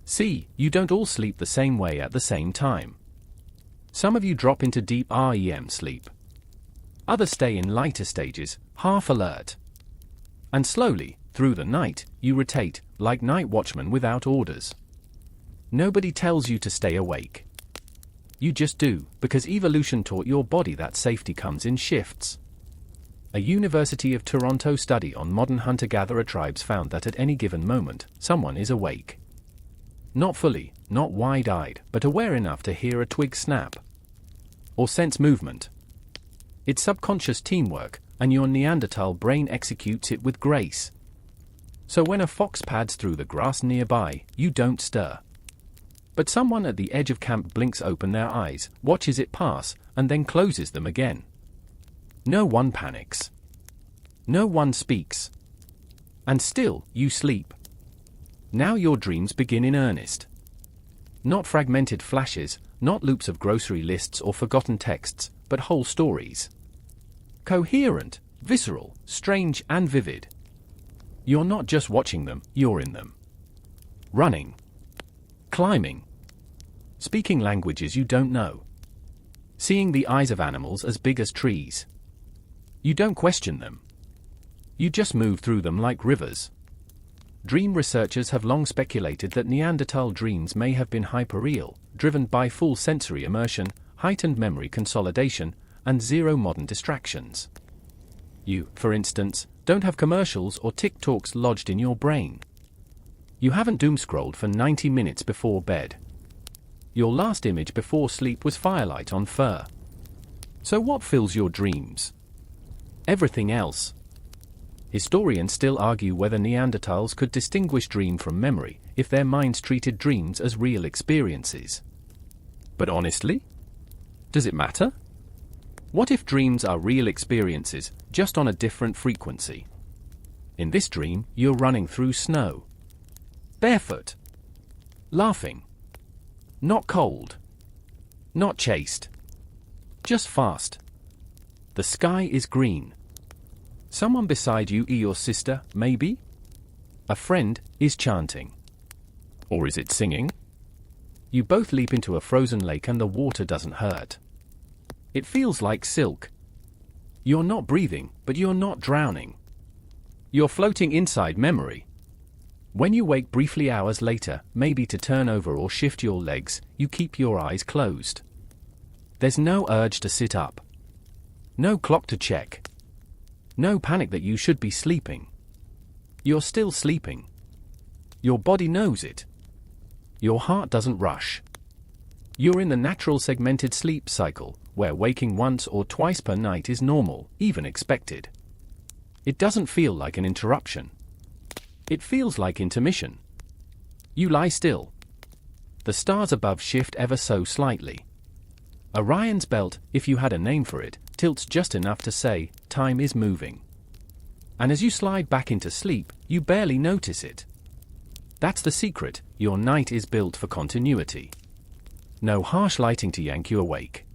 See, you don't all sleep the same way at the same time. Some of you drop into deep REM sleep. Others stay in lighter stages, half alert. And slowly, through the night, you rotate, like night watchmen without orders. Nobody tells you to stay awake. You just do, because evolution taught your body that safety comes in shifts. A University of Toronto study on modern hunter-gatherer tribes found that at any given moment, someone is awake. Not fully, not wide-eyed, but aware enough to hear a twig snap or sense movement. It's subconscious teamwork, and your Neanderthal brain executes it with grace. So when a fox pads through the grass nearby, you don't stir. But someone at the edge of camp blinks open their eyes, watches it pass, and then closes them again. No one panics. No one speaks. And still, you sleep. Now your dreams begin in earnest. Not fragmented flashes, not loops of grocery lists or forgotten texts, but whole stories. Coherent, visceral, strange, and vivid. You're not just watching them, you're in them. Running. Climbing. Speaking languages you don't know. Seeing the eyes of animals as big as trees. You don't question them. You just move through them like rivers. Dream researchers have long speculated that Neanderthal dreams may have been hyperreal, driven by full sensory immersion, heightened memory consolidation, and zero modern distractions. You, for instance, don't have commercials or TikToks lodged in your brain. You haven't doom-scrolled for 90 minutes before bed. Your last image before sleep was firelight on fur. So what fills your dreams? Everything else. Historians still argue whether Neanderthals could distinguish dream from memory if their minds treated dreams as real experiences. But honestly, does it matter? What if dreams are real experiences, just on a different frequency? In this dream, you're running through snow. Barefoot. Laughing. Not cold. Not chased. Just fast. The sky is green. Someone beside you, your sister, maybe? A friend, is chanting. Or is it singing? You both leap into a frozen lake and the water doesn't hurt. It feels like silk. You're not breathing, but you're not drowning. You're floating inside memory. When you wake briefly hours later, maybe to turn over or shift your legs, you keep your eyes closed. There's no urge to sit up. No clock to check. No panic that you should be sleeping. You're still sleeping. Your body knows it. Your heart doesn't rush. You're in the natural segmented sleep cycle, where waking once or twice per night is normal, even expected. It doesn't feel like an interruption. It feels like intermission. You lie still. The stars above shift ever so slightly. Orion's belt, if you had a name for it, tilts just enough to say, time is moving. And as you slide back into sleep, you barely notice it. That's the secret, your night is built for continuity. No harsh lighting to yank you awake.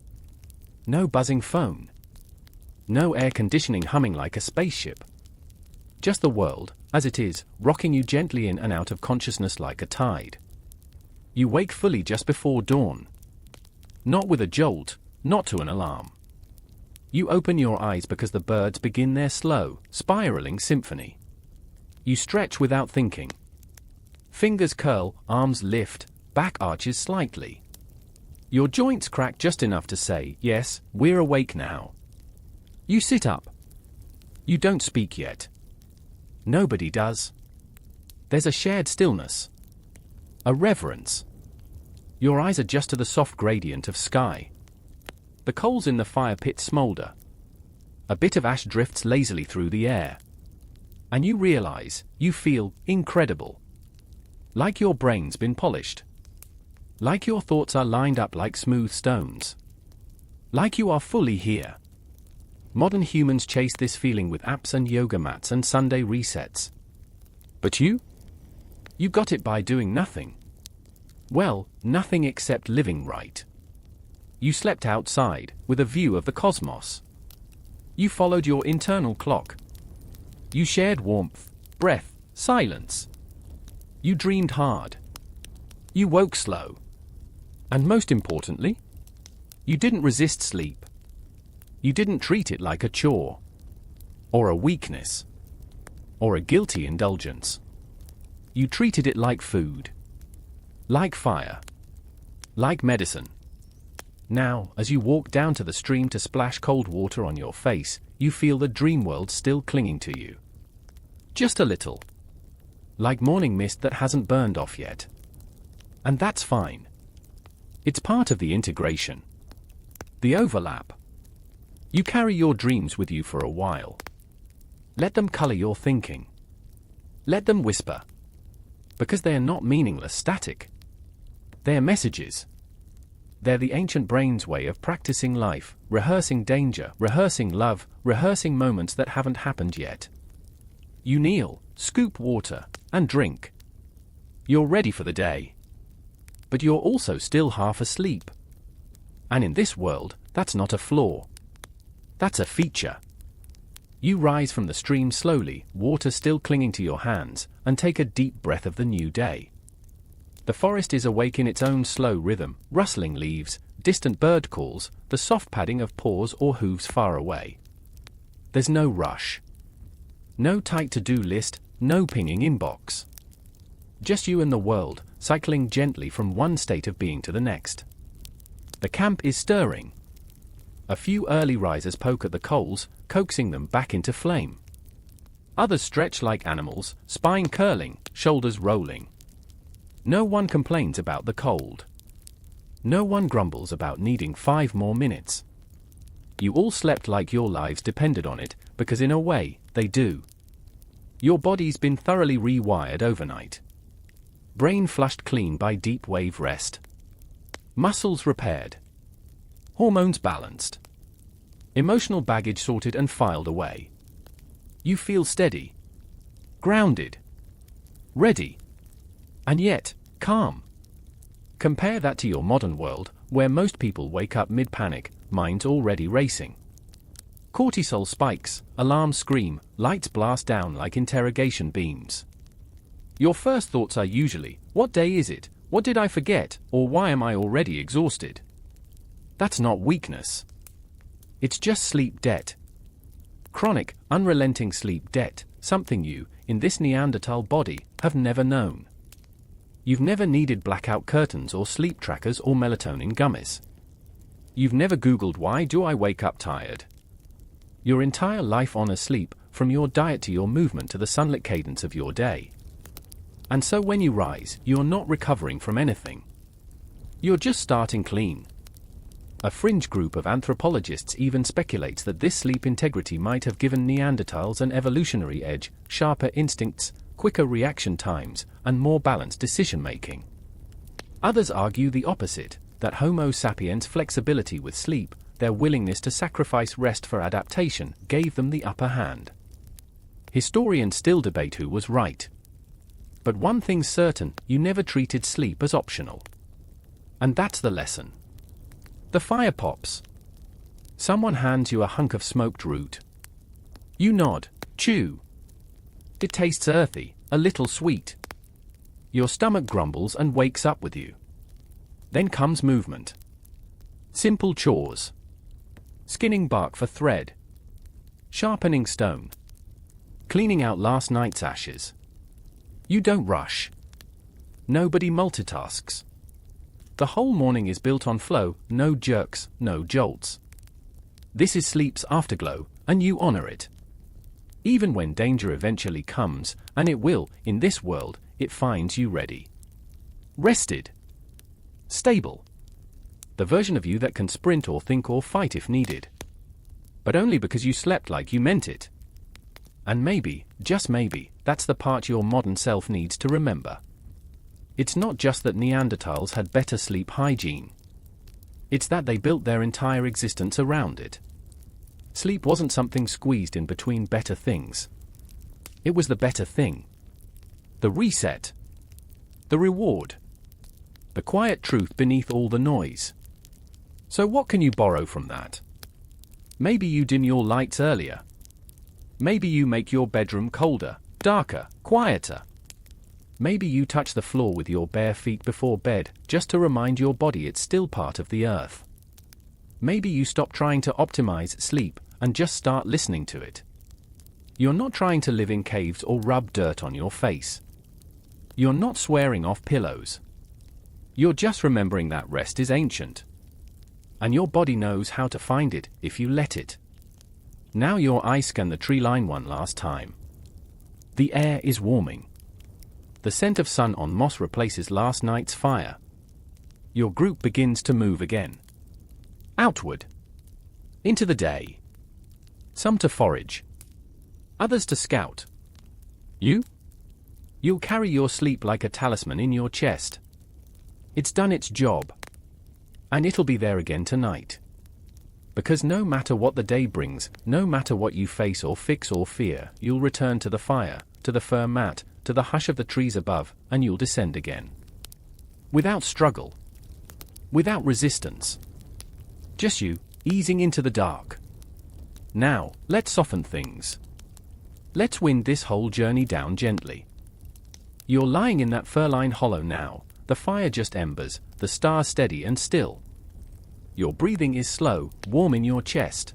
No buzzing phone. No air conditioning humming like a spaceship. Just the world, as it is, rocking you gently in and out of consciousness like a tide. You wake fully just before dawn. Not with a jolt, not to an alarm. You open your eyes because the birds begin their slow, spiraling symphony. You stretch without thinking. Fingers curl, arms lift, back arches slightly. Your joints crack just enough to say, yes, we're awake now. You sit up. You don't speak yet. Nobody does. There's a shared stillness. A reverence. Your eyes adjust to the soft gradient of sky. The coals in the fire pit smolder. A bit of ash drifts lazily through the air. And you realize, you feel, incredible. Like your brain's been polished. Like your thoughts are lined up like smooth stones. Like you are fully here. Modern humans chase this feeling with apps and yoga mats and Sunday resets. But you? You got it by doing nothing. Well, nothing except living right. You slept outside, with a view of the cosmos. You followed your internal clock. You shared warmth, breath, silence. You dreamed hard. You woke slow. And most importantly, you didn't resist sleep. You didn't treat it like a chore, or a weakness, or a guilty indulgence. You treated it like food, like fire, like medicine. Now, as you walk down to the stream to splash cold water on your face, you feel the dream world still clinging to you. Just a little. Like morning mist that hasn't burned off yet. And that's fine. It's part of the integration. The overlap. You carry your dreams with you for a while. Let them color your thinking. Let them whisper. Because they are not meaningless static. They are messages. They're the ancient brain's way of practicing life, rehearsing danger, rehearsing love, rehearsing moments that haven't happened yet. You kneel, scoop water, and drink. You're ready for the day. But you're also still half asleep. And in this world, that's not a flaw. That's a feature. You rise from the stream slowly, water still clinging to your hands, and take a deep breath of the new day. The forest is awake in its own slow rhythm, rustling leaves, distant bird calls, the soft padding of paws or hooves far away. There's no rush. No tight to-do list, no pinging inbox. Just you and the world, cycling gently from one state of being to the next. The camp is stirring. A few early risers poke at the coals, coaxing them back into flame. Others stretch like animals, spine curling, shoulders rolling. No one complains about the cold. No one grumbles about needing 5 more minutes. You all slept like your lives depended on it, because in a way, they do. Your body's been thoroughly rewired overnight. Brain flushed clean by deep wave rest. Muscles repaired. Hormones balanced. Emotional baggage sorted and filed away. You feel steady. Grounded. Ready. And yet, calm. Compare that to your modern world, where most people wake up mid-panic, minds already racing. Cortisol spikes, alarms scream, lights blast down like interrogation beams. Your first thoughts are usually, what day is it, what did I forget, or why am I already exhausted? That's not weakness. It's just sleep debt. Chronic, unrelenting sleep debt, something you, in this Neanderthal body, have never known. You've never needed blackout curtains or sleep trackers or melatonin gummies. You've never Googled why do I wake up tired. Your entire life honors sleep, from your diet to your movement to the sunlit cadence of your day. And so when you rise, you're not recovering from anything. You're just starting clean. A fringe group of anthropologists even speculates that this sleep integrity might have given Neanderthals an evolutionary edge, sharper instincts, quicker reaction times, and more balanced decision-making. Others argue the opposite, that Homo sapiens' flexibility with sleep, their willingness to sacrifice rest for adaptation, gave them the upper hand. Historians still debate who was right. But one thing's certain, you never treated sleep as optional. And that's the lesson. The fire pops. Someone hands you a hunk of smoked root. You nod, chew. It tastes earthy, a little sweet. Your stomach grumbles and wakes up with you. Then comes movement. Simple chores. Skinning bark for thread. Sharpening stone. Cleaning out last night's ashes. You don't rush. Nobody multitasks. The whole morning is built on flow, no jerks, no jolts. This is sleep's afterglow, and you honor it. Even when danger eventually comes, and it will, in this world, it finds you ready. Rested. Stable. The version of you that can sprint or think or fight if needed. But only because you slept like you meant it. And maybe, just maybe, that's the part your modern self needs to remember. It's not just that Neanderthals had better sleep hygiene. It's that they built their entire existence around it. Sleep wasn't something squeezed in between better things. It was the better thing. The reset. The reward. The quiet truth beneath all the noise. So what can you borrow from that? Maybe you dim your lights earlier. Maybe you make your bedroom colder, darker, quieter. Maybe you touch the floor with your bare feet before bed, just to remind your body it's still part of the earth. Maybe you stop trying to optimize sleep, and just start listening to it. You're not trying to live in caves or rub dirt on your face. You're not swearing off pillows. You're just remembering that rest is ancient. and your body knows how to find it if you let it. Now your eyes scan the tree line one last time. The air is warming. The scent of sun on moss replaces last night's fire. Your group begins to move again. Outward. Into the day. Some to forage. Others to scout. You? You'll carry your sleep like a talisman in your chest. It's done its job. And it'll be there again tonight. Because no matter what the day brings, no matter what you face or fix or fear, you'll return to the fire, to the firm mat, to the hush of the trees above, and you'll descend again. Without struggle. Without resistance. Just you, easing into the dark. Now, let's soften things. Let's wind this whole journey down gently. You're lying in that fur-lined hollow now, the fire just embers, the stars steady and still. Your breathing is slow, warm in your chest.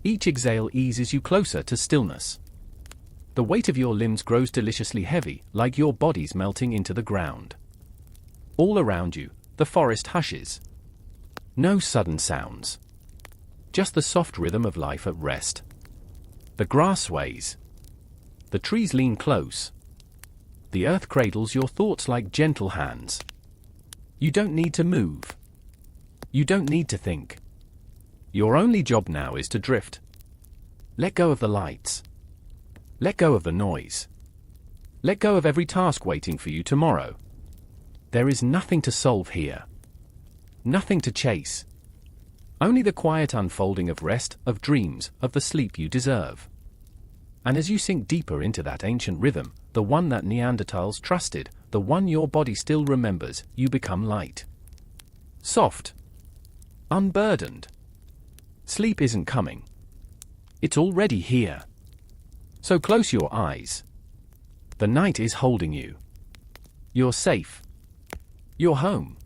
Each exhale eases you closer to stillness. The weight of your limbs grows deliciously heavy, like your body's melting into the ground. All around you, the forest hushes. No sudden sounds. Just the soft rhythm of life at rest. The grass sways. The trees lean close. The earth cradles your thoughts like gentle hands. You don't need to move. You don't need to think. Your only job now is to drift. Let go of the lights. Let go of the noise. Let go of every task waiting for you tomorrow. There is nothing to solve here. Nothing to chase. Only the quiet unfolding of rest, of dreams, of the sleep you deserve. And as you sink deeper into that ancient rhythm, the one that Neanderthals trusted, the one your body still remembers, you become light. Soft. Unburdened. Sleep isn't coming. It's already here. So close your eyes. The night is holding you. You're safe. You're home.